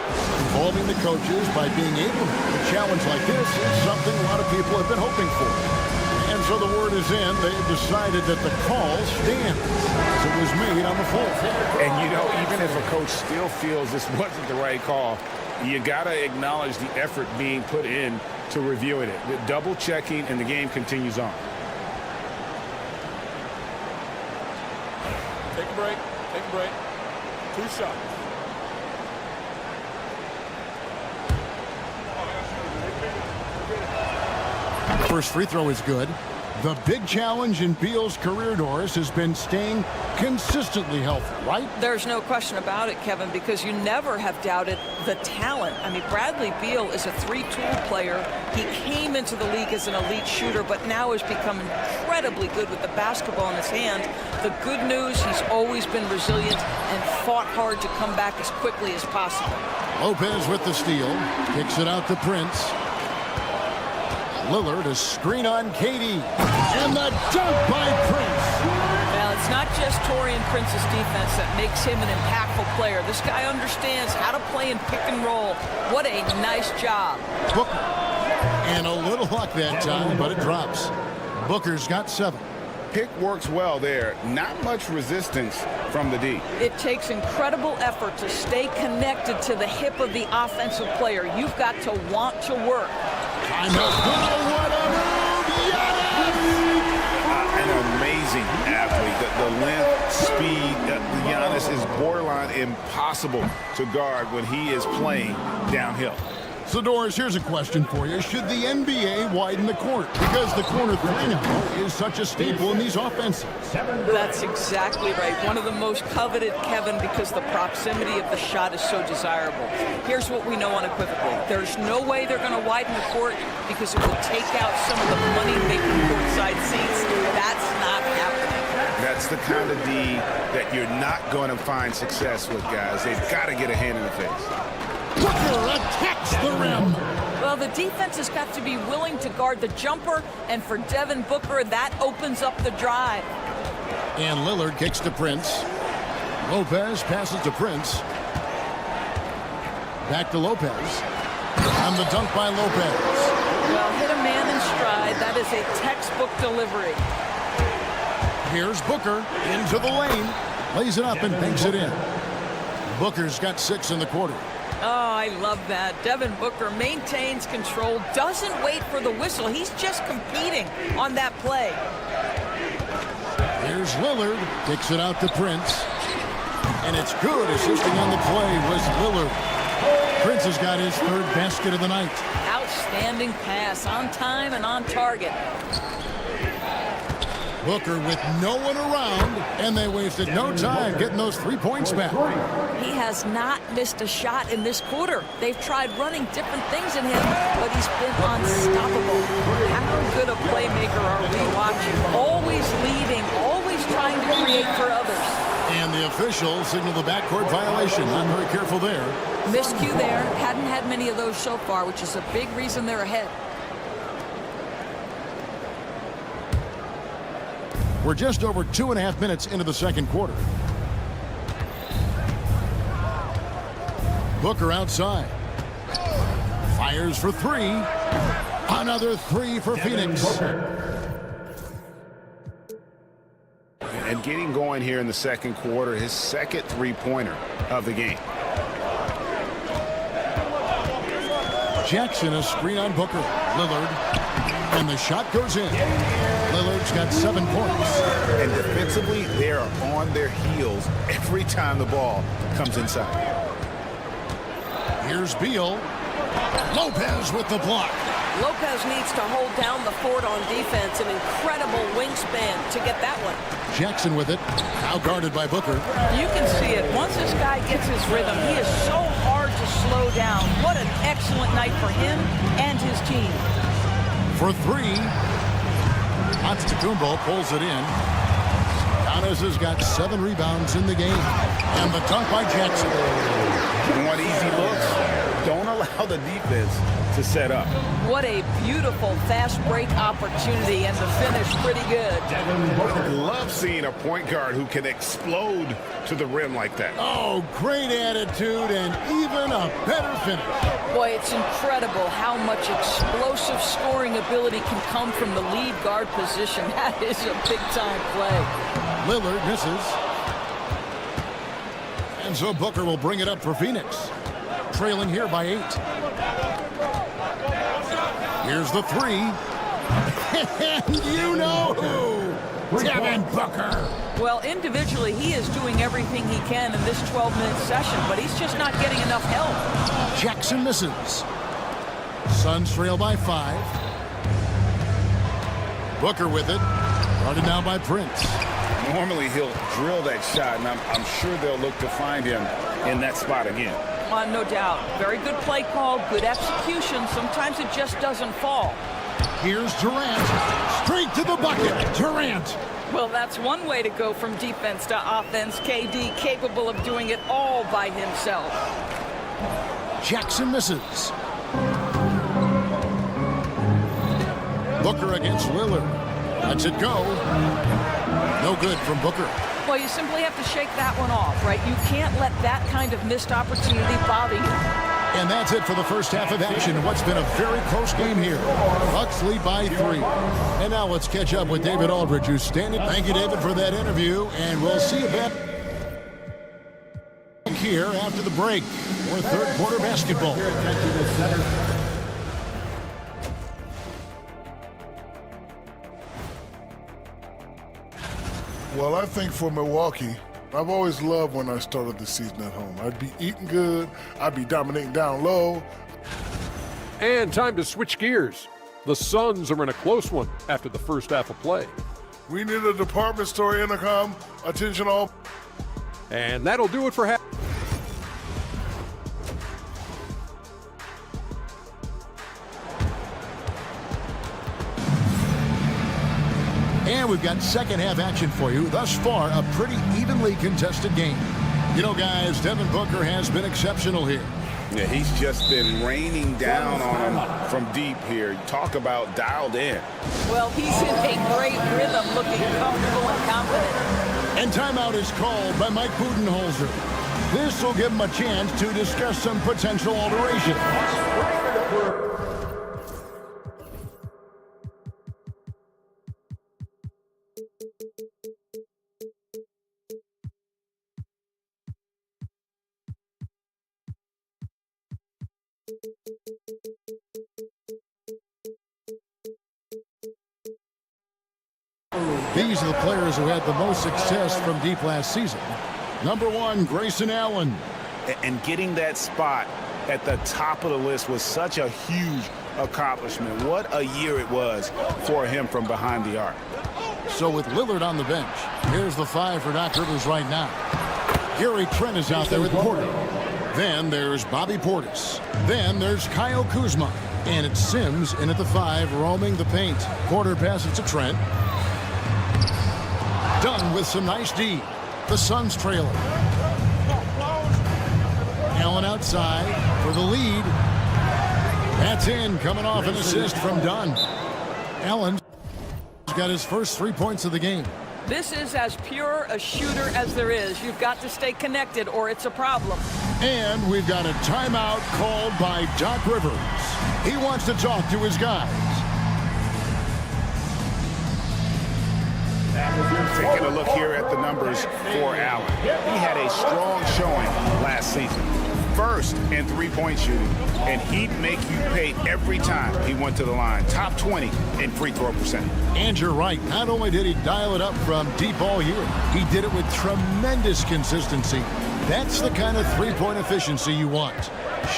involving the coaches by being able to do a challenge like this is something a lot of people have been hoping for. And so the word is in. They've decided that the call stands as it was made on the floor. And you know, even if a coach still feels this wasn't the right call, you got to acknowledge the effort being put in to reviewing it. The double checking, and the game continues on. Take a break. Take a break. 2 shots. First free throw is good. The big challenge in Beal's career, Doris, has been staying consistently healthy, right? There's no question about it, Kevin, because you never have doubted the talent. I mean, Bradley Beal is a 3-tool player. He came into the league as an elite shooter, but now has become incredibly good with the basketball in his hand. The good news, he's always been resilient and fought hard to come back as quickly as possible. Lopez with the steal. Kicks it out to Prince. Lillard, a screen on KD. And the dunk by Prince. Well, it's not just Taurean Prince's defense that makes him an impactful player. This guy understands how to play in pick and roll. What a nice job. Booker. And a little luck that time, but it drops. Booker's got 7. Pick works well there. Not much resistance from the D. It takes incredible effort to stay connected to the hip of the offensive player. You've got to want to work. What a move! An amazing athlete. The length, speed, Giannis is borderline impossible to guard when he is playing downhill. So, Doris, here's a question for you. Should the NBA widen the court? Because the corner 3 now is such a staple in these offenses. That's exactly right. One of the most coveted, Kevin, because the proximity of the shot is so desirable. Here's what we know unequivocally. There's no way they're going to widen the court because it will take out some of the money That's the kind of D that you're not going to find success with, guys. They've got to get a hand in the face. Booker attacks the rim. Well, the defense has got to be willing to guard the jumper, and for Devin Booker, that opens up the drive. And Lillard kicks to Prince. Lopez passes to Prince. Back to Lopez. And the dunk by Lopez. Well, hit a man in stride. That is a textbook delivery. Here's Booker into the lane. Lays it up and banks it in. Booker's got 6 in the quarter. Oh, I love that. Devin Booker maintains control, doesn't wait for the whistle. He's just competing on that play. Here's Lillard. Kicks it out to Prince. And it's good. Assisting on the play was Lillard. Prince has got his 3rd basket of the night. Outstanding pass, on time and on target. Booker with no one around, and they wasted no time getting those 3 points back. He has not missed a shot in this quarter. They've tried running different things in him, but he's been unstoppable. How good a playmaker are we watching? Always leading, always trying to create for others. And the officials signal the backcourt violation. Not very careful there. Miscue there. Hadn't had many of those so far, which is a big reason they're ahead. We're just over 2.5 minutes into the second quarter. Booker outside. Fires for 3. Another 3 for Phoenix. And getting going here in the second quarter, his second 3-pointer of the game. Jackson, a screen on Booker. Lillard. And the shot goes in. Lillard's got 7 points. And defensively, they are on their heels every time the ball comes inside. Here's Beal. Lopez with the block. Lopez needs to hold down the fort on defense. An incredible wingspan to get that one. Jackson with it. Now guarded by Booker. You can see it. Once this guy gets his rhythm, he is so hard to slow down. What an excellent night for him and his team. For 3. Antetokounmpo pulls it in. Giannis has got 7 rebounds in the game. And the dunk by Jackson. You want easy looks? Don't allow the defense to set up. What a beautiful fast break opportunity, and the finish pretty good. I love seeing a point guard who can explode to the rim like that. Oh, great attitude and even a better finish. Boy, it's incredible how much explosive scoring ability can come from the lead guard position. That is a big-time play. Lillard misses. And so Booker will bring it up for Phoenix. Trailing here by 8. Here's the 3. And you know who? Devin Booker. Well, individually, he is doing everything he can in this 12-minute session, but he's just not getting enough help. Jackson misses. Suns trail by 5. Booker with it. Guarded now by Prince. Normally he'll drill that shot, and I'm sure they'll look to find him in that spot again. No doubt. Very good play call, good execution. Sometimes it just doesn't fall. Here's Durant. Straight to the bucket. Durant. Well, that's one way to go from defense to offense. KD capable of doing it all by himself. Jackson misses. Booker against Lillard. Lets it go. No good from Booker. Well, you simply have to shake that one off, right? You can't let that kind of missed opportunity bother you. And that's it for the first half of action. What's been a very close game here. Bucks lead by 3. And now let's catch up with David Aldridge, who's standing. Thank you, David, for that interview. And we'll see you back here after the break for third quarter basketball. Well, I think for Milwaukee, I've always loved when I started the season at home. I'd be eating good, I'd be dominating down low. And time to switch gears. The Suns are in a close one after the first half of play. We need a department store intercom, attention all. And that'll do it for half. And we've got second half action for you. Thus far, a pretty evenly contested game. You know, guys, Devin Booker has been exceptional here. Yeah, he's just been raining down on him from deep here. Talk about dialed in. Well, he's in a great rhythm, looking comfortable and confident. And timeout is called by Mike Budenholzer. This will give him a chance to discuss some potential alterations. These are the players who had the most success from deep last season. Number 1, Grayson Allen. And getting that spot at the top of the list was such a huge accomplishment. What a year it was for him from behind the arc. So with Lillard on the bench, here's the 5 for Doc Rivers right now. Gary Trent is out there with Porter. Then there's Bobby Portis. Then there's Kyle Kuzma. And it's Sims in at the 5, roaming the paint. Porter passes to Trent. Done with some nice D. The Suns trailing. Allen outside for the lead. That's in, coming off an assist from Dunn. Allen's got his first 3 points of the game. This is as pure a shooter as there is. You've got to stay connected or it's a problem. And we've got a timeout called by Doc Rivers. He wants to talk to his guys. Taking a look here at the numbers for Allen. He had a strong showing last season. First in three-point shooting, and he'd make you pay every time he went to the line. Top 20 in free throw percentage. And you're right. Not only did he dial it up from deep all year, he did it with tremendous consistency. That's the kind of three-point efficiency you want.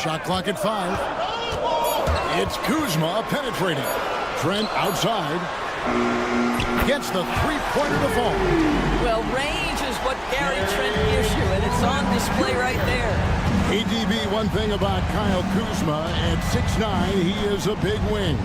Shot clock at 5. It's Kuzma penetrating. Trent outside. Gets the three-pointer to fall. Well, range is what Gary Trent gives you, and it's on display right there. ADB, one thing about Kyle Kuzma, at 6'9", he is a big wing.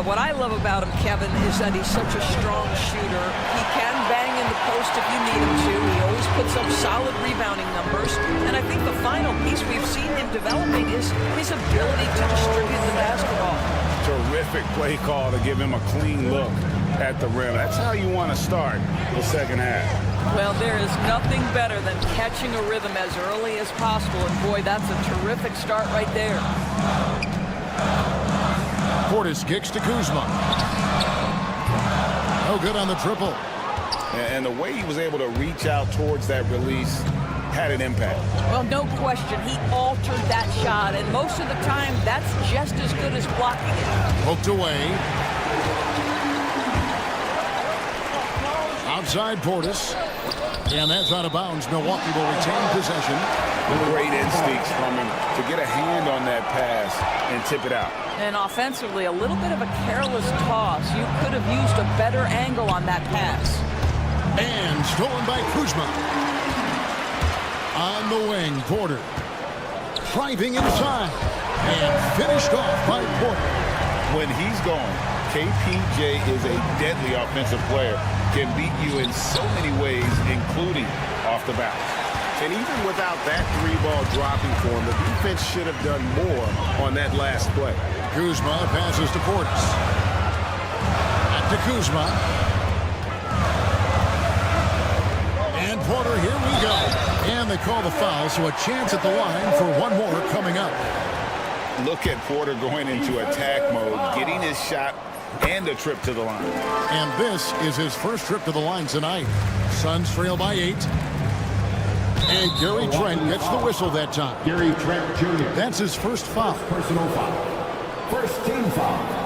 What I love about him, Kevin, is that he's such a strong shooter. He can bang in the post if you need him to. He always puts up solid rebounding numbers. And I think the final piece we've seen him developing is his ability to distribute the basketball. Terrific play call to give him a clean look at the rim. That's how you want to start the second half. Well, there is nothing better than catching a rhythm as early as possible. And boy, that's a terrific start right there. Portis kicks to Kuzma. No good on the triple. And the way he was able to reach out towards that release had an impact. Well, no question. He altered that shot, and most of the time, that's just as good as blocking it. Poked away. Outside Portis. And that's out of bounds. Milwaukee will retain possession. Great instincts from him to get a hand on that pass and tip it out. And offensively, a little bit of a careless toss. You could have used a better angle on that pass. And stolen by Kuzma. On the wing, Porter. Driving inside. And finished off by Porter. When he's gone, KPJ is a deadly offensive player. Can beat you in so many ways, including off the bounce. And even without that three-ball dropping for him, the defense should have done more on that last play. Kuzma passes to Portis. Back to Kuzma. And Porter, here we go. And they call the foul, so a chance at the line for one more coming up. Look at Porter going into attack mode, getting his shot and a trip to the line. And this is his first trip to the line tonight. Suns trail by 8. And Gary Trent gets the whistle that time. Gary Trent Jr. That's his first foul. Personal foul. First team foul.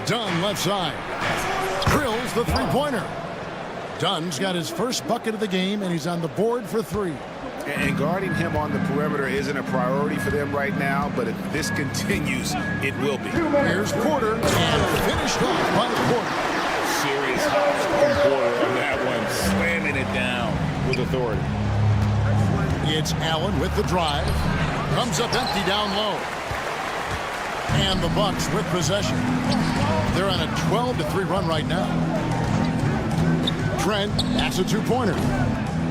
Dunn left side. Drills the three-pointer. Dunn's got his first bucket of the game, and he's on the board for 3. And guarding him on the perimeter isn't a priority for them right now, but if this continues, it will be. Here's Porter, and finished off by Porter. Serious hops from Porter on that one, slamming it down with authority. It's Allen with the drive. Comes up empty down low. And the Bucks with possession. They're on a 12-3 run right now. Trent, that's a two-pointer.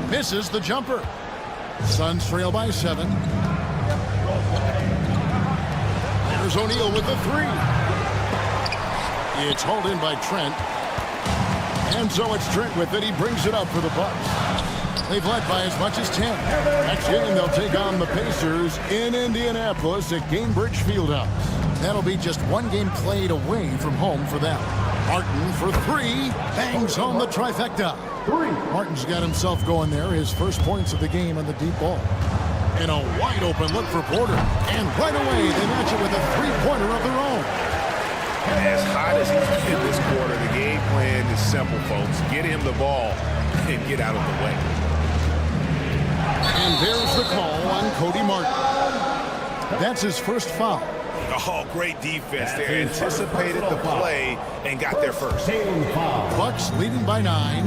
Misses the jumper. Suns trail by 7. There's O'Neal with the 3. It's hauled in by Trent. And so it's Trent with it. He brings it up for the Bucks. They've led by as much as 10. Next game, they'll take on the Pacers in Indianapolis at Gainbridge Fieldhouse. That'll be just one game played away from home for them. Martin for 3. Bangs home the trifecta. Martin's got himself going there. His first points of the game on the deep ball. And a wide open look for Porter. And right away, they match it with a three-pointer of their own. As hot as he's been this quarter, the game plan is simple, folks. Get him the ball and get out of the way. And there's the call on Cody Martin. That's his first foul. Oh, great defense there. Anticipated the play and got there first. Bucks leading by 9.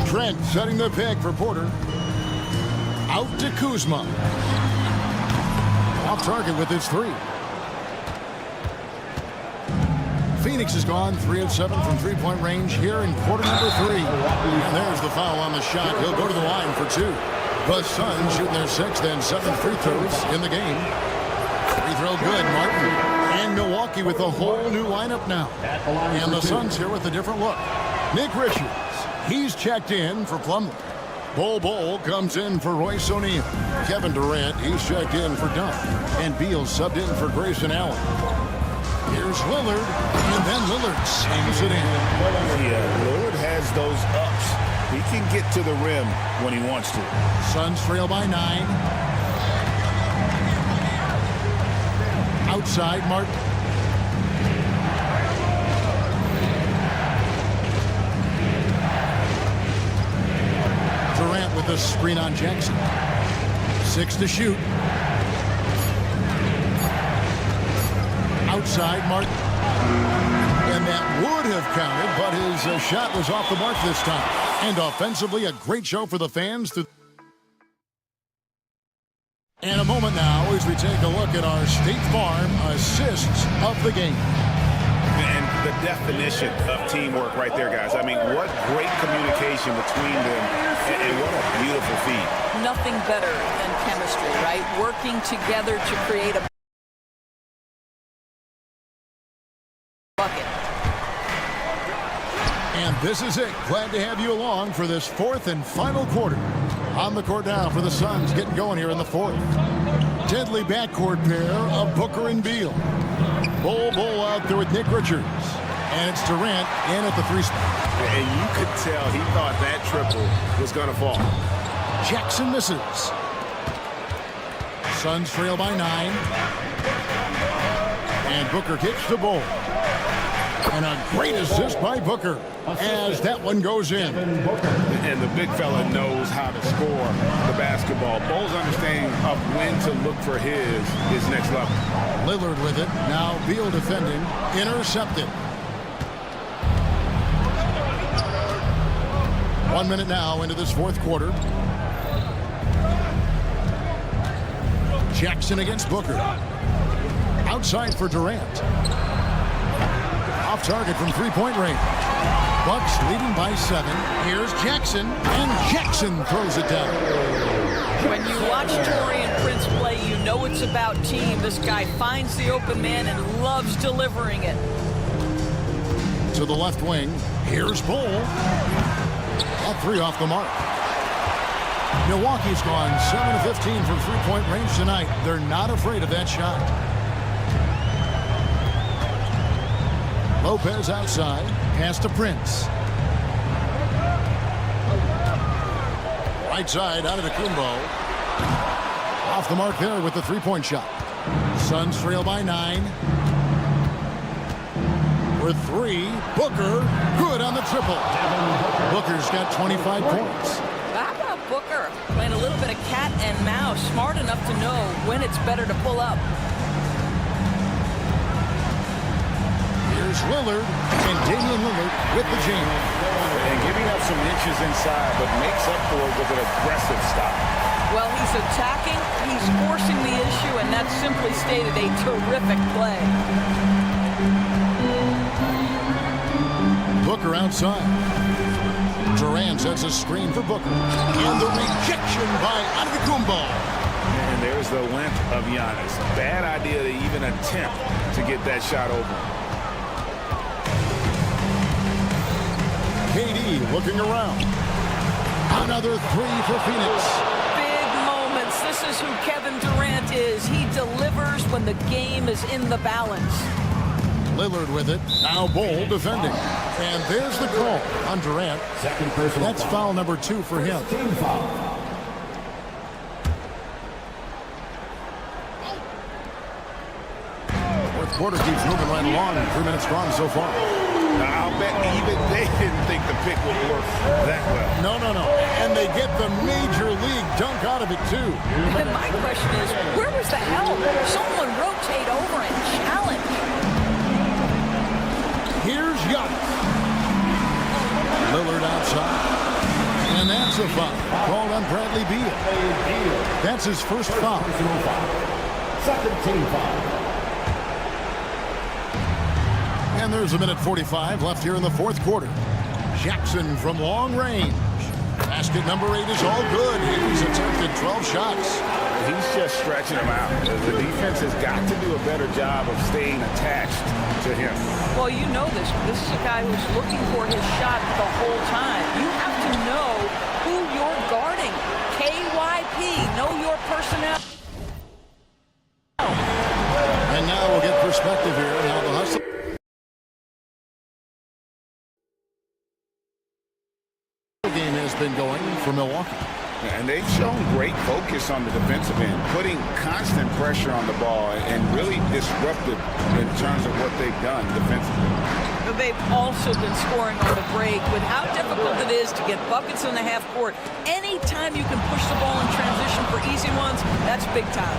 Trent setting the pick for Porter. Out to Kuzma. Off target with his 3. Phoenix has gone 3 of 7 from three-point range here in quarter number 3. And there's the foul on the shot. He'll go to the line for 2. The Suns shooting their 6th and 7th free throws in the game. Free throw good, Martin. And Milwaukee with a whole new lineup now. And the Suns here with a different look. Nick Richards, he's checked in for Plumlee. Bol comes in for Royce O'Neal. Kevin Durant, he's checked in for Dunn. And Beal subbed in for Grayson Allen. Here's Lillard, and then Lillard slams it in. Yeah, Lillard has those ups. He can get to the rim when he wants to. Suns trail by 9. Outside, Martin. Durant with a screen on Jackson. 6 to shoot. Outside, Martin. And that would have counted, but his shot was off the mark this time. And offensively, a great show for the fans. And a moment now as we take a look at our State Farm assists of the game. And the definition of teamwork right there, guys. I mean, what great communication between them, and what a beautiful feed. Nothing better than chemistry, right? Working together to create a bucket. And this is it. Glad to have you along for this 4th and final quarter. On the court now for the Suns, getting going here in the 4th. Deadly backcourt pair of Booker and Beal. Bol out there with Nick Richards. And it's Durant in at the 3 spot. And you could tell he thought that triple was going to fall. Jackson misses. Suns trail by 9. And Booker kicks the ball. And a great assist by Booker as that one goes in. And the big fella knows how to score the basketball. Bol's understanding of when to look for his next level. Lillard with it. Now Beal defending. Intercepted. 1 minute now into this 4th quarter. Jackson against Booker. Outside for Durant. Off target from three-point range. Bucks leading by 7. Here's Jackson, and Jackson throws it down. When you watch Taurean Prince play, you know it's about team. This guy finds the open man and loves delivering it. To the left wing, here's Bol. That 3 off the mark. Milwaukee's gone 7 of 15 from three-point range tonight. They're not afraid of that shot. Lopez outside, pass to Prince. Right side out of the Kumbo. Off the mark there with the three-point shot. Suns trail by 9. For 3, Booker, good on the triple. Booker's got 25 points. How about Booker playing a little bit of cat and mouse, smart enough to know when it's better to pull up. Lillard and Damian Lillard with the jam. And giving up some inches inside, but makes up for it with an aggressive stop. Well, he's attacking, he's forcing the issue, and that's That's simply stated a terrific play. Booker outside. Durant sets a screen for Booker. And the rejection by Antetokounmpo. And there's the length of Giannis. Bad idea to even attempt to get that shot over. KD looking around. Another three for Phoenix. Big moments. This is who Kevin Durant is. He delivers when the game is in the balance. Lillard with it. Now Bol defending. And there's the call on Durant. Second personal That's foul number 2 for him. Team foul. Fourth quarter keeps moving right along. 3 minutes gone so far. I'll bet even they didn't think the pick would work that well. No. And they get the major league dunk out of it, too. And my question is, where was the help? Someone rotate over and challenge. Here's Giannis. Lillard outside. And that's a foul called on Bradley Beal. That's his first foul. Second team foul. And there's a minute 45 left here in the fourth quarter. Jackson from long range. Basket number 8 is all good. He's attempted 12 shots. He's just stretching them out. The defense has got to do a better job of staying attached to him. Well, you know this. This is a guy who's looking for his shot the whole time. You have to know who you're guarding. KYP, know your personnel. And now we'll get perspective here on how the hustle game has been going for Milwaukee. And they've shown great focus on the defensive end, putting constant pressure on the ball and really disruptive in terms of what they've done defensively. They've also been scoring on the break with how difficult it is to get buckets in the half court. Anytime you can push the ball in transition for easy ones, that's big time.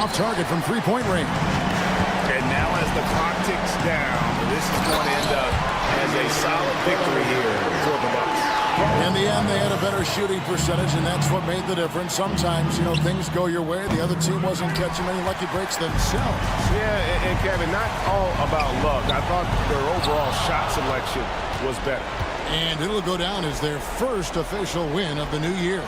Off target from three-point range. And now as the clock ticks down, this is going to end up as a solid victory here for the Bucks. In the end, they had a better shooting percentage, and that's what made the difference. Sometimes, things go your way. The other team wasn't catching many lucky breaks themselves. Yeah, and Kevin, not all about luck. I thought their overall shot selection was better. And it'll go down as their first official win of the new year.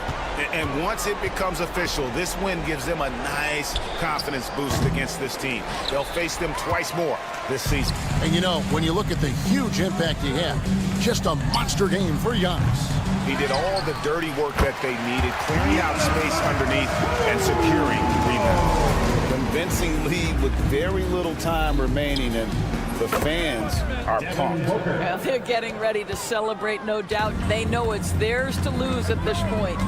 And once it becomes official, this win gives them a nice confidence boost against this team. They'll face them twice more this season. And when you look at the huge impact he had, just a monster game for Giannis. He did all the dirty work that they needed, clearing out space underneath and securing rebounds. Convincing lead with very little time remaining, and the fans are pumped. Well, they're getting ready to celebrate, no doubt. They know it's theirs to lose at this point.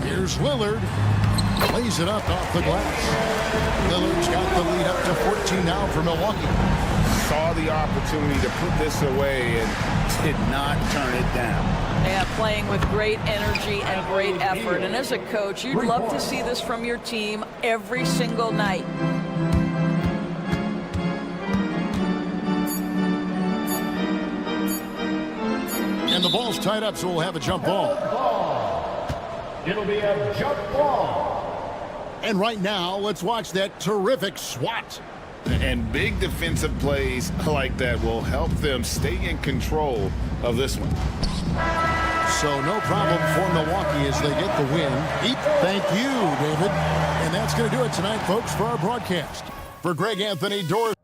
Here's Lillard. Plays it up off the glass. Lillard's got the lead up to 14 now for Milwaukee. Saw the opportunity to put this away and did not turn it down. Yeah, playing with great energy and great effort. And as a coach, you'd love to see this from your team every single night. And the ball's tied up, so we'll have a jump ball. It'll be a jump ball. And right now, let's watch that terrific swat. And big defensive plays like that will help them stay in control of this one. So no problem for Milwaukee as they get the win. Thank you, David. And that's going to do it tonight, folks, for our broadcast. For Greg Anthony Dorsey.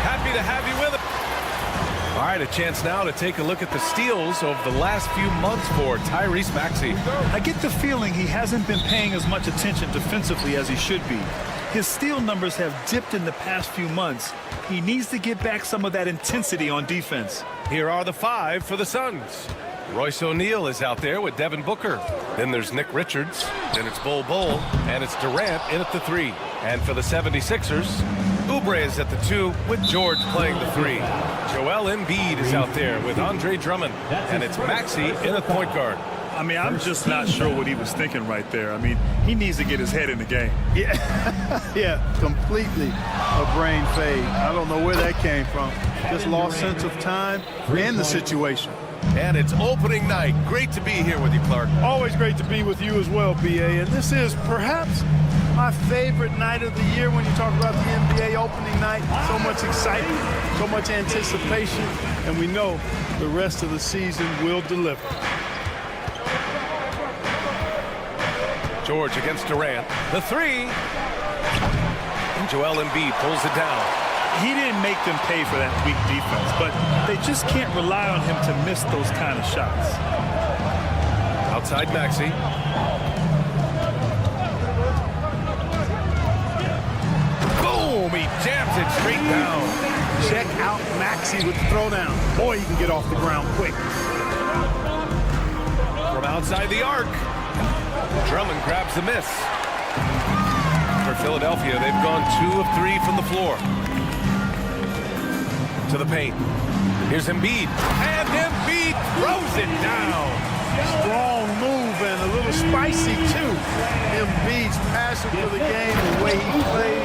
Happy to have you with us. All right, a chance now to take a look at the steals over the last few months for Tyrese Maxey. I get the feeling he hasn't been paying as much attention defensively as he should be. His steal numbers have dipped in the past few months. He needs to get back some of that intensity on defense. Here are the 5 for the Suns. Royce O'Neal is out there with Devin Booker. Then there's Nick Richards. Then it's Bol Bol. And it's Durant in at the 3. And for the 76ers, Oubre is at the 2 with George playing the 3. Joel Embiid is out there with Andre Drummond. And it's Maxey in at point guard. I mean, I'm just not sure what he was thinking right there. I mean, he needs to get his head in the game. Yeah, completely a brain fade. I don't know where that came from. Just lost sense of time and the situation. And it's opening night. Great to be here with you, Clark. Always great to be with you as well, B.A. And this is perhaps my favorite night of the year when you talk about the NBA opening night. So much excitement, so much anticipation, and we know the rest of the season will deliver. George against Durant. The 3. And Joel Embiid pulls it down. He didn't make them pay for that weak defense, but they just can't rely on him to miss those kind of shots. Outside Maxey. Boom! He jams it straight down. Check out Maxey with the throwdown. Boy, he can get off the ground quick. From outside the arc. Drummond grabs the miss. For Philadelphia, they've gone 2 of 3 from the floor. To the paint. Here's Embiid. And Embiid throws it down. Strong move and a little spicy, too. Embiid's passion for the game, the way he plays,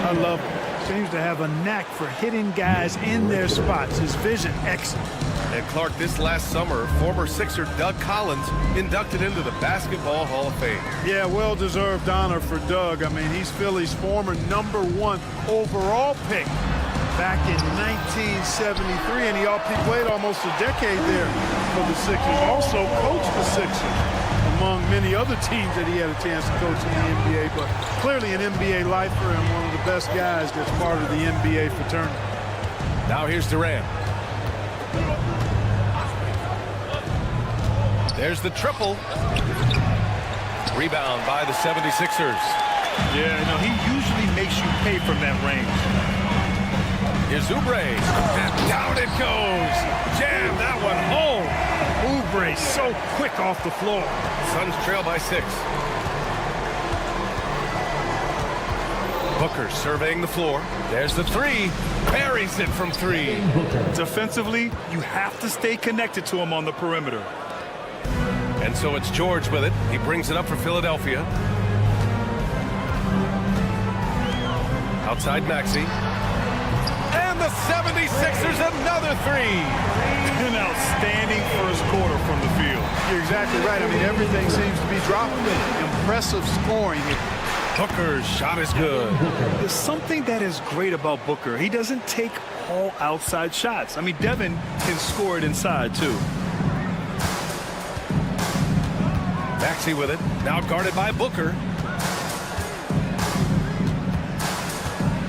I love it. Seems to have a knack for hitting guys in their spots. His vision, excellent. And Clark, this last summer, former Sixer Doug Collins inducted into the Basketball Hall of Fame. Yeah, well-deserved honor for Doug. I mean, he's Philly's former #1 overall pick back in 1973, and he played almost a decade there for the Sixers. Also coached the Sixers, among many other teams that he had a chance to coach in the NBA, but clearly an NBA lifer and one of the best guys that's part of the NBA fraternity. Now here's Durant. There's the triple. Rebound by the 76ers. Yeah, no, he usually makes you pay from that range. Here's Oubre. And down it goes. Jam that one home. Oubre so quick off the floor. Suns trail by 6. Booker surveying the floor. There's the 3. Buries it from 3. Defensively, you have to stay connected to him on the perimeter. And so it's George with it. He brings it up for Philadelphia. Outside Maxey. And the 76ers another 3. An outstanding first quarter from the field. You're exactly right. I mean, everything seems to be dropping. Impressive scoring here. Booker's shot is good. There's something that is great about Booker. He doesn't take all outside shots. I mean, Devin can score it inside, too. Maxey with it. Now guarded by Booker.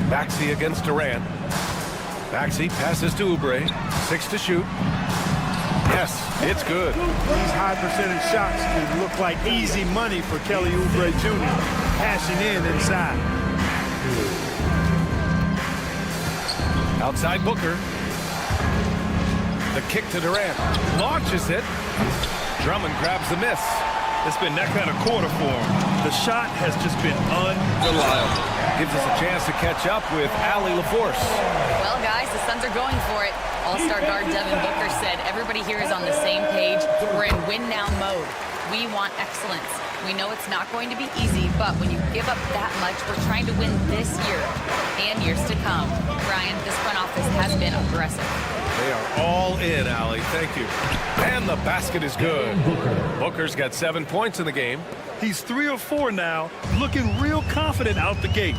Maxey against Durant. Maxey passes to Oubre. 6 to shoot. Yes, it's good. These high percentage shots can look like easy money for Kelly Oubre Jr. Passing in inside. Outside Booker. The kick to Durant. Launches it. Drummond grabs the miss. It's been that kind of quarter for him. The shot has just been unreliable. Gives us a chance to catch up with Allie LaForce. Well, guys, the Suns are going for it. All-star guard Devin Booker said everybody here is on the same page. We're in win-now mode. We want excellence. We know it's not going to be easy, but when you give up that much, we're trying to win this year and years to come. Brian, this front office has been aggressive. They are all in, Allie. Thank you. And the basket is good. Booker's got 7 points in the game. He's 3 or 4 now, looking real confident out the gate.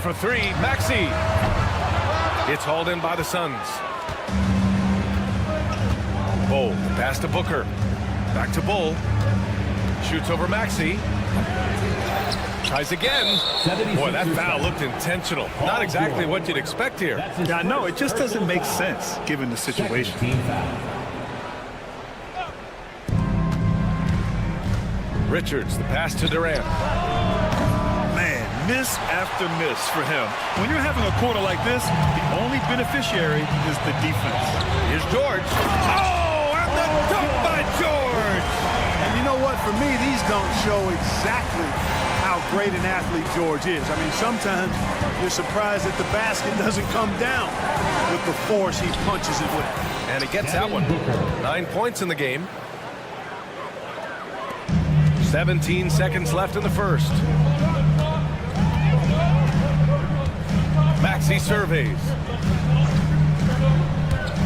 For 3, Maxey. It's hauled in by the Suns. Bull, pass to Booker. Back to Bull. Shoots over Maxey. Tries again. Boy, that foul looked intentional. Not exactly what you'd expect here. Yeah, no, it just doesn't make sense given the situation. Richards, the pass to Durant. Man, miss after miss for him. When you're having a quarter like this, the only beneficiary is the defense. Here's George. Oh, and the dunk by George! And you know what? For me, these don't show exactly how great an athlete George is. I mean, sometimes you're surprised that the basket doesn't come down with the force he punches it with. And he gets that one. 9 points in the game. 17 seconds left in the first. Maxey surveys.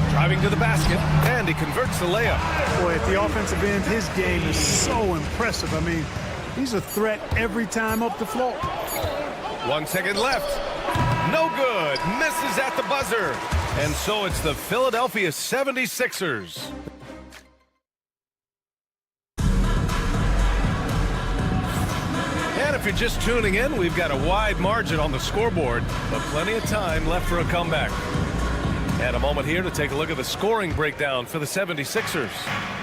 Driving to the basket, and he converts the layup. Boy, at the offensive end, his game is so impressive. I mean, he's a threat every time up the floor. 1 second left. No good. Misses at the buzzer. And so it's the Philadelphia 76ers. And if you're just tuning in, we've got a wide margin on the scoreboard, but plenty of time left for a comeback. And a moment here to take a look at the scoring breakdown for the 76ers.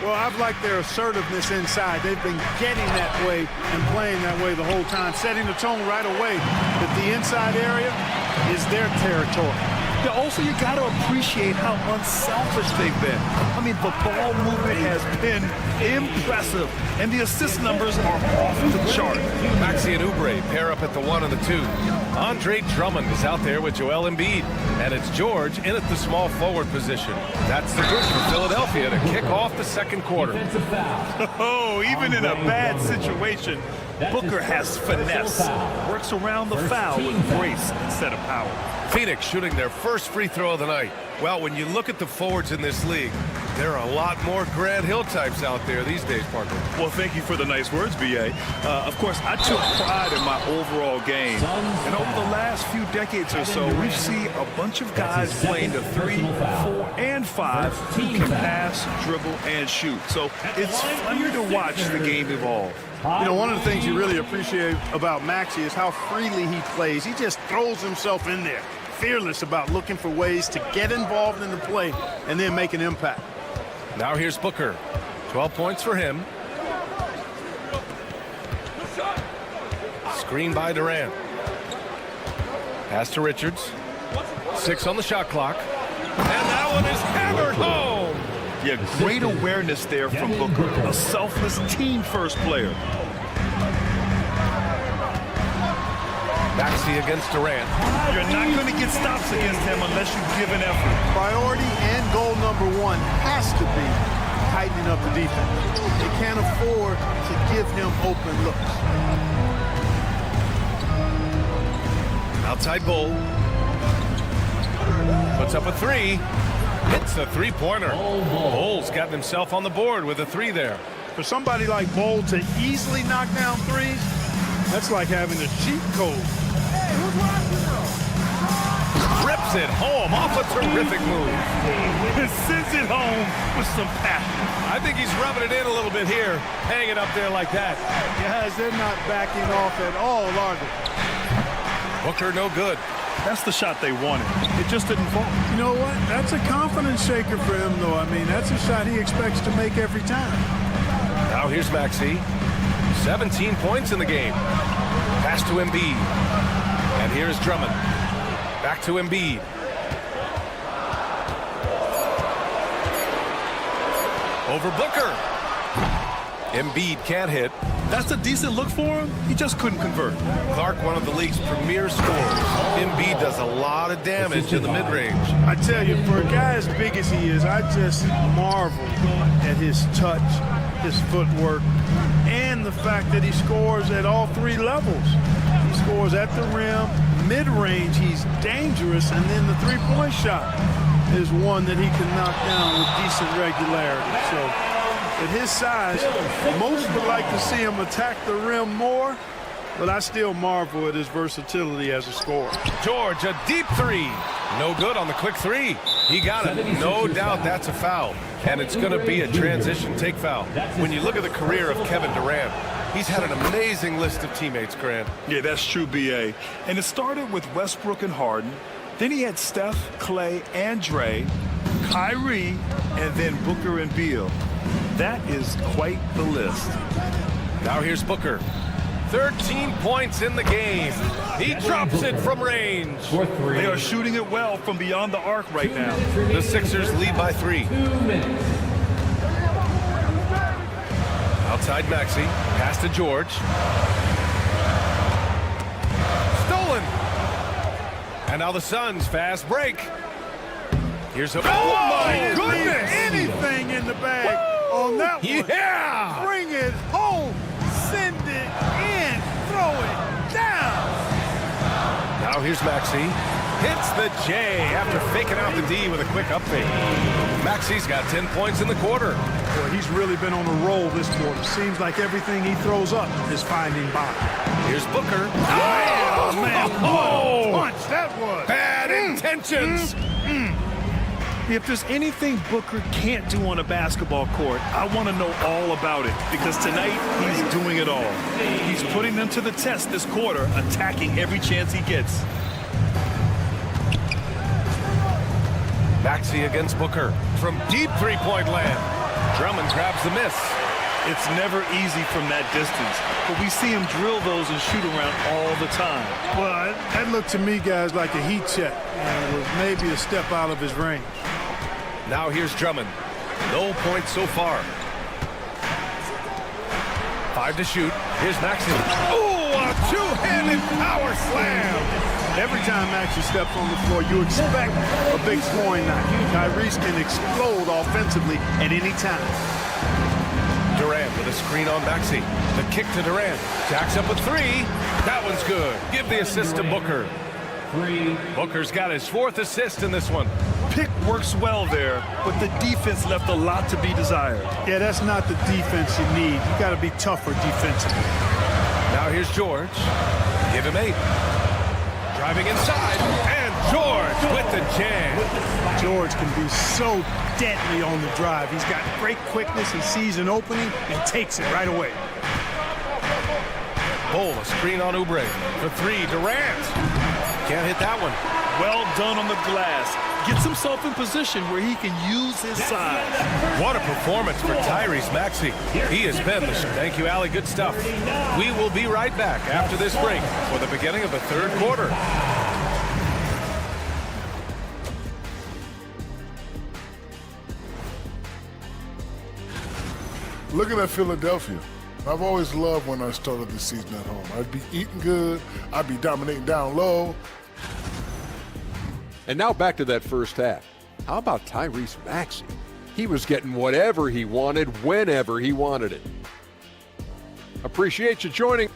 Well, I've liked their assertiveness inside. They've been getting that way and playing that way the whole time, setting the tone right away that the inside area is their territory. Yeah, also, you got to appreciate how unselfish they've been. I mean, the ball movement has been impressive, and the assist numbers are off the chart. Maxey and Oubre pair up at the 1 and the 2. Andre Drummond is out there with Joel Embiid, and it's George in at the small forward position. That's the group for Philadelphia to kick off the second quarter. Oh, even in a bad situation, Booker has finesse. Works around the foul with grace instead of power. Phoenix shooting their first free throw of the night. Well, when you look at the forwards in this league, there are a lot more Grant Hill types out there these days, Parker. Well, thank you for the nice words, B.A. Of course, I took pride in my overall game. And over the last few decades or so, we've seen a bunch of guys playing the 3, 4, and 5 who can pass, dribble, and shoot. So it's fun to watch the game evolve. You know, one of the things you really appreciate about Maxey is how freely he plays. He just throws himself in there, fearless about looking for ways to get involved in the play and then make an impact. Now here's Booker. 12 points for him. Screen by Durant. Pass to Richards. 6 on the shot clock. And that one is hammered home. Yeah, great awareness there from Booker. A selfless team-first player. Maxey against Durant. You're not going to get stops against him unless you give an effort. Priority and goal number 1 has to be tightening up the defense. They can't afford to give him open looks. Outside Bull. Puts up a 3. Hits a three-pointer. Bull's gotten himself on the board with a 3 there. For somebody like Bull to easily knock down threes, that's like having a cheat code. Rips it home off a terrific move. Sends it home with some passion. I think he's rubbing it in a little bit here, hanging up there like that. Guys, they're not backing off at all, are they? Booker no good. That's the shot they wanted. It just didn't fall. You know what? That's a confidence shaker for him, though. I mean, that's a shot he expects to make every time. Now here's Maxey. 17 points in the game. Pass to Embiid. And here's Drummond. Back to Embiid. Over Booker. Embiid can't hit. That's a decent look for him. He just couldn't convert. Clark, one of the league's premier scorers. Embiid does a lot of damage in the mid-range. I tell you, for a guy as big as he is, I just marvel at his touch, his footwork, and the fact that he scores at all three levels. He scores at the rim, mid-range, he's dangerous, and then the three-point shot is one that he can knock down with decent regularity. So at his size, most would like to see him attack the rim more, but I still marvel at his versatility as a scorer. George, a deep three. No good on the quick three. He got it. No doubt that's a foul. And it's going to be a transition take foul. When you look at the career of Kevin Durant, he's had an amazing list of teammates, Grant. Yeah, that's true, B.A. And it started with Westbrook and Harden. Then he had Steph, Clay, and Dre, Kyrie, and then Booker and Beal. That is quite the list. Now here's Booker. 13 points in the game. He drops it from range. They are shooting it well from beyond the arc right now. The Sixers lead by 3. Outside Maxey. Pass to George. Stolen. And now the Suns fast break. Here's a... Oh, my goodness! Anything in the bag on that one. Yeah! Bring it home. Send it in. Throw it down. Now here's Maxey. Hits the J after faking out the D with a quick up fake. Maxey's got 10 points in the quarter. Boy, he's really been on a roll this quarter. Seems like everything he throws up is finding bottom. Here's Booker. Oh, man. What a punch that was. Bad intentions. If there's anything Booker can't do on a basketball court, I want to know all about it, because tonight he's doing it all. He's putting them to the test this quarter, attacking every chance he gets. Maxey against Booker from deep three-point land. Drummond grabs the miss. It's never easy from that distance, but we see him drill those and shoot around all the time. Well, that looked to me, guys, like a heat check. And it was maybe a step out of his range. Now here's Drummond. No points so far. 5 to shoot. Here's Maxey. Oh, a two-handed power slam. Every time Maxey steps on the floor, you expect a big scoring night. Tyrese can explode offensively at any time. Durant with a screen on Maxey. The kick to Durant. Jacks up a 3. That one's good. Give the assist to Booker. Booker's got his 4th assist in this one. Pick works well there, but the defense left a lot to be desired. Yeah, that's not the defense you need. You got to be tougher defensively. Now here's George. Give him 8. Driving inside, and George with the jam. George can be so deadly on the drive. He's got great quickness. He sees an opening and takes it right away. Bull, a screen on Oubre. For 3, Durant. Can't hit that one. Well done on the glass. Gets himself in position where he can use his size. What a performance for Tyrese Maxey. He has been the... Thank you, Allie. Good stuff. We will be right back after this break for the beginning of the 3rd quarter. Looking at Philadelphia, I've always loved when I started the season at home. I'd be eating good, I'd be dominating down low. And now back to that first half. How about Tyrese Maxey? He was getting whatever he wanted, whenever he wanted it. Appreciate you joining.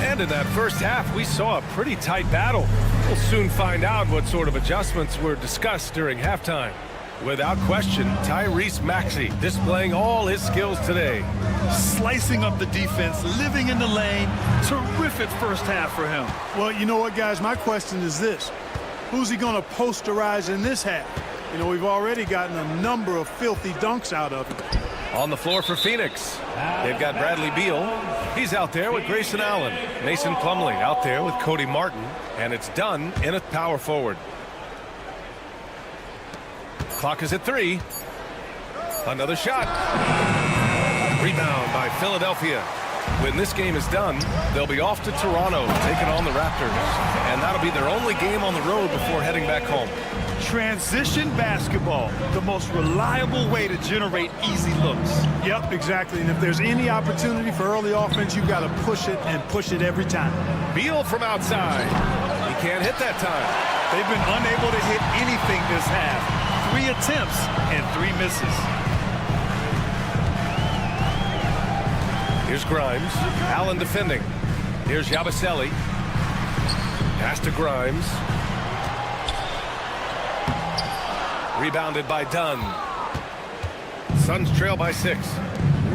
And in that first half, we saw a pretty tight battle. We'll soon find out what sort of adjustments were discussed during halftime. Without question, Tyrese Maxey displaying all his skills today. Slicing up the defense, living in the lane. Terrific first half for him. Well, you know what, guys? My question is this. Who's he going to posterize in this half? You know, we've already gotten a number of filthy dunks out of him. On the floor for Phoenix, they've got Bradley Beal. He's out there with Grayson Allen. Mason Plumlee out there with Cody Martin. And it's done in a power forward. Clock is at 3. Another shot. Rebound by Philadelphia. When this game is done, they'll be off to Toronto, taking on the Raptors. And that'll be their only game on the road before heading back home. Transition basketball, the most reliable way to generate easy looks. Yep, exactly. And if there's any opportunity for early offense, you've got to push it and push it every time. Beal from outside. He can't hit that time. They've been unable to hit anything this half. 3 attempts and 3 misses. Here's Grimes. Allen defending. Here's Yabusele. Pass to Grimes. Rebounded by Dunn. Suns trail by 6.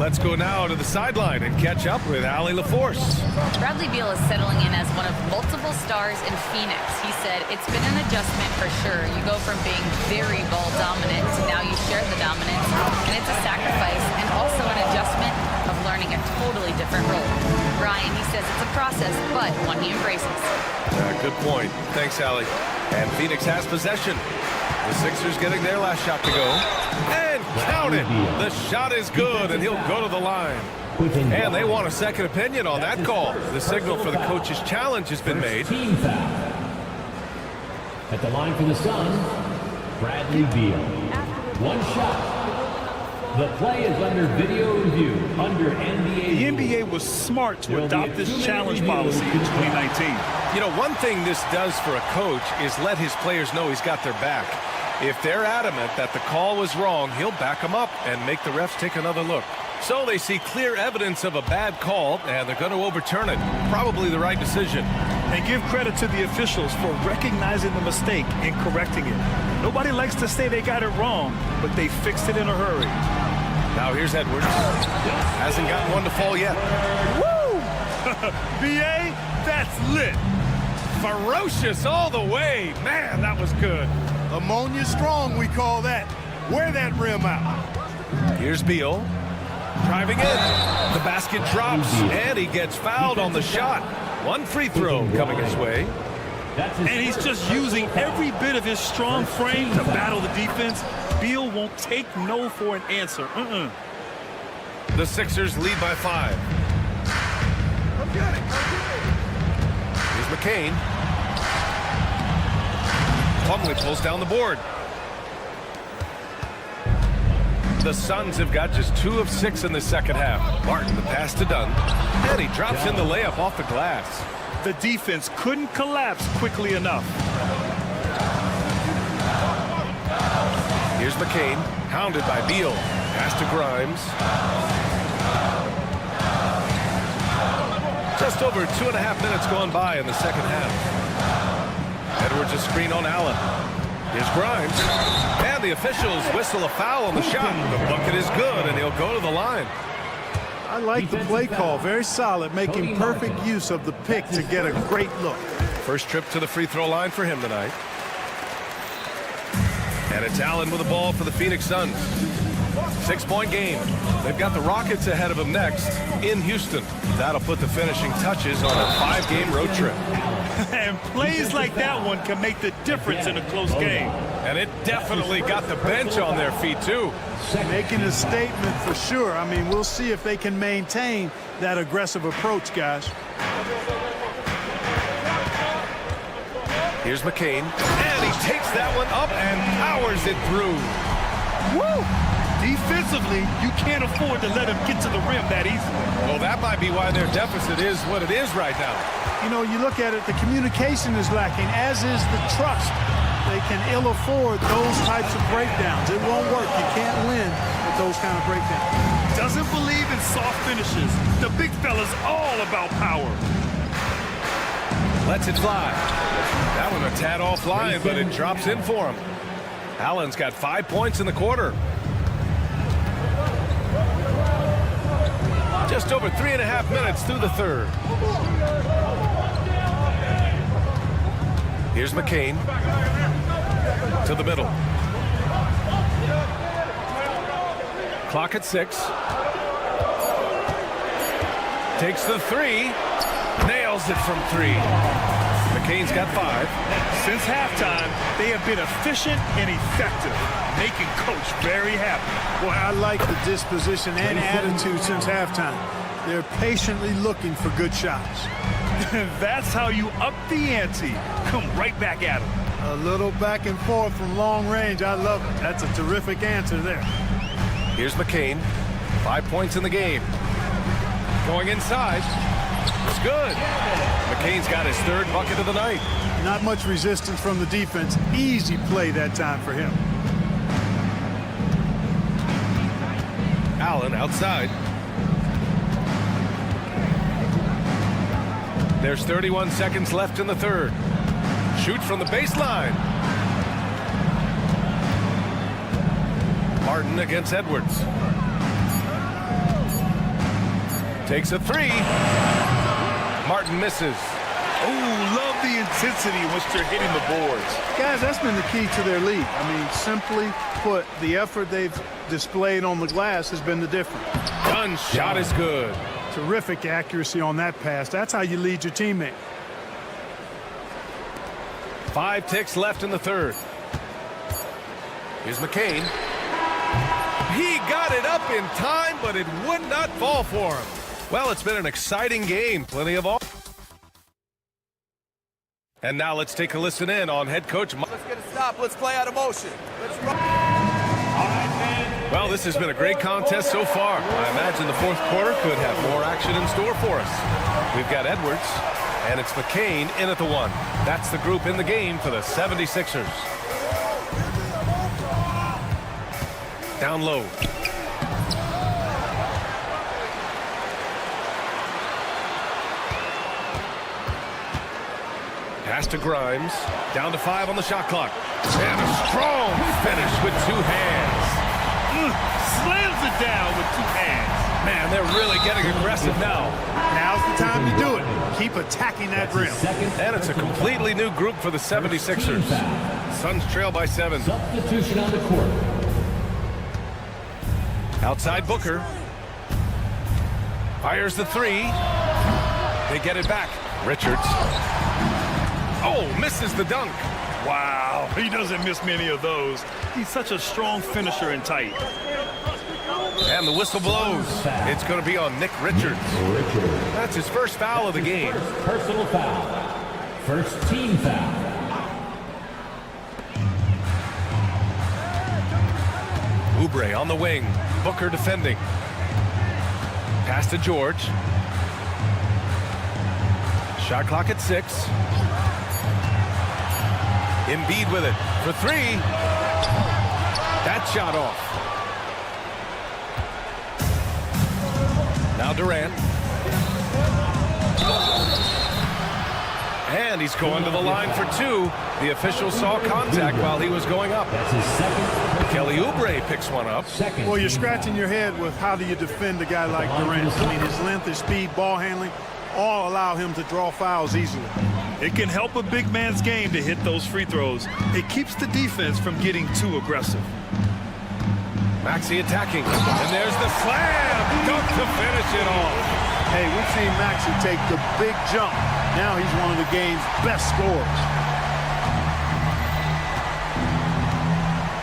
Let's go now to the sideline and catch up with Allie LaForce. Bradley Beal is settling in as one of multiple stars in Phoenix. He said, it's been an adjustment for sure. You go from being very ball dominant to now you share the dominance. And it's a sacrifice and also an adjustment of learning a totally different role. Brian, he says it's a process, but one he embraces. Good point. Thanks, Allie. And Phoenix has possession. The Sixers getting their last shot to go. And count it. The shot is good, and he'll go to the line. And they want a second opinion on that call. The signal for the coach's challenge has been made. At the line for the Suns, Bradley Beal. 1 shot. The play is under video review, under NBA. The NBA was smart to adopt this challenge policy in 2019. You know, one thing this does for a coach is let his players know he's got their back. If they're adamant that the call was wrong, he'll back them up and make the refs take another look. So they see clear evidence of a bad call, and they're going to overturn it. Probably the right decision. And give credit to the officials for recognizing the mistake and correcting it. Nobody likes to say they got it wrong, but they fixed it in a hurry. Now here's Edwards. Hasn't gotten one to fall yet. Woo! BA, that's lit. Ferocious all the way. Man, that was good. Ammonia strong, we call that. Wear that rim out. Here's Beal. Driving in. The basket drops, and he gets fouled on the shot. 1 free throw coming his way. And he's just using every bit of his strong frame to battle the defense. Beal won't take no for an answer. The Sixers lead by 5. Here's McCain. Plumlee pulls down the board. The Suns have got just 2 of 6 in the second half. Martin, the pass to Dunn. And he drops in the layup off the glass. The defense couldn't collapse quickly enough. Here's McCain, hounded by Beal. Pass to Grimes. Just over 2.5 minutes gone by in the second half. Edwards a screen on Allen. Here's Grimes. And the officials whistle a foul on the shot. The bucket is good, and he'll go to the line. I like the play call. Very solid, making perfect use of the pick to get a great look. First trip to the free throw line for him tonight. And it's Allen with the ball for the Phoenix Suns. 6-point game. They've got the Rockets ahead of them next in Houston. That'll put the finishing touches on a 5-game road trip. And plays like that one can make the difference in a close game. And it definitely got the bench on their feet, too. Making a statement for sure. I mean, we'll see if they can maintain that aggressive approach, guys. Here's McCain. And he takes that one up and powers it through. Woo! Defensively, you can't afford to let him get to the rim that easily. Well, that might be why their deficit is what it is right now. You know, you look at it, the communication is lacking, as is the trust. They can ill afford those types of breakdowns. It won't work. You can't win with those kind of breakdowns. Doesn't believe in soft finishes. The big fella's all about power. Lets it fly. That one a tad offline, but it drops in for him. Allen's got 5 points in the quarter. Just over 3.5 minutes through the third. Here's McCain to the middle. Clock at 6. Takes the 3. Nails it from 3. McCain's got 5. Since halftime, they have been efficient and effective, making Coach very happy. Boy, I like the disposition and attitude since halftime. They're patiently looking for good shots. That's how you up the ante. Come right back at them. A little back and forth from long range. I love it. That's a terrific answer there. Here's McCain. 5 points in the game. Going inside. It's good. McCain's got his 3rd bucket of the night. Not much resistance from the defense. Easy play that time for him. Allen outside. There's 31 seconds left in the 3rd. Shoot from the baseline. Martin against Edwards. Takes a 3. Martin misses. Oh, love the intensity in which they're hitting the boards. Guys, that's been the key to their lead. I mean, simply put, the effort they've displayed on the glass has been the difference. Dunn's shot is good. Terrific accuracy on that pass. That's how you lead your teammate. 5 ticks left in the 3rd. Here's McCain. He got it up in time, but it would not fall for him. Well, it's been an exciting game. Plenty of all. And now let's take a listen in on head coach. Let's get a stop. Let's play out of motion. Let's run. Well, this has been a great contest so far. I imagine the 4th quarter could have more action in store for us. We've got Edwards, and it's McCain in at the 1. That's the group in the game for the 76ers. Down low. Pass to Grimes. Down to 5 on the shot clock. And a strong finish with 2 hands. Slams it down with 2 hands. Man, they're really getting aggressive now. Now's the time to do it. Keep attacking that rim. And it's a completely new group for the 76ers. Suns trail by 7. Substitution on the court. Outside Booker. Fires the 3. They get it back. Richards. Oh, misses the dunk. Wow, he doesn't miss many of those. He's such a strong finisher and tight. And the whistle blows. It's going to be on Nick Richards. That's his first foul of the game. First personal foul. First team foul. Oubre on the wing. Booker defending. Pass to George. Shot clock at 6. Embiid with it for 3. That shot off. Now Durant. And he's going to the line for 2. The official saw contact while he was going up. That's his second. Kelly Oubre picks one up. Well, you're scratching your head with how do you defend a guy like Durant. I mean, his length, his speed, ball handling, all allow him to draw fouls easily. It can help a big man's game to hit those free throws. It keeps the defense from getting too aggressive. Maxey attacking. And there's the slam. Dunk to finish it off. Hey, we've seen Maxey take the big jump. Now he's one of the game's best scorers.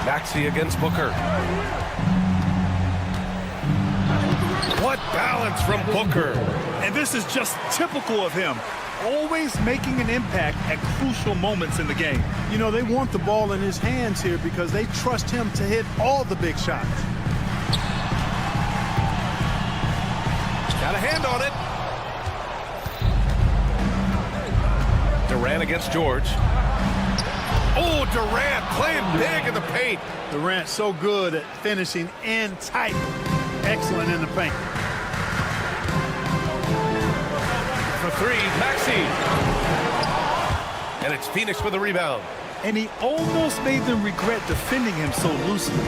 Maxey against Booker. What balance from Booker. And this is just typical of him. Always making an impact at crucial moments in the game. You know, they want the ball in his hands here because they trust him to hit all the big shots. Got a hand on it. Durant against George. Oh, Durant playing big in the paint. Durant so good at finishing in tight. Excellent in the paint. For 3, Maxey. And it's Phoenix with the rebound. And he almost made them regret defending him so loosely.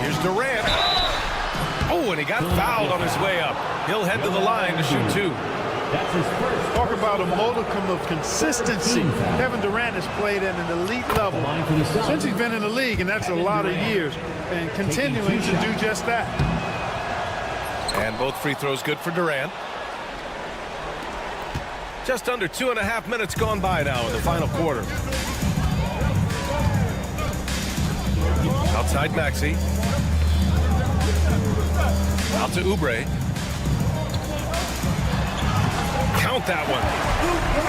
Here's Durant. Oh, and he got fouled on his way up. He'll head to the line to shoot 2. That's his first. Talk about a modicum of consistency. Kevin Durant has played at an elite level since he's been in the league, and that's a lot of years, and continuing to do just that. And both free throws good for Durant. Just under 2.5 minutes gone by now in the final quarter. Outside Maxey. Out to Oubre. Count that one.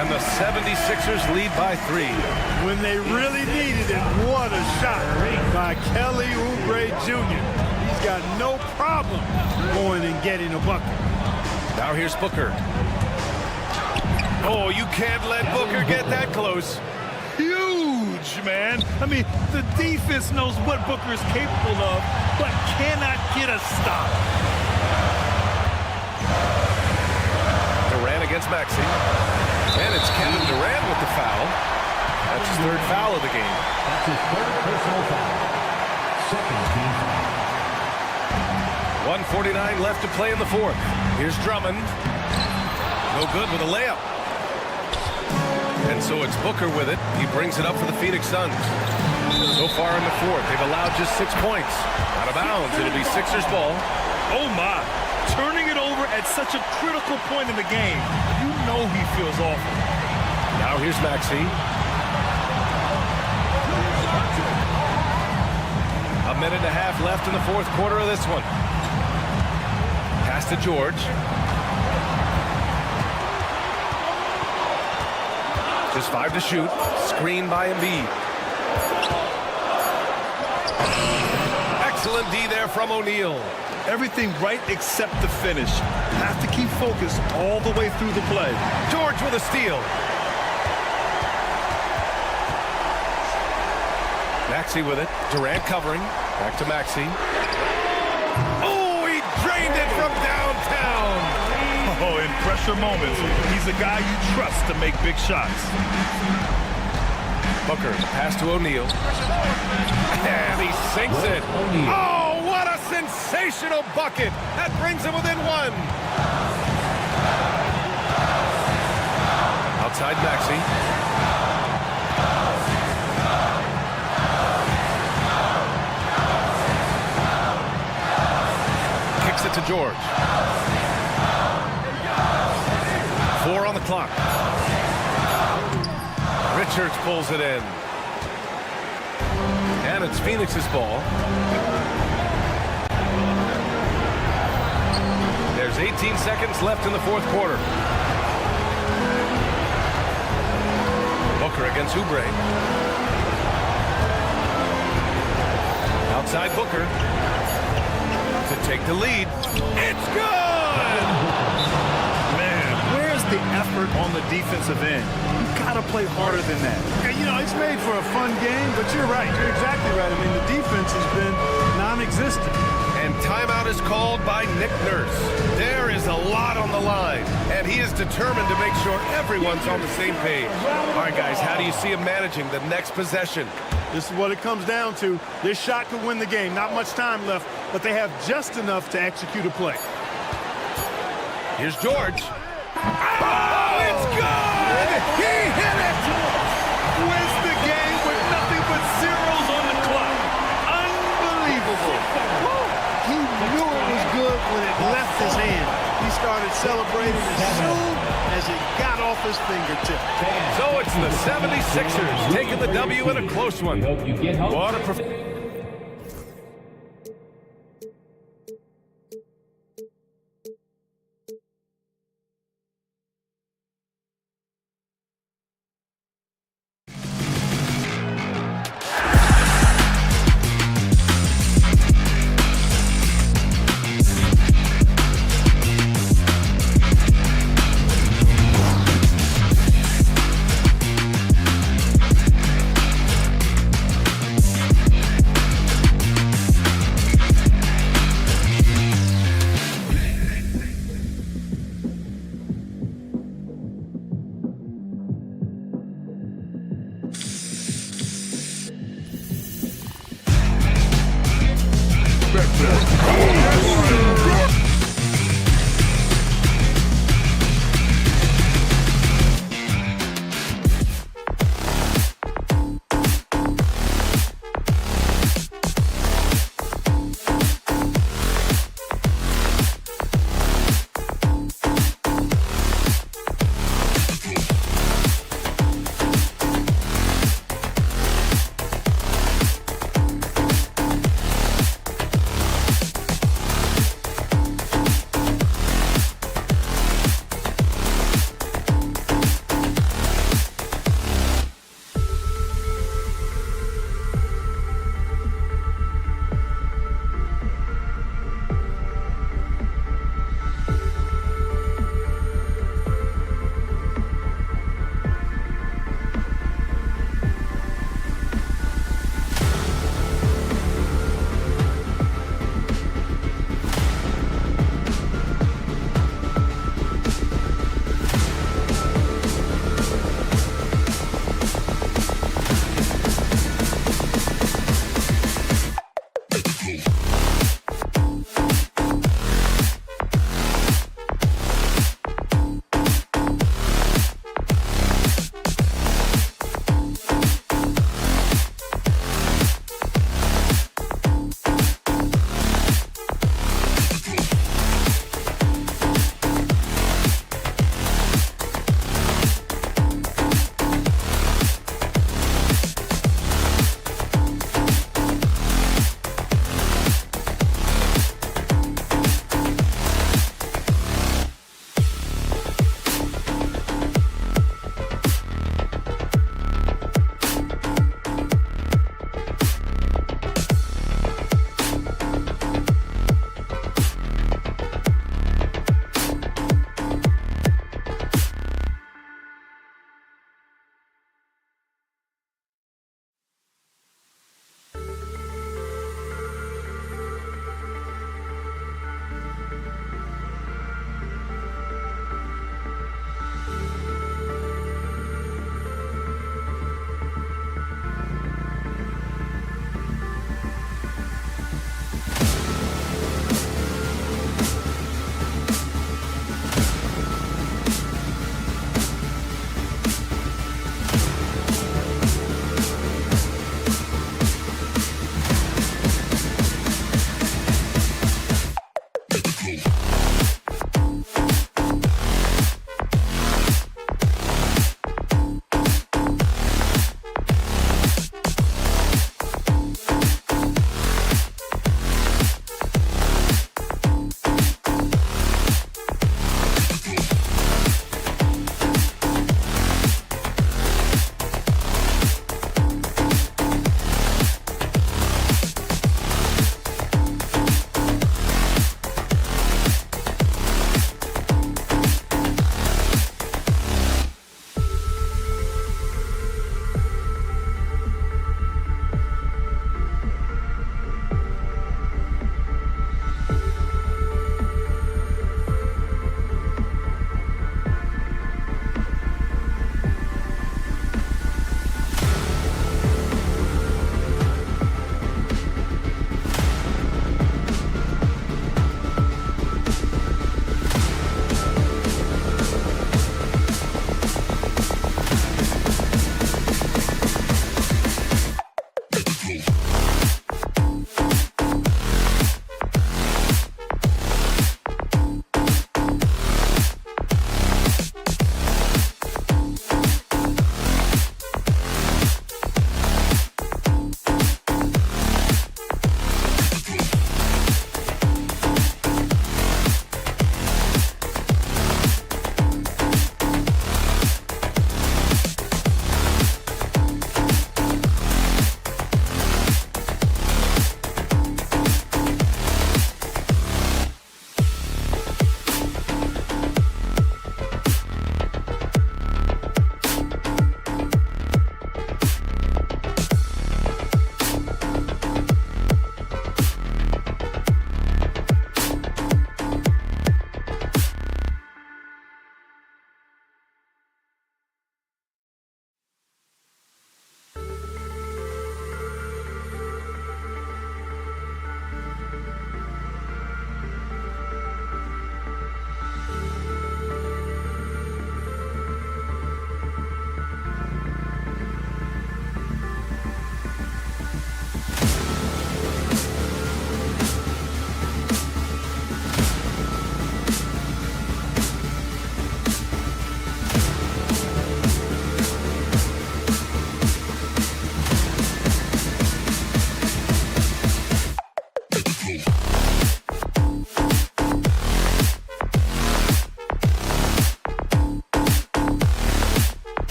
And the 76ers lead by 3. When they really needed it, what a shot by Kelly Oubre Jr. He's got no problem going and getting a bucket. Now here's Booker. Oh, you can't let Booker get that close. Huge, man. I mean, the defense knows what Booker is capable of, but cannot get a stop. Durant against Maxey. And it's Kevin Durant with the foul. That's his 3rd foul of the game. That's his 3rd personal foul. 2nd team foul. 1:49 left to play in the 4th. Here's Drummond. No good with a layup. And so it's Booker with it. He brings it up for the Phoenix Suns. So far in the 4th, they've allowed just 6 points. Out of bounds, it'll be Sixers ball. Oh, my. Turning it over at such a critical point in the game. You know he feels awful. Now here's Maxey. A minute and a half left in the 4th quarter of this one. Pass to George. Just 5 to shoot. Screen by Embiid. Excellent D there from O'Neal. Everything right except the finish. Have to keep focused all the way through the play. George with a steal. Maxey with it. Durant covering. Back to Maxey. Oh, he drained it from downtown. Oh, in pressure moments, he's a guy you trust to make big shots. Booker, pass to O'Neal. And he sinks it. Oh, what a sensational bucket. That brings him within 1. Outside Maxey. Kicks it to George. 4 on the clock. Richards pulls it in. And it's Phoenix's ball. There's 18 seconds left in the 4th quarter. Booker against Oubre. Outside Booker. To take the lead. It's good! The effort on the defensive end. You've got to play harder than that. You know, it's made for a fun game, but you're right. You're exactly right. I mean, the defense has been non-existent. And timeout is called by Nick Nurse. There is a lot on the line, and he is determined to make sure everyone's on the same page. All right, guys, how do you see him managing the next possession? This is what it comes down to. This shot could win the game. Not much time left, but they have just enough to execute a play. Here's George. Oh, it's good! He hit it! Wins the game with nothing but zeros on the clock. Unbelievable. He knew it was good when it left his hand. He started celebrating as soon as it got off his fingertip. So it's the 76ers taking the W in a close one. What a performance.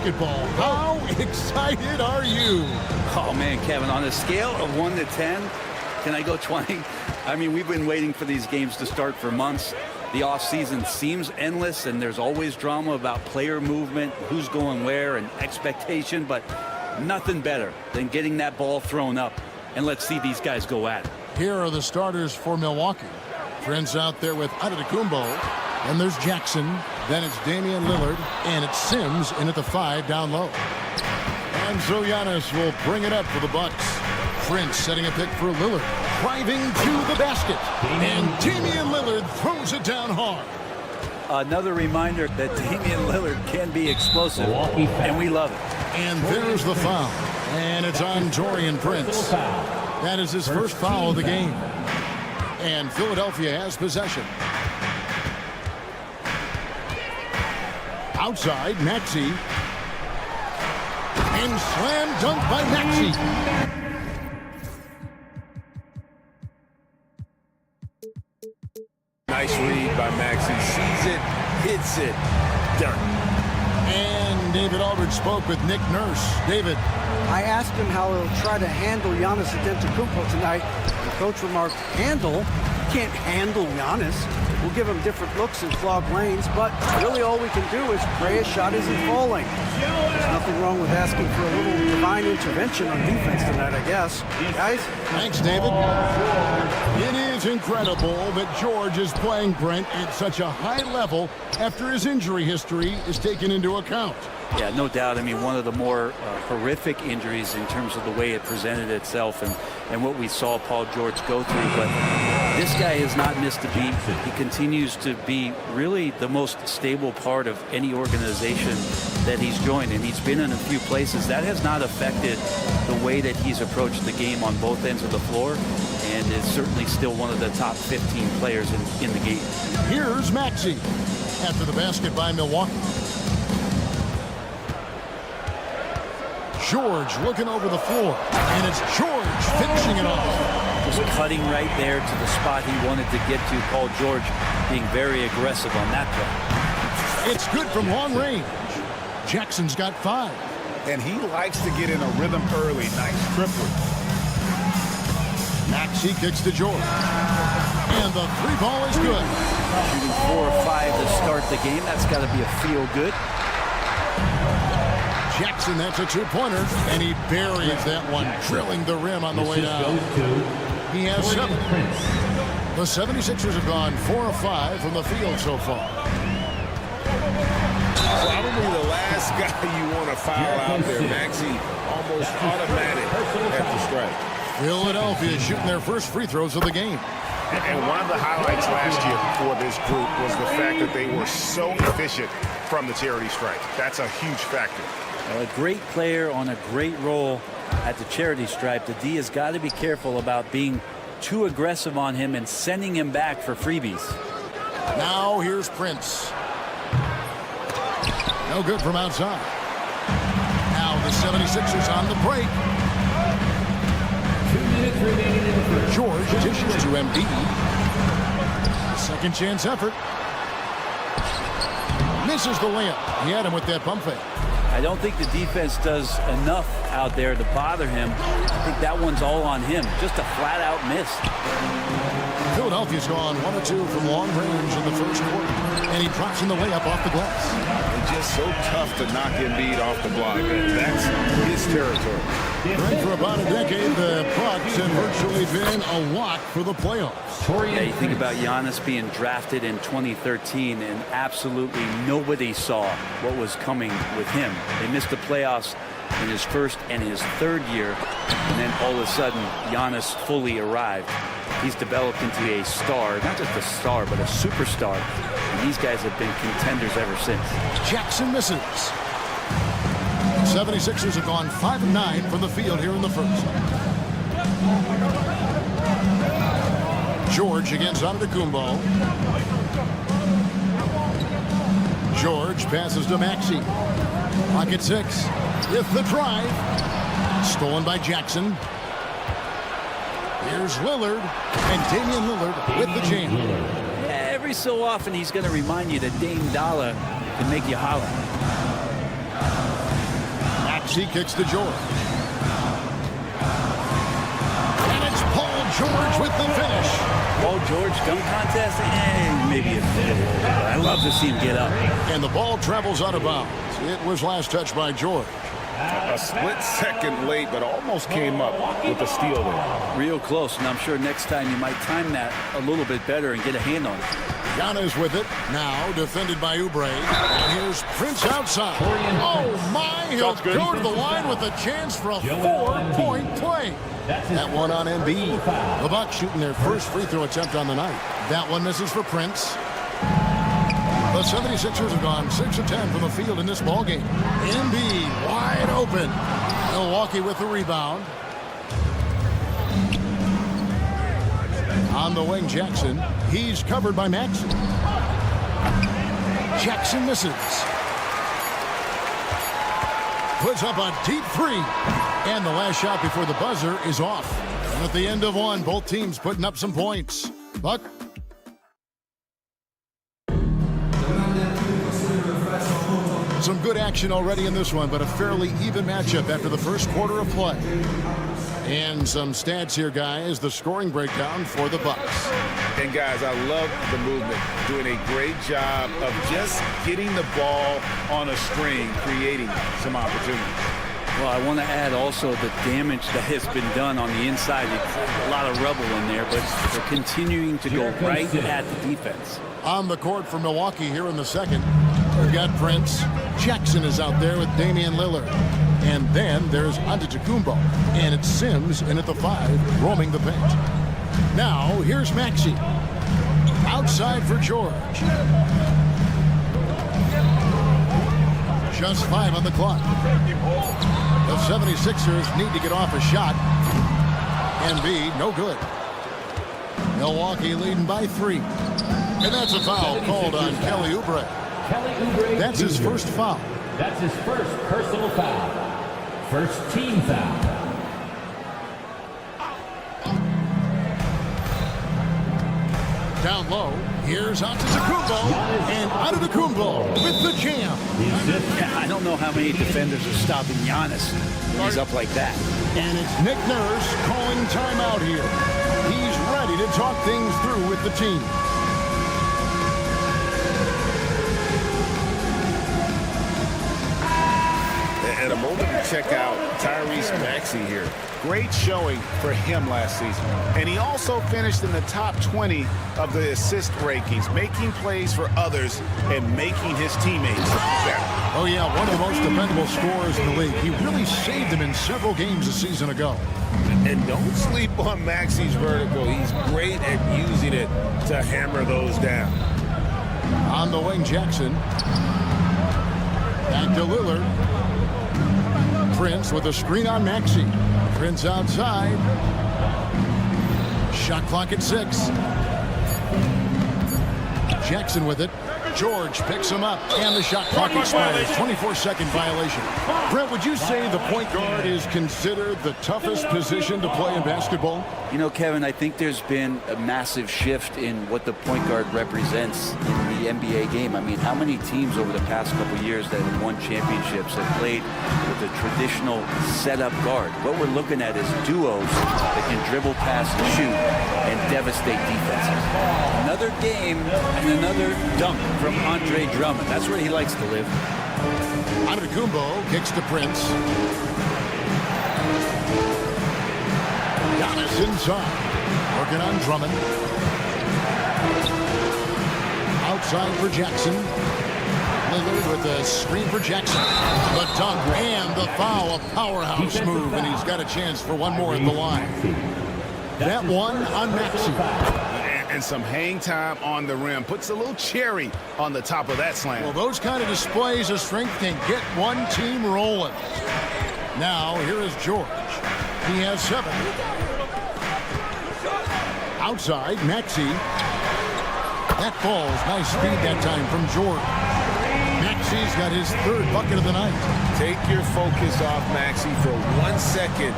basketball. How excited are you? Oh, man, Kevin, on a scale of 1 to 10, can I go 20? I mean, we've been waiting for these games to start for months. The offseason seems endless, and there's always drama about player movement, who's going where, and expectation, but nothing better than getting that ball thrown up. And let's see these guys go at it. Here are the starters for Milwaukee. Prince out there with Antetokounmpo. And there's Jackson. Then it's Damian Lillard. And it's Sims in at the 5 down low. And so Giannis will bring it up for the Bucks. Prince setting a pick for Lillard. Driving to the basket. And Damian Lillard throws it down hard. Another reminder that Damian Lillard can be explosive, and we love it. And there's the foul. And it's on Taurean Prince. That is his first foul of the game. And Philadelphia has possession. Outside, Maxey. And slam dunk by Maxey. Nice read by Maxey. Sees it, hits it. Dirt. And David Aldridge spoke with Nick Nurse. David. I asked him how he'll try to handle Giannis Antetokounmpo tonight. The coach remarked, handle? You can't handle Giannis. We'll give him different looks and clog lanes, but really all we can do is pray his shot isn't falling. There's nothing wrong with asking for a little divine intervention on defense tonight, I guess. Guys? Thanks, David. It is incredible that George is playing Brent at such a high level after his injury history is taken into account. Yeah, no doubt. I mean, one of the more horrific injuries in terms of the way it presented itself and what we saw Paul George go through. But this guy has not missed a beat. He continues to be really the most stable part of any organization that he's joined. And he's been in a few places. That has not affected the way that he's approached the game on both ends of the floor. And is certainly still one of the top 15 players in the game. Here's Maxey after the basket by Milwaukee. George looking over the floor, and it's George finishing it off. Just cutting right there to the spot he wanted to get to. Paul George being very aggressive on that play. It's good from long range. Jackson's got 5. And he likes to get in a rhythm early. Nice triplet. Maxey kicks to George. And the 3-ball is good. Shooting 4 or 5 to start the game. That's got to be a feel good. Jackson, that's a 2-pointer, and he buries that one, drilling the rim on the way down. He has 7. The 76ers have gone 4 of 5 from the field so far. Probably the last guy you want to foul out there. Maxey almost automatic at the strike. Philadelphia shooting their first free throws of the game. And one of the highlights last year for this group was the fact that they were so efficient from the charity stripe. That's a huge factor. A great player on a great role at the charity stripe. The D has got to be careful about being too aggressive on him and sending him back for freebies. Now here's Prince. No good from outside. Now the 76ers on the break. 2 minutes remaining in the first. George dishes to Embiid. Second chance effort. Misses the layup. He had him with that pump fake. I don't think the defense does enough out there to bother him. I think that one's all on him. Just a flat-out miss. Philadelphia's gone 1 or 2 from long range in the first quarter. And he drops in the layup off the glass. It's just so tough to knock Embiid off the block. That's his territory. Right, for about a decade, the Bucks have virtually been a lock for the playoffs. Yeah, you think about Giannis being drafted in 2013, and absolutely nobody saw what was coming with him. They missed the playoffs in his first and his third year, and then all of a sudden, Giannis fully arrived. He's developed into a star, not just a star, but a superstar. And these guys have been contenders ever since. Jackson misses. 76ers have gone 5 of 9 from the field here in the first. George against Antetokounmpo. George passes to Maxey. Pocket 6 with the drive. Stolen by Jackson. Here's Lillard, and Damian Lillard with the jam. Every so often he's going to remind you that Dame Dollar can make you holler. Maxey kicks to George. And it's Paul George with the finish. Paul George dunk contest? Maybe a bit. I love to see him get up. And the ball travels out of bounds. It was last touched by George. A split second late, but almost came up with a steal there. Real close, and I'm sure next time you might time that a little bit better and get a hand on it. Giannis with it. Now defended by Oubre. And here's Prince outside. Oh, my. He'll go to the line with a chance for a 4-point play. That one on Embiid. The Bucks shooting their first free throw attempt on the night. That one misses for Prince. The 76ers have gone 6 of 10 from the field in this ballgame. Embiid wide open. Milwaukee with the rebound. On the wing, Jackson. He's covered by Maxey. Jackson misses. Puts up a deep three. And the last shot before the buzzer is off. And at the end of one, both teams putting up some points. Buck. Some good action already in this one, but a fairly even matchup after the first quarter of play. And some stats here, guys. The scoring breakdown for the Bucks. And, guys, I love the movement. Doing a great job of just getting the ball on a string, creating some opportunities. Well, I want to add also the damage that has been done on the inside. A lot of rubble in there, but they're continuing to go right at the defense. On the court for Milwaukee here in the second. We've got Prince. Jackson is out there with Damian Lillard. And then there's Antetokounmpo. And it's Sims in at the 5, roaming the paint. Now, here's Maxey. Outside for George. Just 5 on the clock. The 76ers need to get off a shot. Embiid, no good. Milwaukee leading by 3. And that's a foul called on Kelly Oubre. That's his first foul. That's his first personal foul. First team foul. Down low, here's Antetokounmpo, and Antetokounmpo with the jam. I don't know how many defenders are stopping Giannis when he's up like that. And it's Nick Nurse calling timeout here. He's ready to talk things through with the team. And a moment to check out Tyrese Maxey here. Great showing for him last season. And he also finished in the top 20 of the assist rankings, making plays for others and making his teammates better. Oh, yeah, one of the most dependable scorers in the league. He really saved them in several games a season ago. And don't sleep on Maxey's vertical. He's great at using it to hammer those down. On the wing, Jackson. Back to Lillard. Prince with a screen on Maxey. Prince outside. Shot clock at 6. Jackson with it. George picks him up, and the shot clock expires. 24-second violation. Brett, would you say the point guard is considered the toughest position to play in basketball? You know, Kevin, I think there's been a massive shift in what the point guard represents in the NBA game. I mean, how many teams over the past couple of years that have won championships have played with a traditional setup guard? What we're looking at is duos that can dribble, pass, and shoot, and devastate defenses. Another game and another dunk from Andre Drummond. That's where he likes to live. Antetokounmpo kicks to Prince. Giannis inside. Working on Drummond. Outside for Jackson. Lillard with a screen for Jackson. The dunk and the foul. A powerhouse move, and he's got a chance for one more at the line. That one on Maxey. And some hang time on the rim. Puts a little cherry on the top of that slam. Well, those kind of displays of strength can get one team rolling. Now, here is George. He has 7. Outside, Maxey. That falls. Nice speed that time from George. Maxey's got his 3rd bucket of the night. Take your focus off Maxey for 1 second,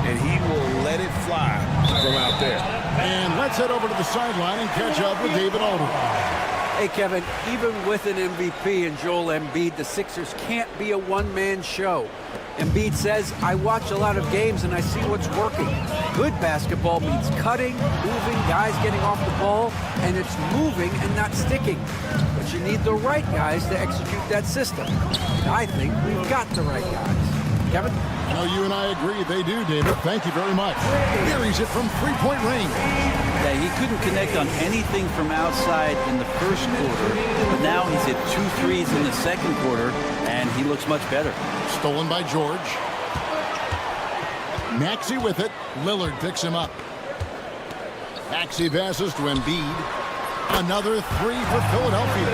and he will let it fly from out there. And let's head over to the sideline and catch up with David Aldridge. Hey, Kevin, even with an MVP and Joel Embiid, the Sixers can't be a one-man show. Embiid says, I watch a lot of games and I see what's working. Good basketball means cutting, moving, guys getting off the ball, and it's moving and not sticking. But you need the right guys to execute that system. And I think we've got the right guys. Kevin? I know you and I agree they do, David. Thank you very much. Here he's it from three-point range. Yeah, he couldn't connect on anything from outside in the first quarter, but now he's hit 2 threes in the second quarter, and he looks much better. Stolen by George. Maxey with it. Lillard picks him up. Maxey passes to Embiid. Another three for Philadelphia.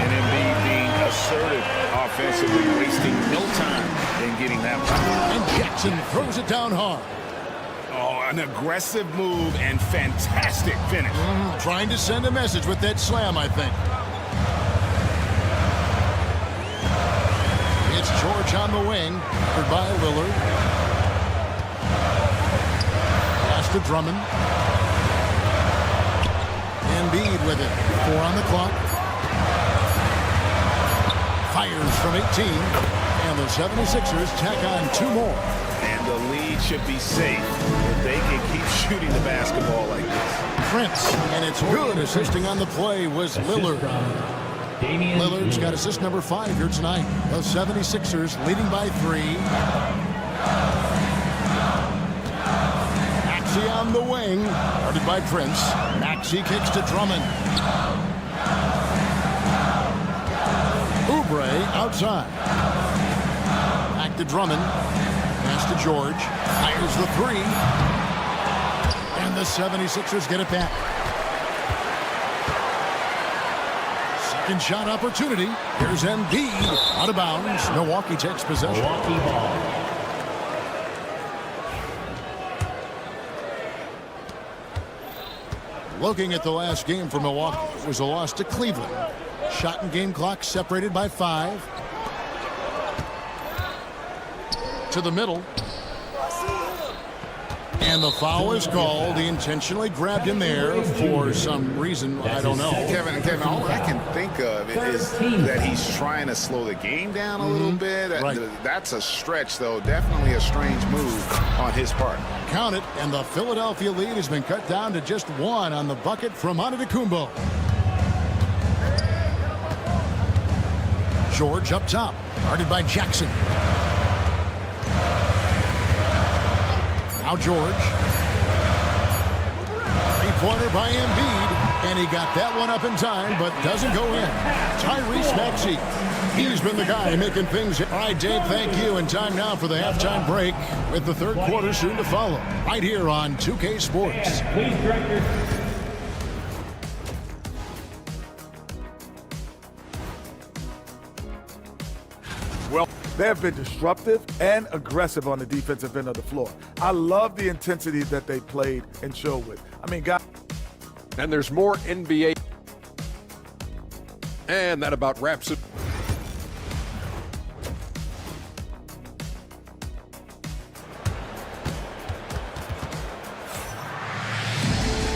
And Embiid being assertive offensively, wasting no time in getting that one. And Jackson throws it down hard. Oh, an aggressive move and fantastic finish. Trying to send a message with that slam, I think. It's George on the wing, covered by Lillard. Pass to Drummond. Embiid with it. 4 on the clock. Fires from 18. And the 76ers tack on 2 more. And the lead should be safe if they can keep shooting the basketball like this. Prince, and it's good. Assisting on the play was Lillard. Lillard's got assist number 5 here tonight. The 76ers leading by 3. Maxey on the wing. Guarded by Prince. Maxey kicks to Drummond. Oubre outside. Back to Drummond. Pass to George. Fires the 3. And the 76ers get it back. Second shot opportunity. Here's Embiid. Out of bounds. Milwaukee takes possession. Milwaukee ball. Looking at the last game for Milwaukee, it was a loss to Cleveland. Shot and game clock separated by 5. To the middle. And the foul is called. He intentionally grabbed him there for some reason. I don't know. Kevin, all I can think of is that he's trying to slow the game down a little bit. Right. That's a stretch, though. Definitely a strange move on his part. Count it, and the Philadelphia lead has been cut down to just 1 on the bucket from Antetokounmpo. George up top, guarded by Jackson. Now George. 3-pointer by Embiid, and he got that one up in time, but doesn't go in. Tyrese Maxey. He's been the guy making things. All right, Dave, thank you. And time now for the halftime break with the third quarter soon to follow. Right here on 2K Sports. Please direct your... Well, they have been disruptive and aggressive on the defensive end of the floor. I love the intensity that they played and showed with. I mean, guys. And there's more NBA. And that about wraps it.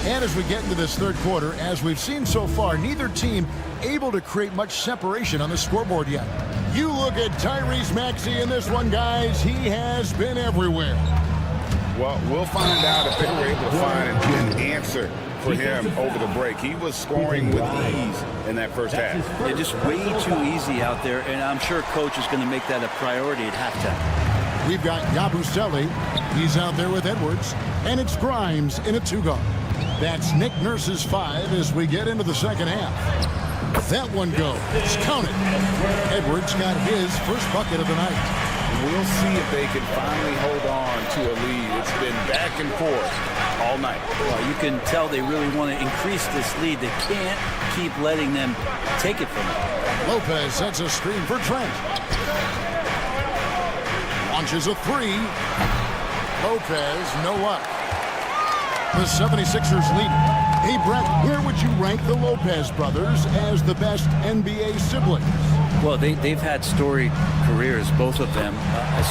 And as we get into this third quarter, as we've seen so far, neither team able to create much separation on the scoreboard yet. You look at Tyrese Maxey in this one, guys. He has been everywhere. Well, we'll find out if they were able to find an answer for him over the break. He was scoring with ease in that first half. Yeah, just way too easy out there, and I'm sure coach is going to make that a priority at halftime. We've got Yabusele. He's out there with Edwards. And it's Grimes in a 2-guard. That's Nick Nurse's 5 as we get into the second half. That one goes. Count it. Edwards got his first bucket of the night. We'll see if they can finally hold on to a lead. It's been back and forth all night. Well, you can tell they really want to increase this lead. They can't keep letting them take it from them. Lopez sets a screen for Trent. Launches a 3. Lopez, no luck. The 76ers lead. Hey, Brett, where would you rank the Lopez brothers as the best NBA siblings? Well, they've had storied careers, both of them.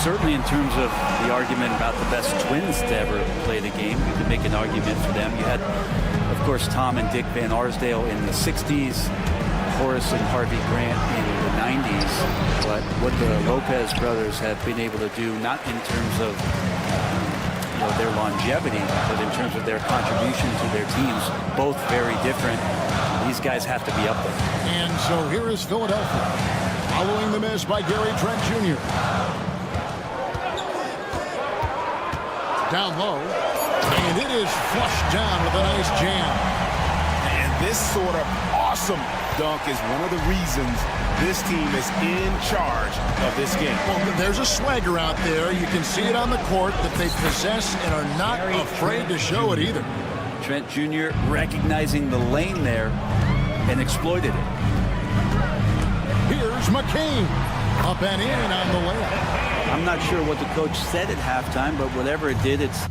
Certainly in terms of the argument about the best twins to ever play the game, you could make an argument for them. You had, of course, Tom and Dick Van Arsdale in the 60s. Horace and Harvey Grant in the 90s, but what the Lopez brothers have been able to do, not in terms of their longevity, but in terms of their contribution to their teams, both very different. These guys have to be up there. And so here is Philadelphia, following the miss by Gary Trent Jr. Down low, and it is flushed down with a nice jam. And this sort of awesome dunk is one of the reasons this team is in charge of this game. Well, there's a swagger out there. You can see it on the court that they possess and are not afraid to show it either. Trent Jr. recognizing the lane there and exploited it. Here's McCain. Up and in on the layup. I'm not sure what the coach said at halftime, but whatever it did, it's...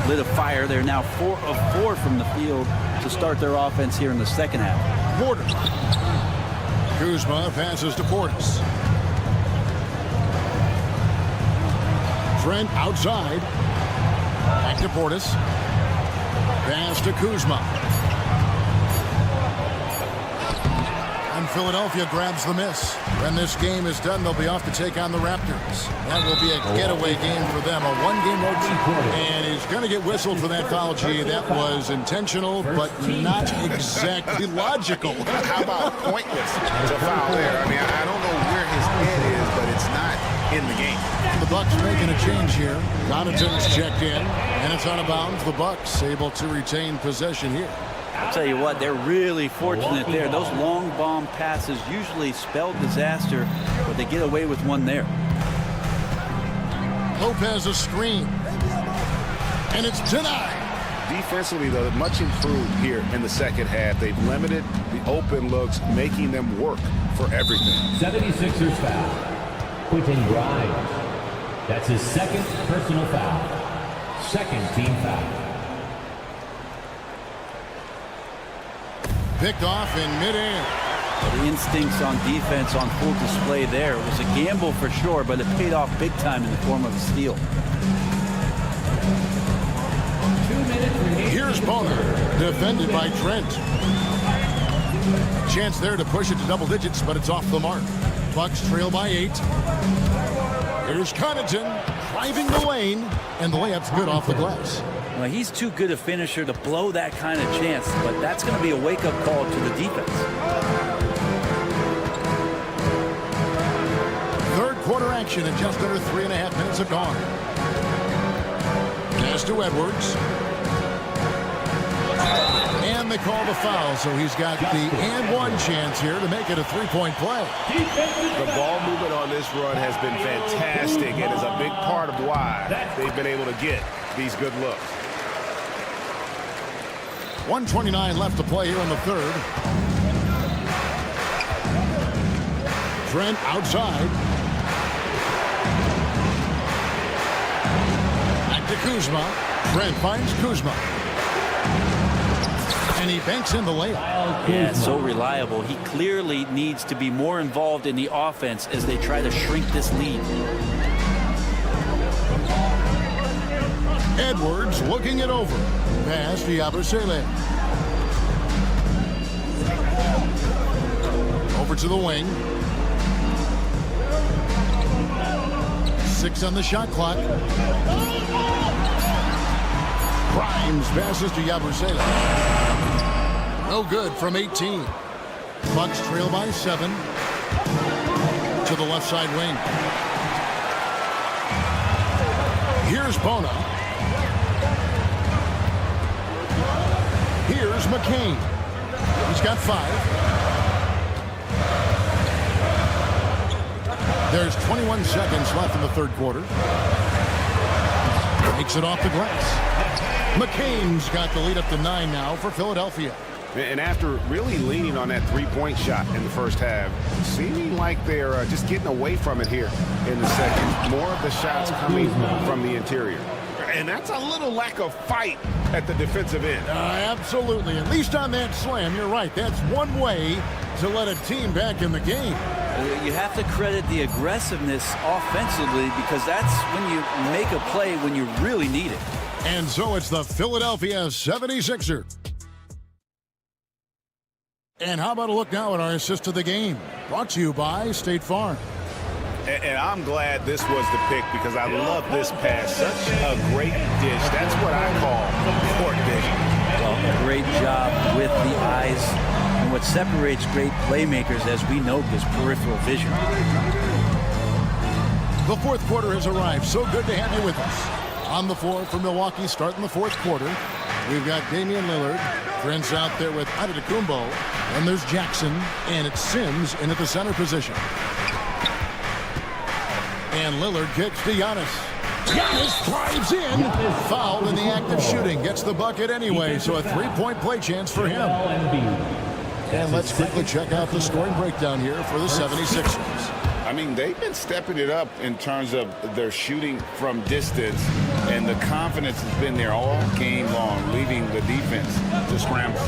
lit a fire. They're now 4 of 4 from the field to start their offense here in the second half. Porter. Kuzma passes to Portis. Trent outside. Back to Portis. Pass to Kuzma. And Philadelphia grabs the miss. When this game is done, they'll be off to take on the Raptors. That will be a getaway game for them, a one-game road trip. And he's going to get whistled for that foul, G. That was intentional, but not exactly logical. How about pointless to foul there? I mean, I don't know where his head is, but it's not in the game. The Bucks making a change here. Connaughton's checked in, and it's out of bounds. The Bucks able to retain possession here. I'll tell you what, they're really fortunate there. Those long bomb passes usually spell disaster, but they get away with one there. Lopez a screen, and it's denied. Defensively, though, much improved here in the second half. They've limited the open looks, making them work for everything. 76ers foul. Quentin Grimes. That's his second personal foul. Second team foul. Picked off in midair. The instincts on defense on full display there. It was a gamble for sure, but it paid off big time in the form of a steal. Here's Boner, defended by Trent. Chance there to push it to double digits, but it's off the mark. Bucks trail by 8. Here's Connaughton driving the lane, and the layup's good off the glass. Well, he's too good a finisher to blow that kind of chance, but that's going to be a wake-up call to the defense. Third quarter action, and just under 3.5 minutes have gone. Pass to Edwards. And they call the foul, so he's got the and one chance here to make it a three-point play. The ball movement on this run has been fantastic and is a big part of why they've been able to get these good looks. 1:29 left to play here in the third. Trent outside. Back to Kuzma. Trent finds Kuzma. And he banks in the layup. Yeah, so reliable. He clearly needs to be more involved in the offense as they try to shrink this lead. Edwards looking it over. Pass to Yabusele. Over to the wing. 6 on the shot clock. Grimes passes to Yabusele. No good from 18. Bucks trail by 7. To the left side wing. Here's Bona. Here's McCain. He's got 5. There's 21 seconds left in the third quarter. Takes it off the glass. McCain's got the lead up to 9 now for Philadelphia. And after really leaning on that three-point shot in the first half, seeming like they're just getting away from it here in the second. More of the shots coming from the interior. And that's a little lack of fight at the defensive end. Absolutely. At least on that slam, you're right. That's one way to let a team back in the game. You have to credit the aggressiveness offensively because that's when you make a play when you really need it. And so it's the Philadelphia 76ers. And how about a look now at our assist of the game? Brought to you by State Farm. And I'm glad this was the pick because I love this pass. Such a great dish. That's what I call court vision. Well, great job with the eyes. And what separates great playmakers, as we know, is peripheral vision. The fourth quarter has arrived. So good to have you with us. On the floor for Milwaukee, starting the fourth quarter, we've got Damian Lillard. Prince out there with Antetokounmpo. And there's Jackson. And it's Sims in at the center position. And Lillard kicks to Giannis. Giannis drives in. Fouled in the act of shooting. Gets the bucket anyway, so a three-point play chance for him. And let's quickly check out the scoring breakdown here for the 76ers. I mean, they've been stepping it up in terms of their shooting from distance, and the confidence has been there all game long, leaving the defense to scramble.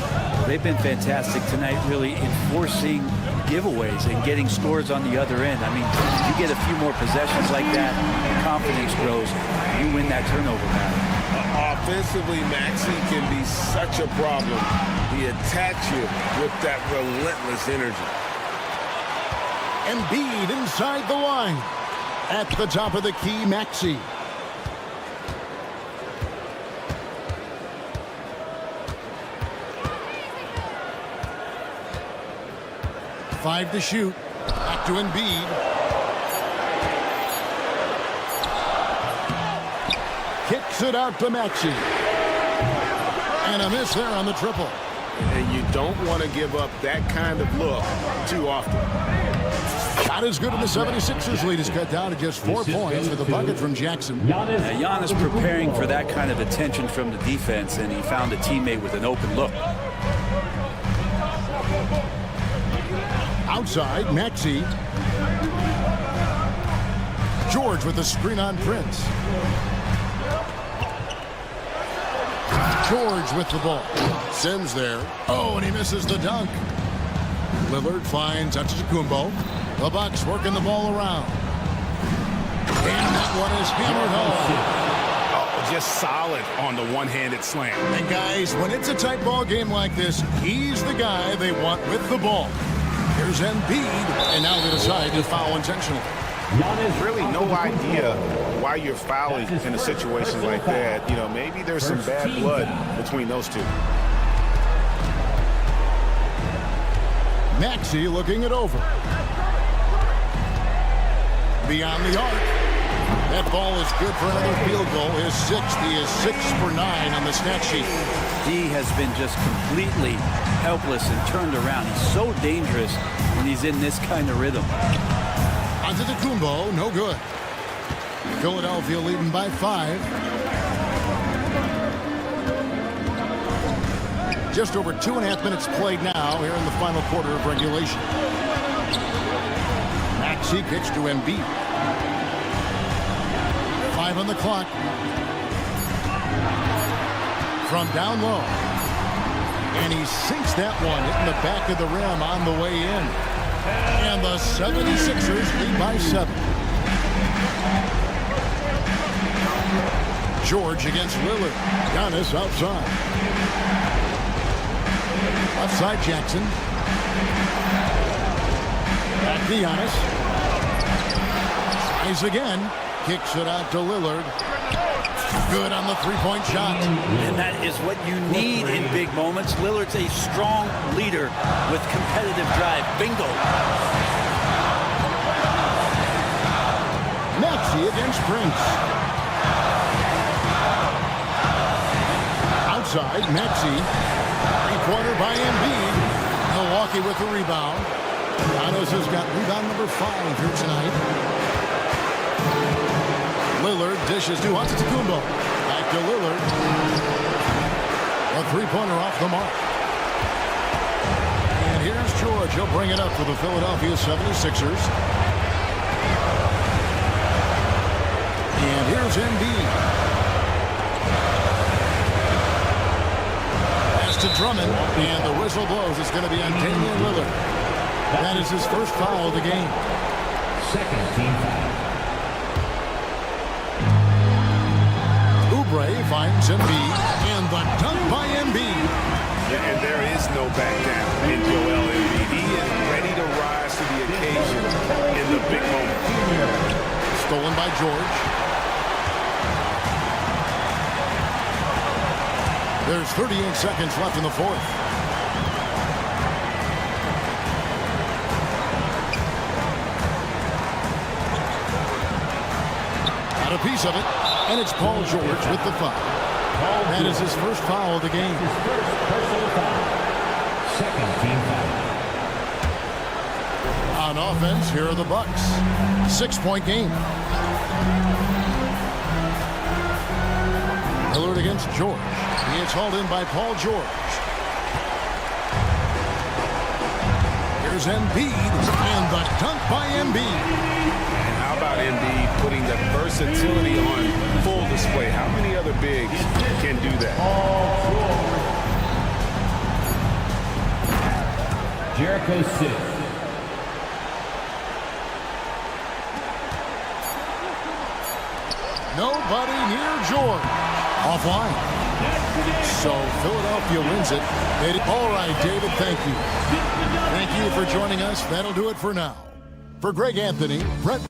They've been fantastic tonight, really enforcing giveaways and getting scores on the other end. I mean, you get a few more possessions like that, confidence grows, you win that turnover battle. Offensively, Maxey can be such a problem. He attacks you with that relentless energy. Embiid inside the line. At the top of the key, Maxey. Five to shoot. Back to Embiid. Kicks it out to Maxey. And a miss there on the triple. And you don't want to give up that kind of look too often. Not as good in the 76ers lead is cut down to just 4 points with a bucket from Jackson. Giannis preparing for that kind of attention from the defense, and he found a teammate with an open look. Outside, Maxey. George with the screen on Prince. George with the ball. Sims there. Oh, and he misses the dunk. Lillard finds Antetokounmpo. The Bucks working the ball around. And that one is hammered home. Oh, just solid on the one-handed slam. And guys, when it's a tight ball game like this, he's the guy they want with the ball. Here's Embiid, and now they decide to foul intentionally. Really no idea why you're fouling in a situation like that. You know, maybe there's some bad blood between those two. Maxey looking it over. Beyond the arc. That ball is good for another field goal. His sixth. He is 6 for 9 on the stat sheet. He has been just completely helpless and turned around. He's so dangerous when he's in this kind of rhythm. Antetokounmpo, no good. Philadelphia leading by 5. Just over 2.5 minutes played now here in the final quarter of regulation. Maxey kicks to Embiid. 5 on the clock. From down low. And he sinks that one, hitting the back of the rim on the way in. And the 76ers lead by 7. George against Lillard. Giannis outside. Outside Jackson. Back to Giannis. Tries again. Kicks it out to Lillard. Good on the three-point shot. And that is what you need in big moments. Lillard's a strong leader with competitive drive. Bingo. Maxey against Prince. Outside, Maxey. Three-pointer by Embiid. Milwaukee with the rebound. Giannis has got rebound number 5 here tonight. Lillard dishes to Antetokounmpo. Back to Lillard. A three-pointer off the mark. And here's George. He'll bring it up for the Philadelphia 76ers. And here's Embiid. Pass to Drummond. And the whistle blows. It's going to be on Damian Lillard. That is his first foul of the game. Second team foul. Oubre finds Embiid, and the dunk by Embiid. And there is no back down in Joel Embiid. He is ready to rise to the occasion in the big moment. Stolen by George. There's 38 seconds left in the fourth. Got a piece of it, and it's Paul George with the foul. That is his first foul of the game. His first personal foul. Second team foul. On offense, here are the Bucks. 6-point game. Lillard against George. He is hauled in by Paul George. Here's Embiid, and the dunk by Embiid. And how about Embiid putting the versatility on full display? How many other bigs can do that? Jericho 6. Nobody near George. Offline. So Philadelphia wins it. All right, David, thank you. Thank you for joining us. That'll do it for now. For Greg Anthony, Brett